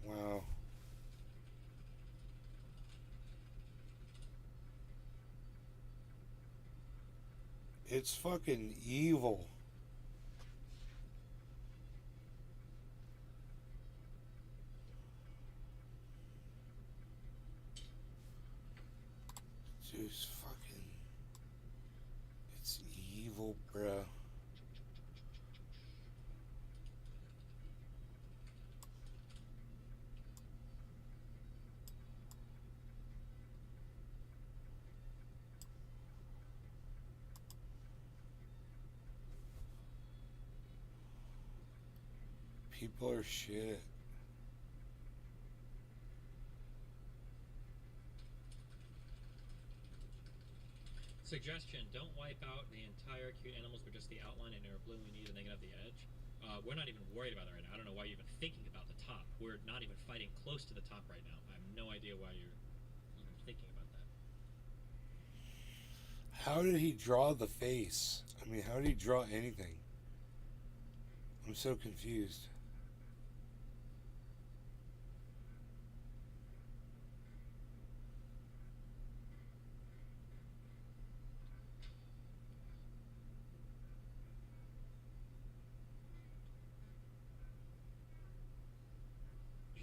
Wow. It's fucking evil. Dude's fucking... It's evil, bruh. People are shit. Suggestion, don't wipe out the entire cute animals, but just the outline and blue we need, and they can have the edge. We're not even worried about that right now. I don't know why you're even thinking about the top. We're not even fighting close to the top right now. I have no idea why you're even thinking about that. How did he draw the face? I mean, how did he draw anything? I'm so confused.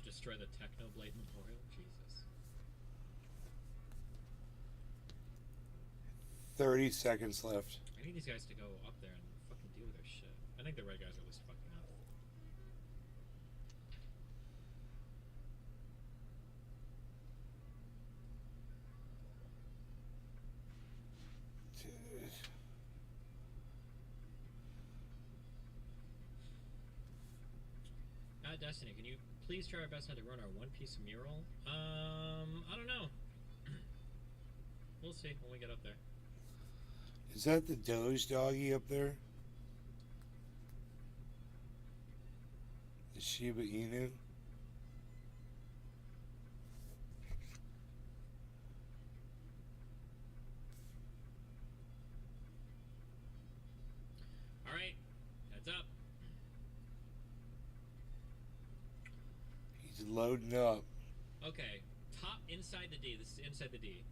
Destroy the Technoblade Memorial? Jesus. 30 seconds left. I need these guys to go up there and fucking deal with their shit. I think the red guys are at least fucking up. Dude. Destiny, can you please try our best not to run our One Piece mural? I don't know. We'll see when we get up there. Is that the Doge doggy up there? The Shiba Inu? Alright, heads up. He's loading up. Okay, top inside the D. This is inside the D.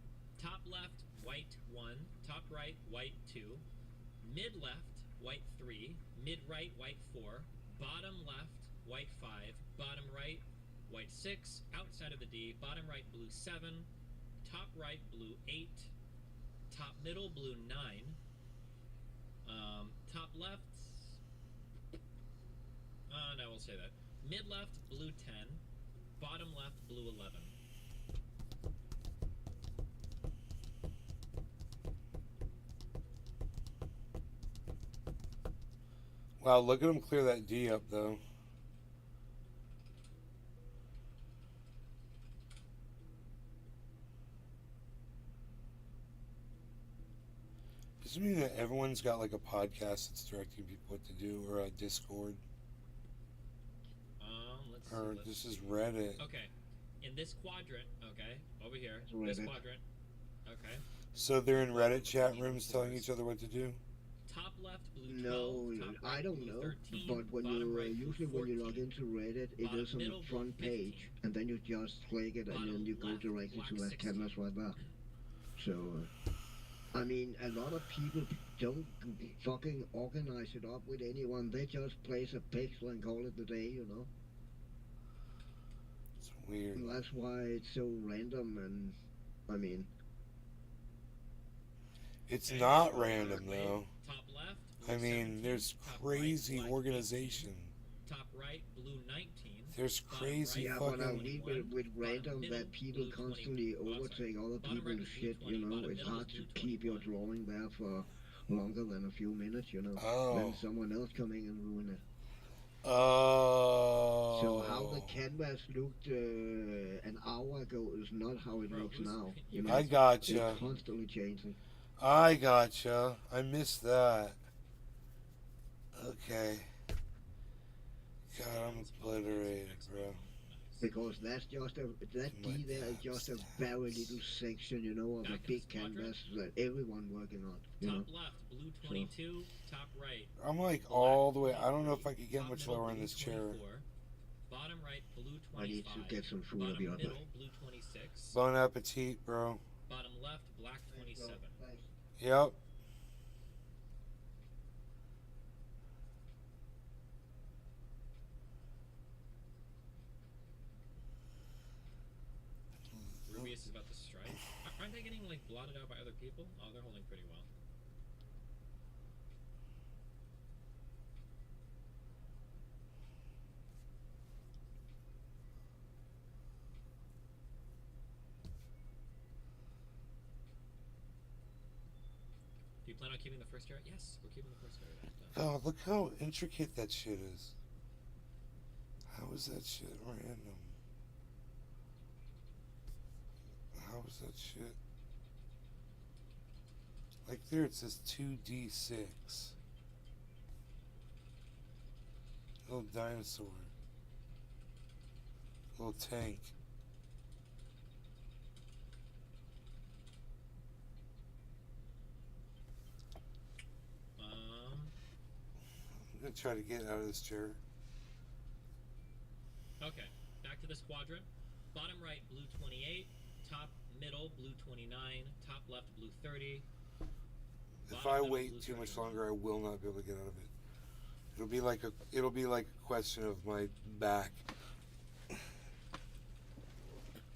Top left, white 1. Top right, white 2. Mid left, white 3. Mid right, white 4. Bottom left, white 5. Bottom right, white 6. Outside of the D, bottom right, blue 7. Top right, blue 8. Top middle, blue 9. Top left... no, we'll say that. Mid left, blue 10. Bottom left, blue 11. Wow, look at him clear that D up, though. Does it mean that everyone's got like a podcast that's directing people what to do, or a Discord? Let's or see, this is Reddit. Okay, in this quadrant, okay, over here, this quadrant, okay. So they're in Reddit chat rooms telling each other what to do? Top left, blue 12, No, top I right, don't blue know. 13, But when bottom you right, blue usually when you log 14, into Reddit, it bottom is on middle, the front blue 15, page, and then you just click it, and bottom then you go left, directly black to that 16. canvas right there. So, I mean, a lot of people don't fucking organize it up with anyone. They just place a pixel and call it the day, you know. It's weird. And that's why it's so random, and I mean, It's not random, though. Top left, I mean, there's crazy black organization. top right, blue 19. There's crazy yeah, but I fucking... mean, with random middle, that people blue 20, constantly overtake other bottom right people's is blue shit, 20, you know, bottom it's middle hard is to blue keep your 21. drawing there for longer than a few minutes, you know. Oh. Then someone else coming and ruin it. Oh. So how the canvas looked an hour ago is not how it looks now. You know, I gotcha. It's constantly changing. I gotcha. I missed that. Okay. God, I'm obliterated, bro. Because that D there is just a very little section, you know, of a big canvas that everyone working on. You know? Top left, blue 22. Top right. I'm like all the way. I don't know if I could get much lower in this chair. Bottom right, blue 25. I need to get some food. I'll be Bottom right middle, back. blue 26. Bon appetit, bro. Bottom left, black 27. Yep. Rubius is about to strike. Aren't they getting like blotted out by other people? Oh, they're holding pretty well. Do you plan on keeping the first turret? Yes, we're keeping the first turret. God, look how intricate that shit is. How is that shit random? How is that shit? Like there it says 2d6. Little dinosaur. Little tank. I'm gonna try to get out of this chair. Okay, back to this quadrant. Bottom right, blue 28. Top middle, blue 29. Top left, blue 30. If I wait too much longer, I will not be able to get out of it. It'll be like a question of my back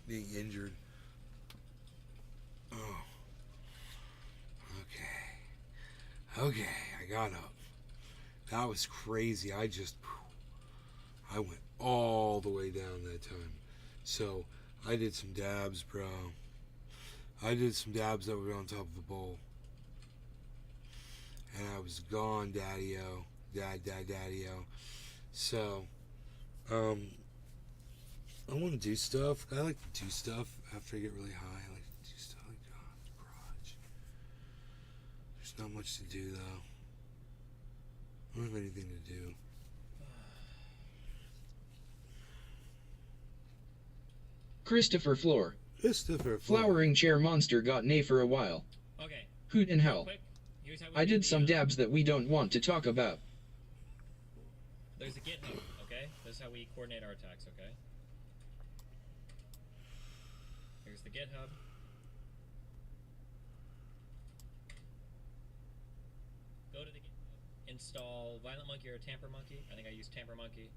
being injured. Oh. Okay, I got up. That was crazy. I went all the way down that time. So I did some dabs, bro. I did some dabs that were on top of a bowl. And I was gone, daddy-o. Daddy-o. So, I want to do stuff. I like to do stuff after I get really high. I like to do stuff like that in the garage. There's not much to do, though. I don't have anything to do. Christopher Floor. Flowering chair monster got nay for a while. Okay. Hoot in hell. Here's how we I did some dabs that we don't want to talk about. There's a GitHub, okay? This is how we coordinate our attacks, okay? Here's the GitHub. Go to the GitHub. Install Violent Monkey or Tamper Monkey. I think I use Tamper Monkey.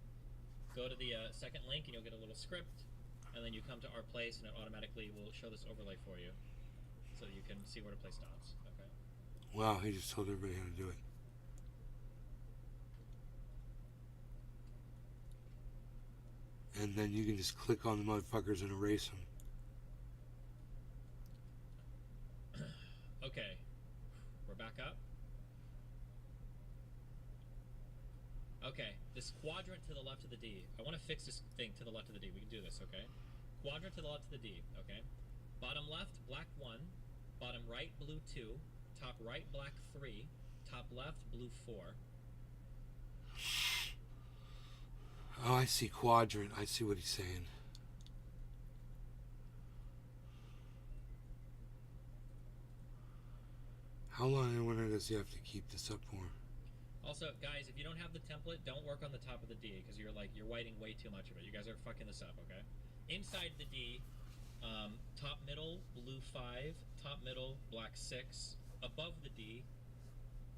Go to the second link and you'll get a little script. And then you come to our place and it automatically will show this overlay for you. So you can see where to place dots, okay? Wow, he just told everybody how to do it. And then you can just click on the motherfuckers and erase them. Okay, we're back up. Okay, this quadrant to the left of the D. I want to fix this thing to the left of the D. We can do this, okay? Quadrant to the left of the D, okay? Bottom left, black 1. Bottom right, blue 2. Top right, black 3. Top left, blue 4. Oh, I see quadrant. I see what he's saying. How long and when does he have to keep this up for? Also, guys, if you don't have the template, don't work on the top of the D, because you're whiting way too much of it. You guys are fucking this up, okay? Inside the D, top middle, blue 5. Top middle, black 6. Above the D,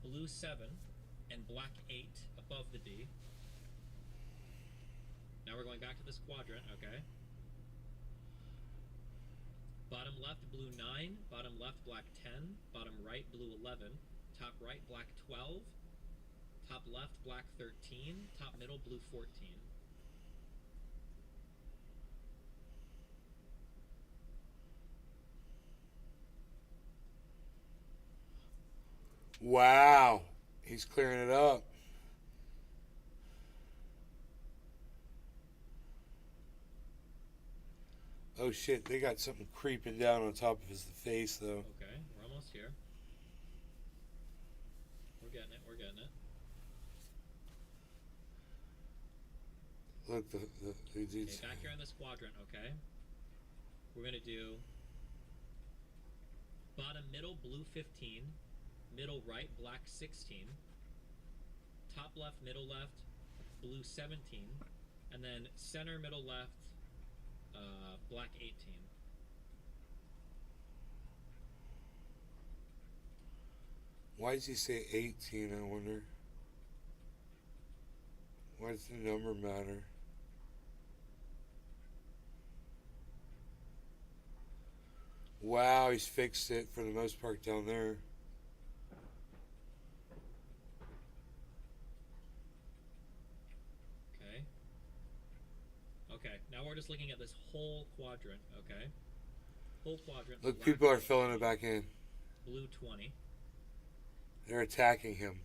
blue 7 and black 8 above the D. Now we're going back to this quadrant, okay? Bottom left, blue 9. Bottom left, black 10. Bottom right, blue 11. Top right, black 12. Top left, black 13. Top middle, blue 14. Wow. He's clearing it up. Oh shit, they got something creeping down on top of his face though. Okay, we're almost here. We're getting it, we're getting it. Look, the Okay, back here in this quadrant, okay? We're gonna do bottom middle, blue 15, middle right, black 16, top left, middle left, blue 17, and then center, middle left, black 18. Why does he say 18, I wonder? Why does the number matter? Wow, he's fixed it for the most part down there. Okay. Okay, now we're just looking at this whole quadrant, okay? Whole quadrant. Look, people are filling it back in. Blue 20. They're attacking him.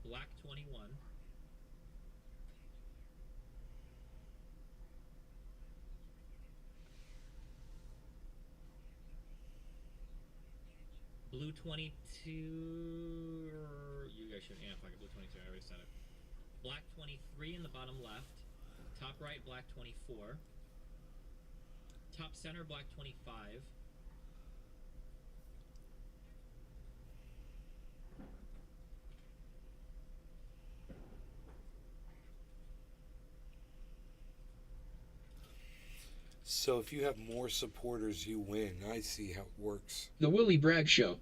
Black 21. Blue 22. You guys should amp like a blue 22. I already said it. Black 23 in the bottom left. Top right, black 24. Top center, black 25. So if you have more supporters, you win. I see how it works. The Willie Bragg Show.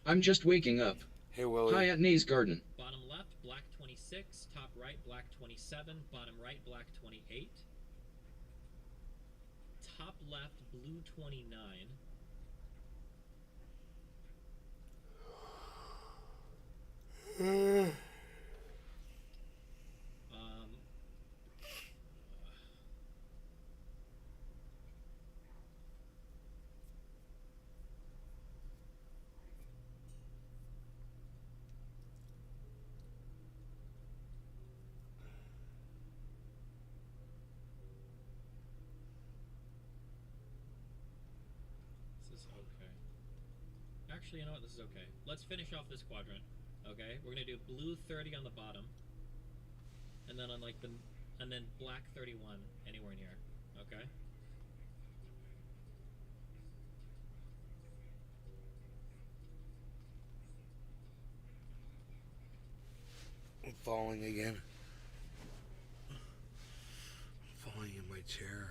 I'm just waking up. Hey, Willie. Hi at Nays Garden. Bottom left, black 26. Top right, black 27. Bottom right, black 28. Top left, blue 29. This is okay. Actually, you know what? This is okay. Let's finish off this quadrant. Okay, we're gonna do blue 30 on the bottom, and then on like and then black 31 anywhere in here. Okay. I'm falling again. I'm falling in my chair.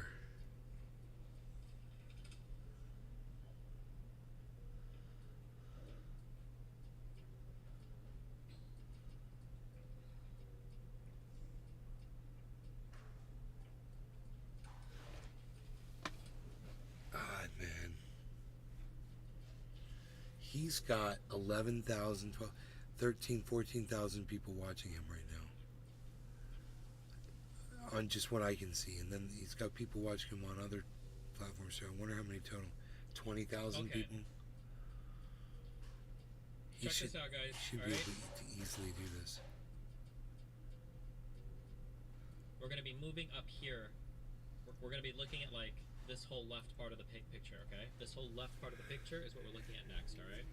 God, man. He's got 11,000, 12, 13, 14,000 people watching him right now. On just what I can see. And then he's got people watching him on other platforms. So I wonder how many total. 20,000 Okay. people? He Check this out, guys. should be Alright? able to easily do this. We're gonna be moving up here. We're gonna be looking at like this whole left part of the picture, okay? This whole left part of the picture is what we're looking at next, alright?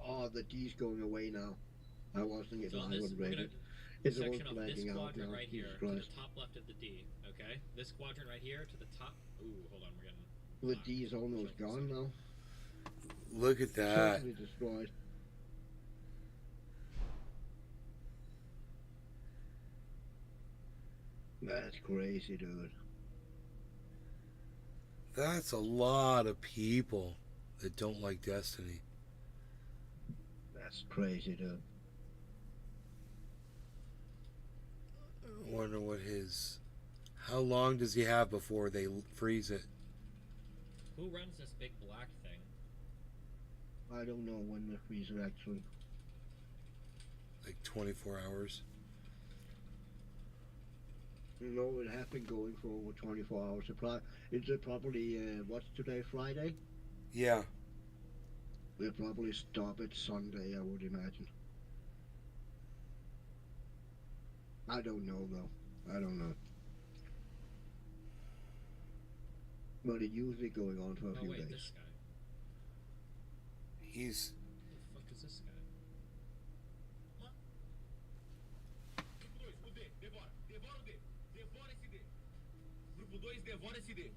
Oh, the D's going away now. I was thinking So I on this, would we're rate gonna it. It's all section off this flagging out quadrant now. right Jesus here to the Christ. top left of the D, okay? This quadrant right here to the top. Ooh, hold on, we're getting. The D is almost gone now. Look at that. Totally destroyed. That's crazy, dude. That's a lot of people that don't like Destiny. That's crazy, dude. I wonder what his... How long does he have before they freeze it? Who runs this big black thing? I don't know when the freezer actually. Like 24 hours? No, it has been going for over 24 hours. It's probably, what's today, Friday? Yeah. We'll probably stop it Sunday, I would imagine. I don't know though. I don't know. But it usually going on for a few days. This guy. He's. Who the fuck is this guy? Grupo 2, o D, devora. Devora o D. Devora esse D. Grupo 2, devora esse D.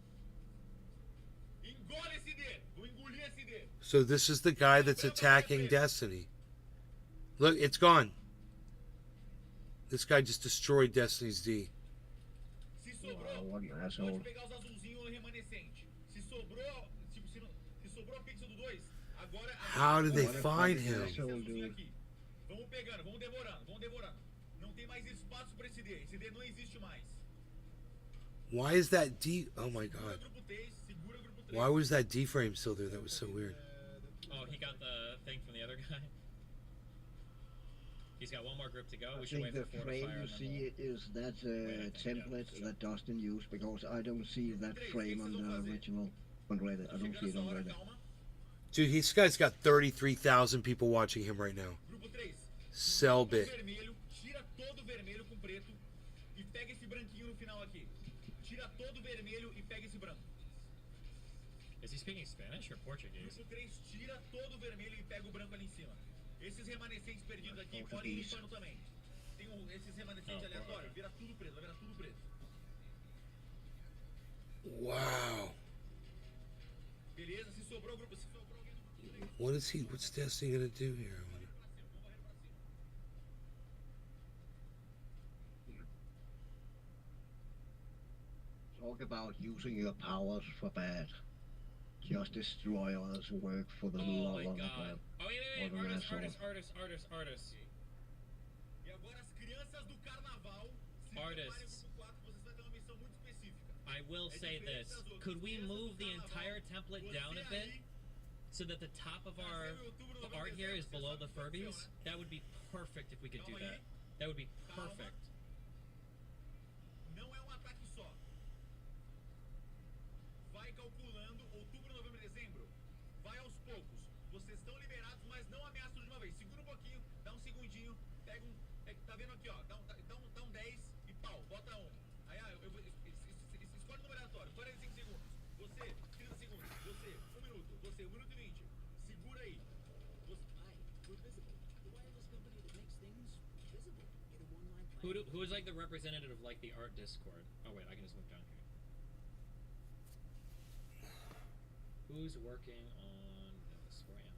Engole esse D. Vou engolir esse D. So this is the guy that's attacking Destiny. Look, it's gone. This guy just destroyed Destiny's D. Se sobrou, What an asshole. pode pegar os azulzinhos remanescentes. Se sobrou, se sobrou o pixel do 2, agora... How did they find him? Vamos pegando, vamos devorando. Não tem mais espaço para esse D. Esse D não existe mais. Why is that D? Oh my god. Why was that D frame still there? That was so weird. Oh, he got the thing from the other guy. He's got one more group to go. We I should think wait the for frame you see is that template that Dustin used, because I don't see that frame on the original on Reddit. I don't see it on Reddit. Dude, this guy's got 33,000 people watching him right now. Selbit. Tira todo o vermelho com preto e pega esse branquinho no final aqui. Tira todo o vermelho e pega esse branco. Is he speaking Spanish or Portuguese? Grupo 3, tira todo o vermelho e pega o branco ali em cima. Esses remanescentes perdidos aqui podem ir limpando também. Tem esses remanescentes aleatórios, vira tudo preto, vai virar tudo preto. Wow. Beleza, se sobrou grupo, se sobrou alguém do grupo 3. What is he? What's Destiny gonna do here? I wonder. Talk about using your powers for bad. Just destroy others' work for the Oh my love of god. it. Oh, wait. Artists. E agora as crianças do carnaval, se preparem Artists. pro 4, vocês vão ter uma missão muito específica. I will say this. Could we move the entire template down a bit? So that the top of our art here is below the Furbies? That would be perfect if we could do that. That would be perfect. Não é um ataque só. Vai calculando outubro, novembro, dezembro. Vai aos poucos. Vocês estão liberados, mas não ameaçam de uma vez. Segura um pouquinho, dá um segundinho, pega um. Tá vendo aqui, ó? Dá um 10 e pau, bota um. Aí, escolhe o número aleatório, 45 segundos. Você, 30 segundos. Você, 1 minuto. Você, 1 minuto e 20. Segura aí. Who is like the representative of like the art Discord? Oh wait, I can just move down here. Who's working on this? Where am I?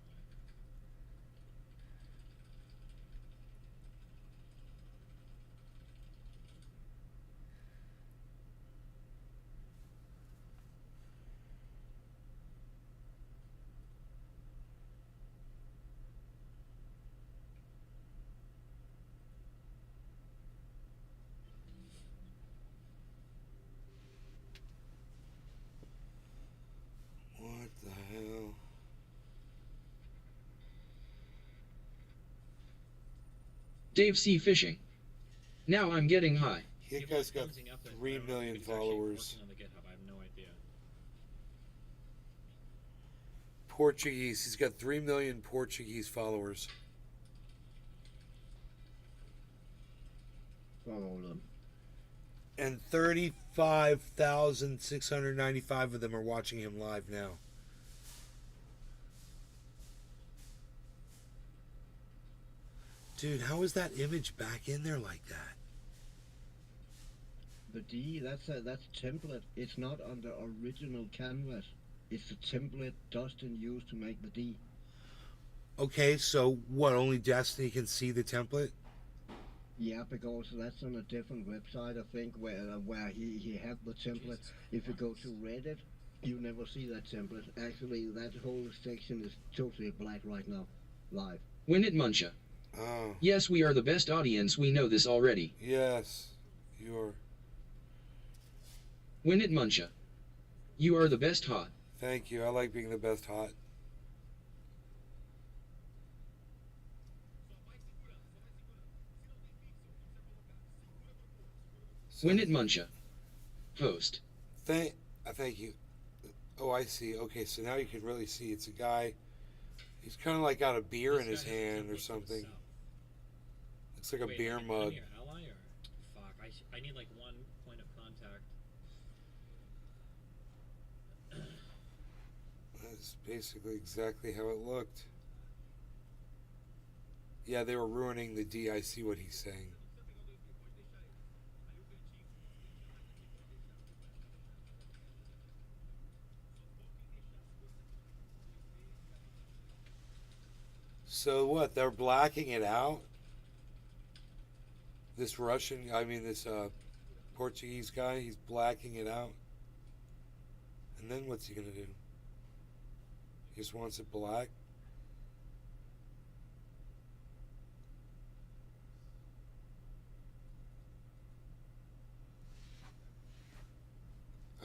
What the hell? Dave C. Fishing. Now I'm getting high. That guy's got 3 million followers. On the GitHub, I have no idea. Portuguese. He's got 3 million Portuguese followers. Follow them. And 35,695 of them are watching him live now. Dude, how is that image back in there like that? The D, that's template. It's not on the original canvas. It's the template Dustin used to make the D. Okay, so what? Only Destiny can see the template? Yeah, because that's on a different website, I think, where he had the template. If you go to Reddit, you never see that template. Actually, that whole section is totally black right now, live. Win it, Muncha. Oh. Yes, we are the best audience. We know this already. Yes, you're. Win it, Muncha. You are the best hot. Thank you. I like being the best hot. Win it, Muncha. Host. Thank you. Oh, I see. Okay, so now you can really see it's a guy. He's kind of like got a beer in his hand or something. Looks like a beer mug. need like one point of contact. That's basically exactly how it looked. Yeah, they were ruining the D. I see what he's saying. So what? They're blacking it out? This this Portuguese guy, he's blacking it out. And then what's he gonna do? He just wants it black?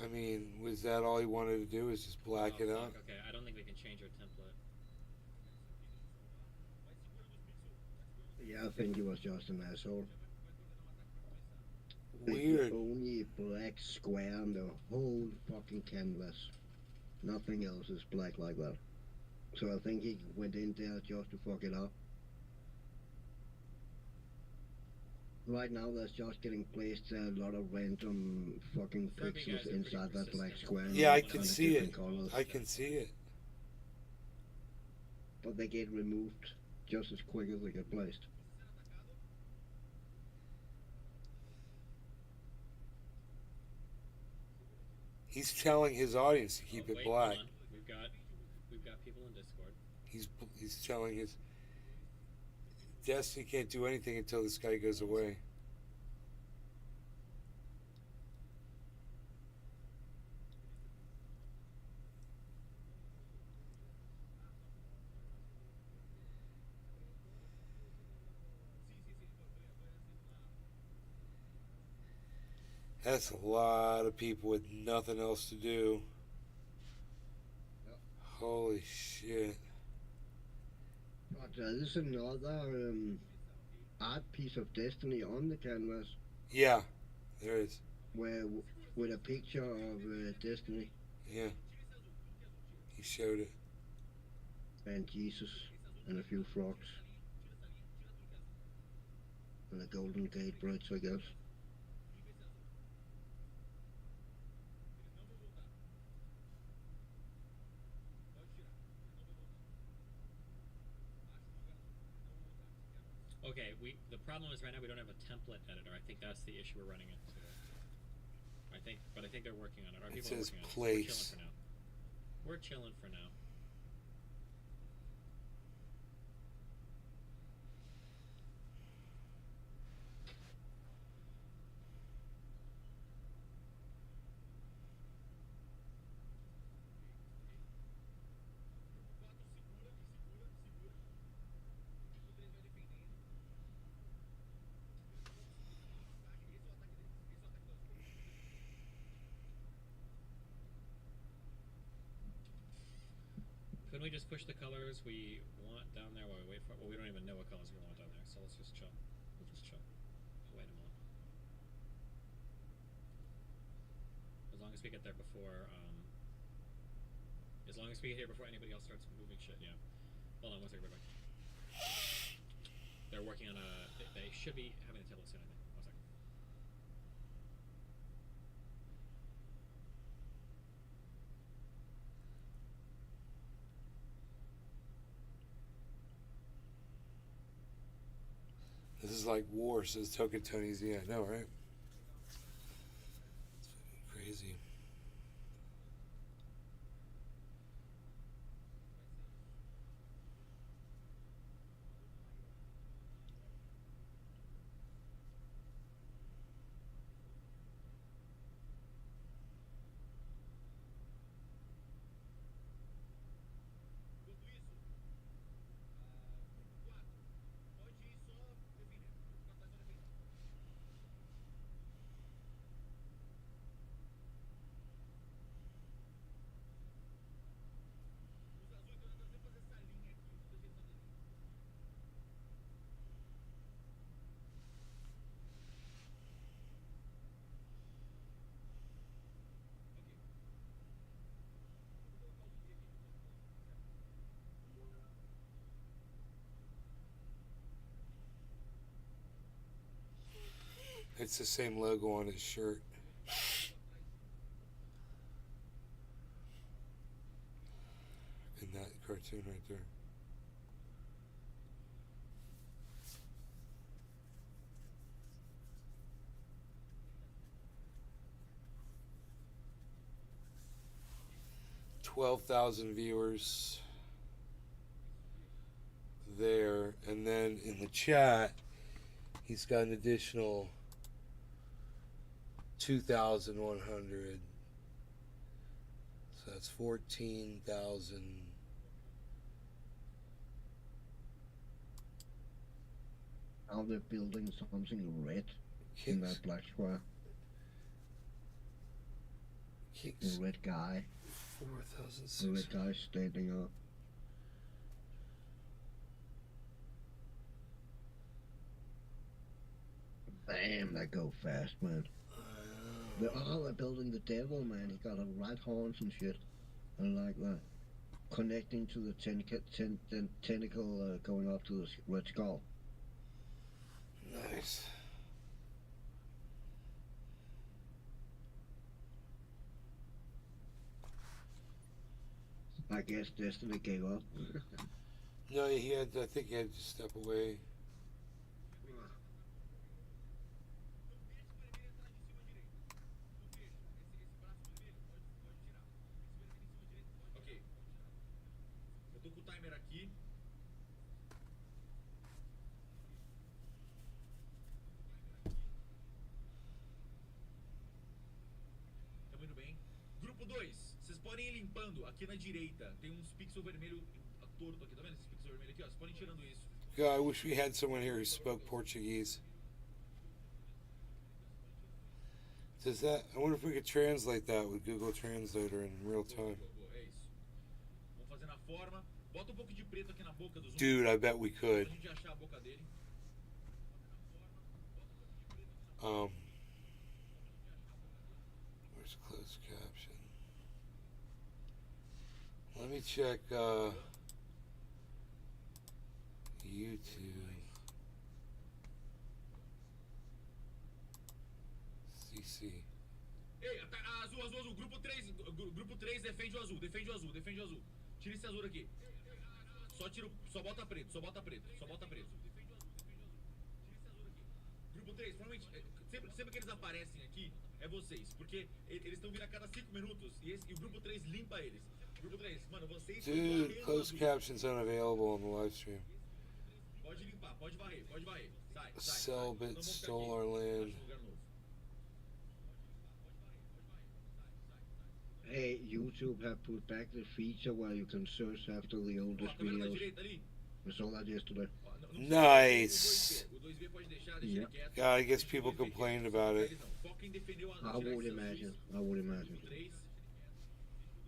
I mean, was that all he wanted to do, is just black it out? Okay, I don't think we can change our template. Yeah, I think he was just an asshole. Weird. The only black square on the whole fucking canvas. Nothing else is black like that. So I think he went in there just to fuck it up. Right now there's just getting placed a lot of random fucking pixels inside that black square. Yeah, I can see it. I can see it. But they get removed just as quick as they get placed. He's telling his audience to keep it black. Hold on. We've got people in Discord. He's telling his Destiny can't do anything until this guy goes away. That's a lot of people with nothing else to do. Yep. Holy shit. But there's another art piece of Destiny on the canvas. Yeah, there is. With a picture of Destiny. Yeah. He showed it. And Jesus. And a few frogs. And a Golden Gate Bridge, I guess. Okay, the problem is right now we don't have a template editor. I think that's the issue we're running into. But I think they're working on it. Our people are working on it. Place. We're chilling for now. Couldn't we just push the colors we want down there while we wait for it? Well, we don't even know what colors we want down there, so let's just chill. We'll just chill. Wait a moment. As long as we get there before, as long as we get here before anybody else starts moving shit, yeah. Hold on, one second, everybody. They're working on they should be having a template soon, I think. One second. This is like war, says Token Tony's. Yeah, I know, right? It's fucking crazy. It's the same logo on his shirt. In that cartoon right there. $12,000 viewers there, and then in the chat he's got an additional 2,100, so that's 14,000. Now they're building something red in that black square. The red guy. 4,000. The red guy standing up. Damn, that go fast, man. They're building the devil, man. He got a rat horns and shit. I like that. Connecting to the tentacle going up to the red skull. Nice. I guess Destiny gave up. No, I think he had to step away. Ok. Eu tô com o timer aqui. Tamo indo bem. Grupo 2, vocês podem ir limpando aqui na direita. Tem uns pixels vermelhos torto aqui, tá vendo esses pixels vermelhos aqui, ó? Vocês podem ir tirando isso. God, I wish we had someone here who spoke Portuguese. Does that? I wonder if we could translate that with Google Translator in real time. É isso. Vamos fazer na forma. Bota pouco de preto aqui na boca do zumbi. Dude, I bet we could. Pra gente achar a boca dele. Where's closed caption? Let me check YouTube. CC. Ei, azul. Grupo 3 defende o azul. Tira esse azul aqui. Só bota preto. Grupo 3, provavelmente, sempre que eles aparecem aqui, é vocês. Porque eles estão vindo a cada 5 minutos e o grupo 3 limpa eles. Grupo 3, mano, vocês estão Dude, varrendo closed azul. captions unavailable on the live stream. Pode limpar, pode varrer. Sai. Selbit stole our land. Hey, YouTube have put back the feature where you can search after the oldest videos. I saw that yesterday. Nice. O 2B pode deixar Yeah. ele quieto. God, I guess people complained about it. Foca em defender o azul. I would imagine.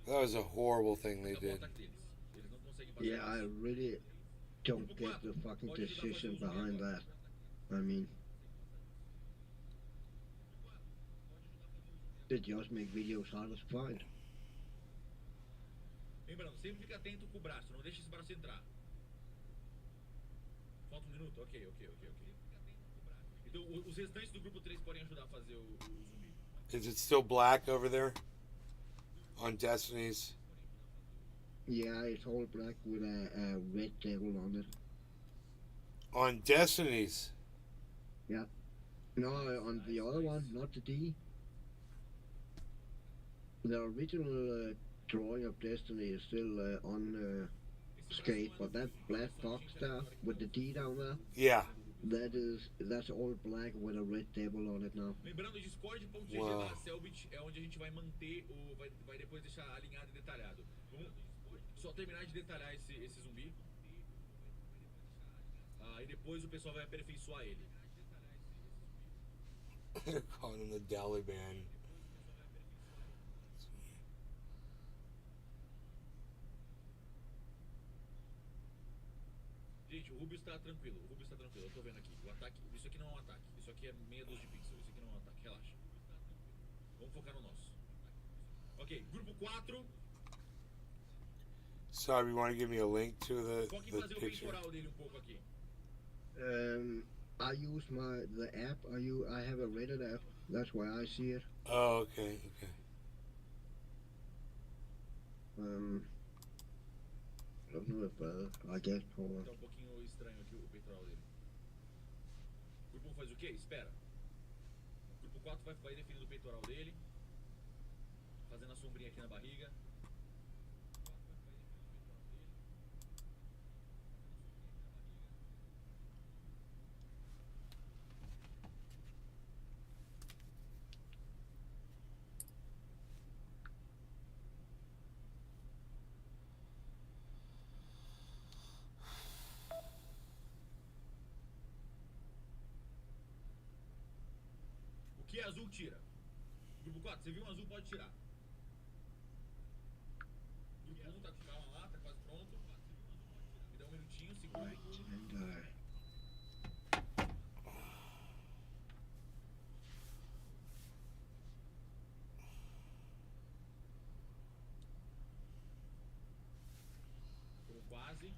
That was a horrible thing they did. Yeah, I really don't get the fucking decision behind that. I mean, they just make videos harder to find. Lembrando, sempre fica atento com o braço, não deixa esse braço entrar. Falta um minuto? Ok. Então, os restantes do grupo 3 podem ajudar a fazer o zumbi. Is it still black over there? On Destiny's? Yeah, it's all black with a red devil on it. On Destiny's? Yeah. No, on the other one, not the D. The original drawing of Destiny is still on skate, but that black box there with the D down there. Yeah. That's all black with a red devil on it now. Lembrando, discord.gg/Selbit é onde a gente vai manter vai depois deixar alinhado e detalhado. Vamos só terminar de detalhar esse zumbi. E depois o pessoal vai aperfeiçoar ele. They're calling him the Daliban. Gente, o Rubius tá tranquilo. Eu tô vendo aqui. O ataque. Isso aqui não é um ataque. Isso aqui é meia dúzia de pixels. Isso aqui não é um ataque. Relaxa. Vamos focar no nosso. Ok, grupo 4. Sorry, you want to give me a link to Foca em the fazer o picture? peitoral dele um pouco aqui. I use the app. I have a Reddit app. That's why I see it. Oh, okay. I don't know if I get. Hold on. Tá um pouquinho estranho aqui o peitoral dele. Grupo 1 faz o quê? Espera. Grupo 4 vai definindo o peitoral dele. Fazendo a sombrinha aqui na barriga. O que é azul, tira. Grupo 4, você viu um azul, pode tirar. Grupo 1 tá com calma lá, tá quase pronto. Me dá um minutinho, segura. Foram quase.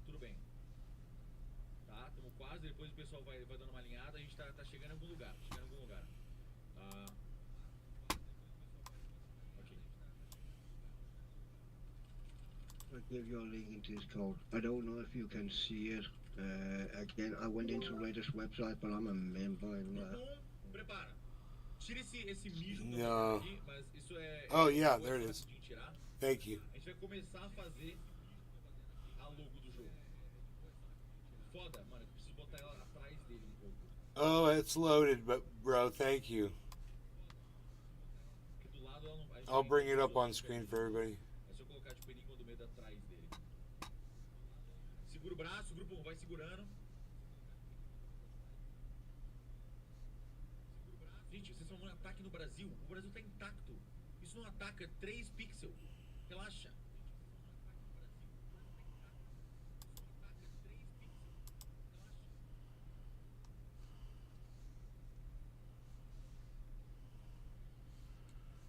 Tudo bem. Tá, estamos quase, depois o pessoal vai dando uma alinhada, a gente tá chegando em algum lugar, Tá. Ok. I'll give you a link into Discord. I don't know if you can see it. Again, I went into Reddit's website, but I'm a member in there. Prepara. Tira esse mijo que No. aqui, mas isso é... Oh, yeah, there it is. de tirar. Thank you. A gente vai começar a fazer a logo do jogo. Foda, mano, eu preciso botar ela atrás dele um pouco. Oh, it's loaded, but bro, thank you. Porque do lado ela não vai... I'll bring it up on screen for everybody. É só colocar tipo Enigma do Medo atrás dele. Segura o braço, o grupo 1 vai segurando. Gente, vocês são um ataque no Brasil. O Brasil tá intacto. Isso não ataca 3 pixels. Relaxa.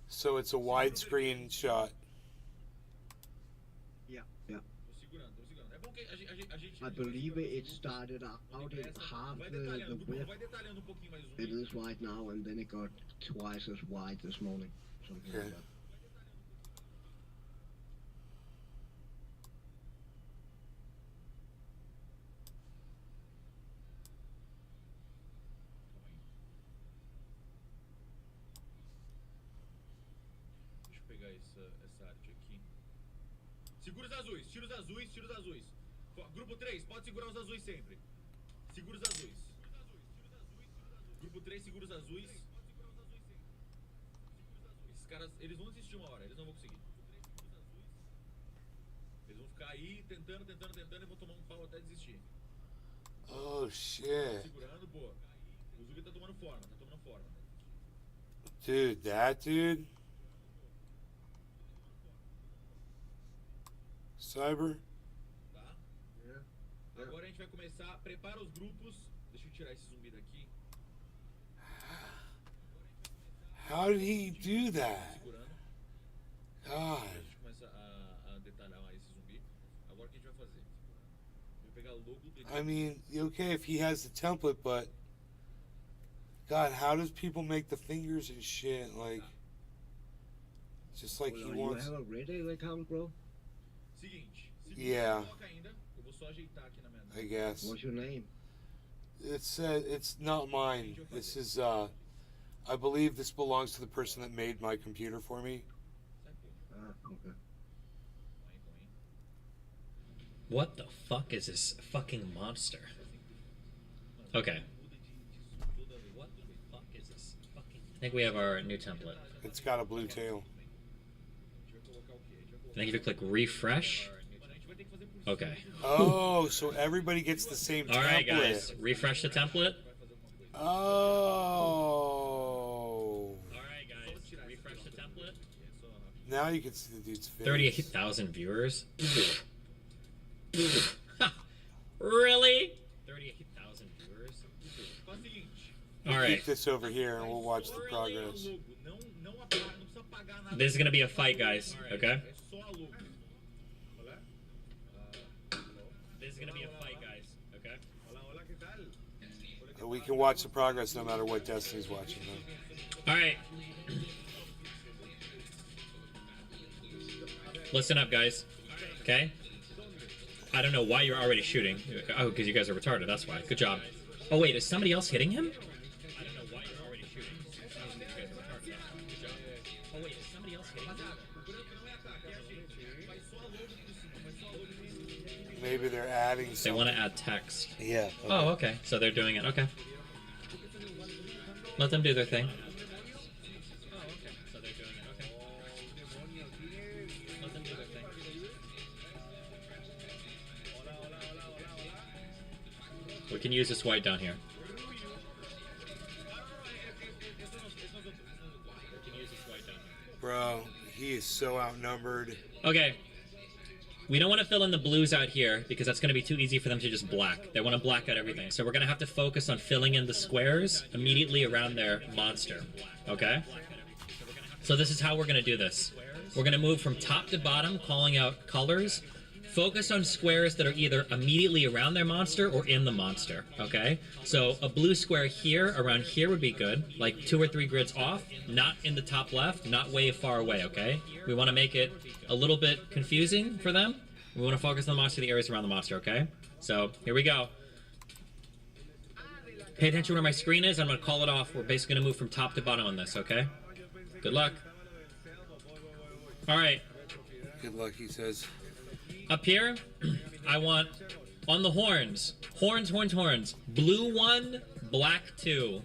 So it's a widescreen shot. Yeah. Tô segurando. É bom que a gente I believe it started out in half vai the detalhando, width vai detalhando um pouquinho mais o it is right now, and then it got twice as wide this morning. Something like that. Deixa eu pegar essa arte aqui. Segura os azuis, tira os azuis, tira os azuis. Grupo 3, pode segurar os azuis sempre. Segura os azuis. Grupo 3, segura os azuis. Esses caras, eles vão desistir uma hora, eles não vão conseguir. Eles vão ficar aí tentando e vão tomar um pau até desistir. Oh shit. Segurando, boa. O Zubi tá tomando forma, Dude, that dude? Cyber? Tá? Agora a gente vai começar. Prepara os grupos. Deixa eu tirar esse zumbi daqui. How did he do that? Segurando. God. A gente começa a detalhar mais esse zumbi. Agora o que a gente vai fazer? Vou pegar o logo do... I mean, okay if he has the template, but God, how does people make the fingers and shit? Like, just like he You wants. have a Reddit account, bro? Seguinte. Yeah. Não coloca ainda. Eu vou só ajeitar aqui na minha... I guess. What's your name? It's not mine. This is I believe this belongs to the person that made my computer for me. Okay. What the fuck is this fucking monster? Okay. What the fuck is this fucking... I think we have our new template. It's got a blue tail. I think if you click refresh... Okay. Oh, so everybody gets the same template. Alright guys, refresh the template. Oh. Alright guys, refresh the template. Now you can see the dude's face. 38,000 viewers? Really? keep this over here and we'll watch the progress. This is gonna be a fight, guys. Okay. This is gonna be a fight, guys. Okay. We can watch the progress no matter what Destiny's watching, though. All right. Listen up, guys. Okay. I don't know why you're already shooting. Oh, because you guys are retarded. That's why. Good job. Oh wait, is somebody else hitting him? I don't know why you're already shooting. Oh, because you guys are retarded. Good job. Oh wait, is somebody else hitting him? Maybe they're adding something. They want to add text. Yeah. Okay. Oh, okay. So they're doing it. Okay. Let them do their thing. Oh, okay. So they're doing it. Okay. Let them do their thing. We can use this white down here. We can use this white down here. Bro, he is so outnumbered. Okay. We don't want to fill in the blues out here because that's going to be too easy for them to just black. They want to black out everything. So we're going to have to focus on filling in the squares immediately around their monster. Okay? So this is how we're going to do this. We're going to move from top to bottom, calling out colors. Focus on squares that are either immediately around their monster or in the monster. Okay? So a blue square here, around here would be good. Like 2 or 3 grids off. Not in the top left, not way far away, okay? We want to make it a little bit confusing for them. We want to focus on the monster, the areas around the monster, okay? So, here we go. Pay attention where my screen is. I'm going to call it off. We're basically going to move from top to bottom on this, okay? Good luck. All right. Good luck, he says. Up here, I want, on the horns, horns, horns, horns. Blue 1, black 2.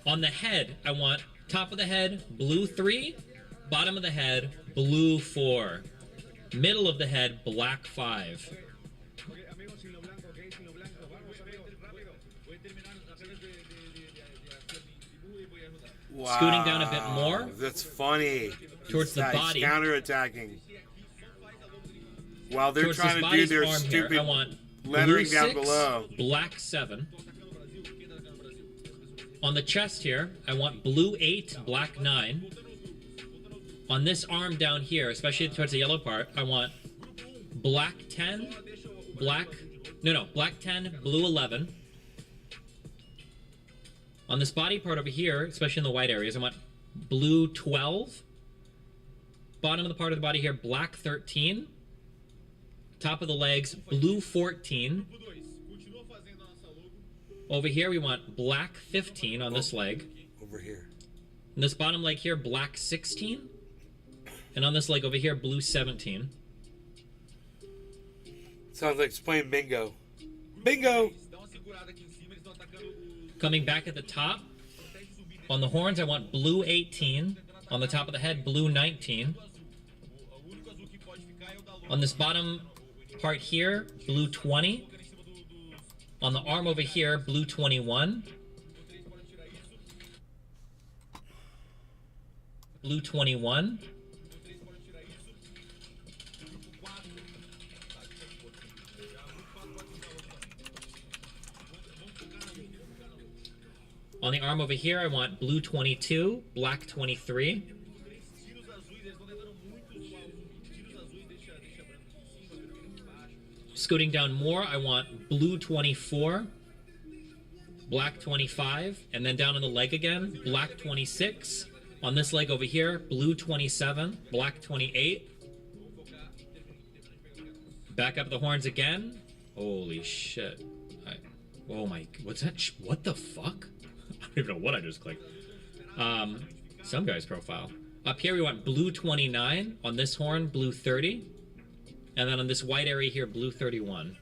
On the head, I want top of the head, blue 3. Bottom of the head, blue 4. Middle of the head, black 5. Wow. Scooting down a bit more. That's funny. Towards the body. Counterattacking. While they're Towards trying this to do body's their arm stupid here, I want lettering blue down 6, below. Black 7. On the chest here, I want blue 8, black 9. On this arm down here, especially towards the yellow part, I want black 10, black 10, blue 11. On this body part over here, especially in the white areas, I want blue 12. Bottom of the part of the body here, black 13. Top of the legs, blue 14. Over here, we want black 15 on this leg. Over here. And this bottom leg here, black 16. And on this leg over here, blue 17. Sounds like it's playing bingo. Bingo! Coming back at the top, on the horns, I want blue 18. On the top of the head, blue 19. On this bottom part here, blue 20. On the arm over here, blue 21. Blue 21. On the arm over here, I want blue 22, black 23. Scooting down more, I want blue 24, black 25, and then down on the leg again, black 26. On this leg over here, blue 27, black 28. Back up the horns again. Holy shit. Oh my, what's that? What the fuck? I don't even know what I just clicked. Some guy's profile. Up here we want blue 29. On this horn, blue 30. And then on this white area here, blue 31.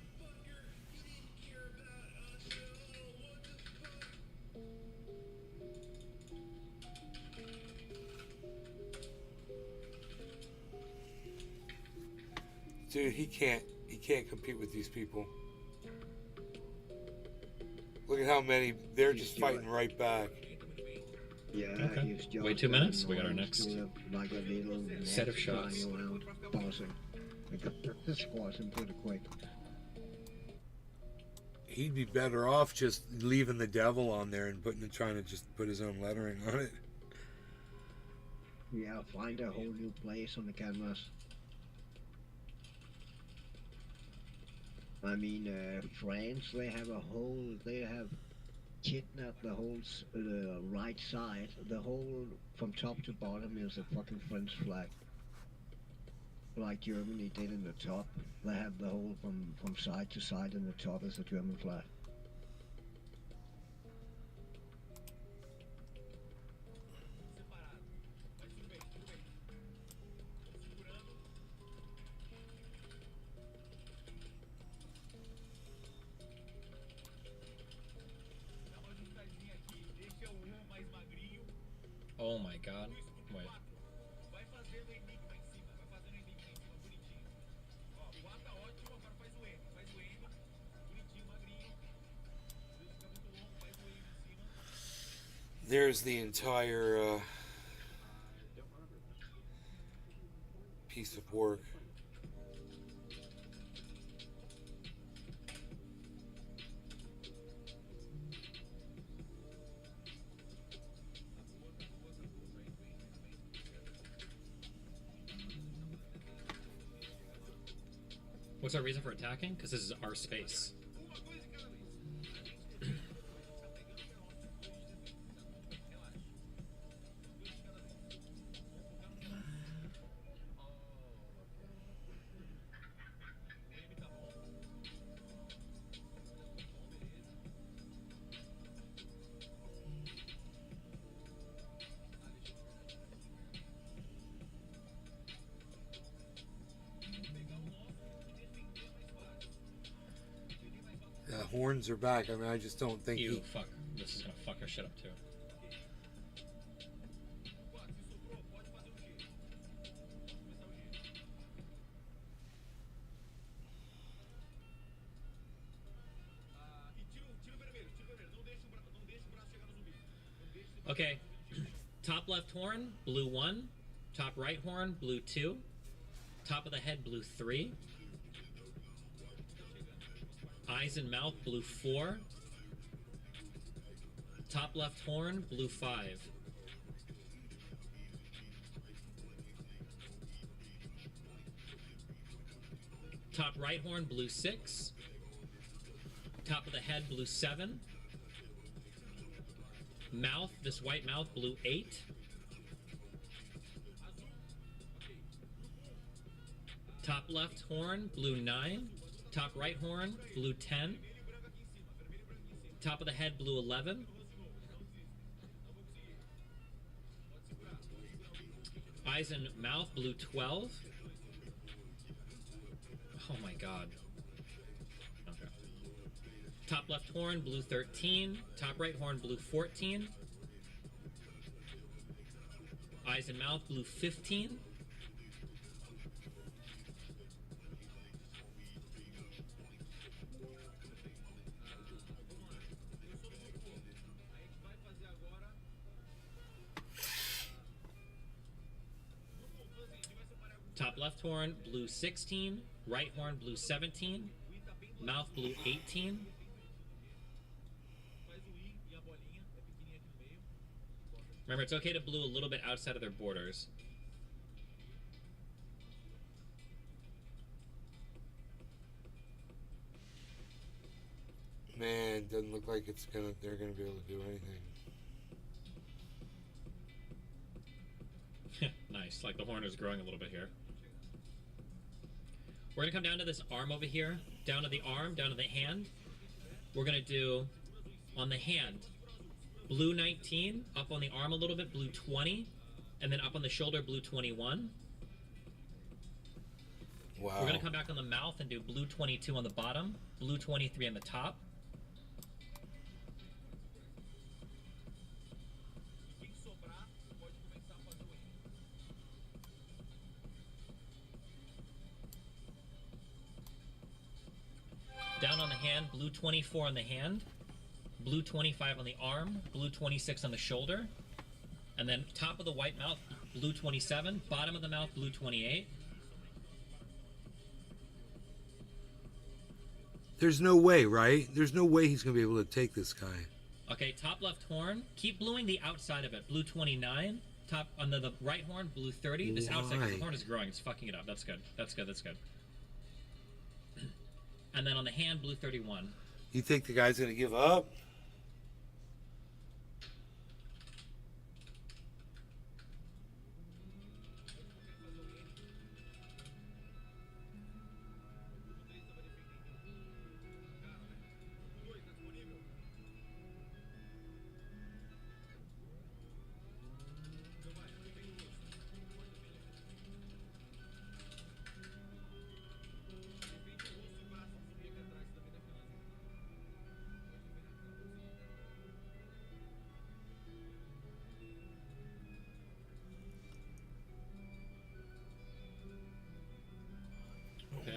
Dude, he can't compete with these people. Look at how many, they're just fighting right back. Yeah, okay. Wait 2 minutes, we got our next like a little set of shots. Around, bossing. This squash him pretty quick. He'd be better off just leaving the devil on there and trying to just put his own lettering on it. Yeah, find a whole new place on the canvas. I mean, France, they have kidnapped the whole right side. The whole, from top to bottom, is a fucking French flag. Like Germany did in the top. They have the whole from side to side, and the top is a German flag. Oh my god. Wait. There's the entire piece of work. What's our reason for attacking? Because this is our space. Horns are back. I mean, I just don't think Ew, fuck. This is gonna fuck our shit up too. Okay. Top left horn, blue 1. Top right horn, blue 2. Top of the head, blue 3. Eyes and mouth, blue 4. Top left horn, blue 5. Top right horn, blue 6. Top of the head, blue 7. Mouth, this white mouth, blue 8. Top left horn, blue 9. Top right horn, blue 10. Top of the head, blue 11. Eyes and mouth, blue 12. Oh my god. Okay. Top left horn, blue 13. Top right horn, blue 14. Eyes and mouth, blue 15. Top left horn, blue 16. Right horn, blue 17. Mouth, blue 18. Remember, it's okay to blue a little bit outside of their borders. Man, doesn't look like they're gonna be able to do anything. Nice, like the horn is growing a little bit here. We're gonna come down to this arm over here, down to the arm, down to the hand. We're gonna do, on the hand, blue 19, up on the arm a little bit, blue 20, and then up on the shoulder, blue 21. Wow. We're gonna come back on the mouth and do blue 22 on the bottom, blue 23 on the top. Down on the hand, blue 24 on the hand, blue 25 on the arm, blue 26 on the shoulder, and then top of the white mouth, blue 27, bottom of the mouth, blue 28. There's no way, right? There's no way he's going to be able to take this guy. Okay, top left horn. Keep bluing the outside of it. Blue 29. Top on the right horn, blue 30. This outside, 'cause the horn is growing. It's fucking it up. That's good. That's good. That's good. And then on the hand, blue 31. You think the guy's going to give up?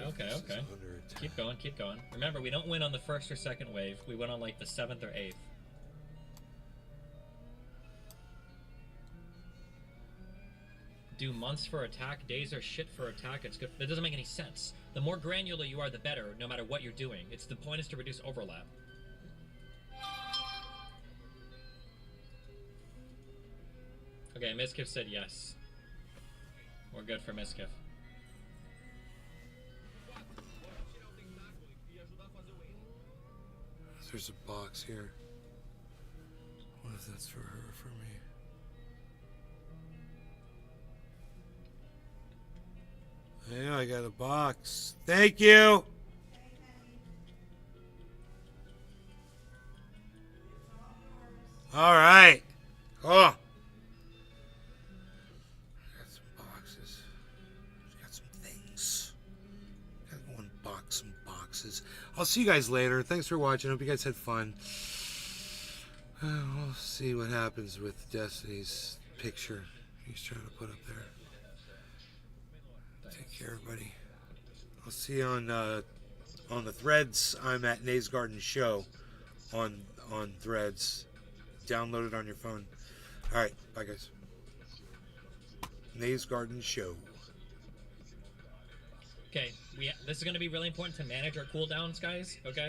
Okay. Keep going, keep going. Remember, we don't win on the first or second wave. We win on like the 7th or 8th. Do months for attack, days are shit for attack. It's good. That doesn't make any sense. The more granular you are, the better, no matter what you're doing. It's the point is to reduce overlap. Okay, Miskiff said yes. We're good for Miskiff. There's a box here. What if that's for her or for me? Yeah, I got a box. Thank you! Alright. Oh. Got some boxes. Got some things. Gotta go unbox some boxes. I'll see you guys later. Thanks for watching. Hope you guys had fun. We'll see what happens with Destiny's picture he's trying to put up there. Take care, everybody. I'll see you on the threads. I'm at Nays Garden Show on threads. Download it on your phone. All right, bye guys. Nays Garden Show. Okay, this is going to be really important to manage our cooldowns, guys. Okay.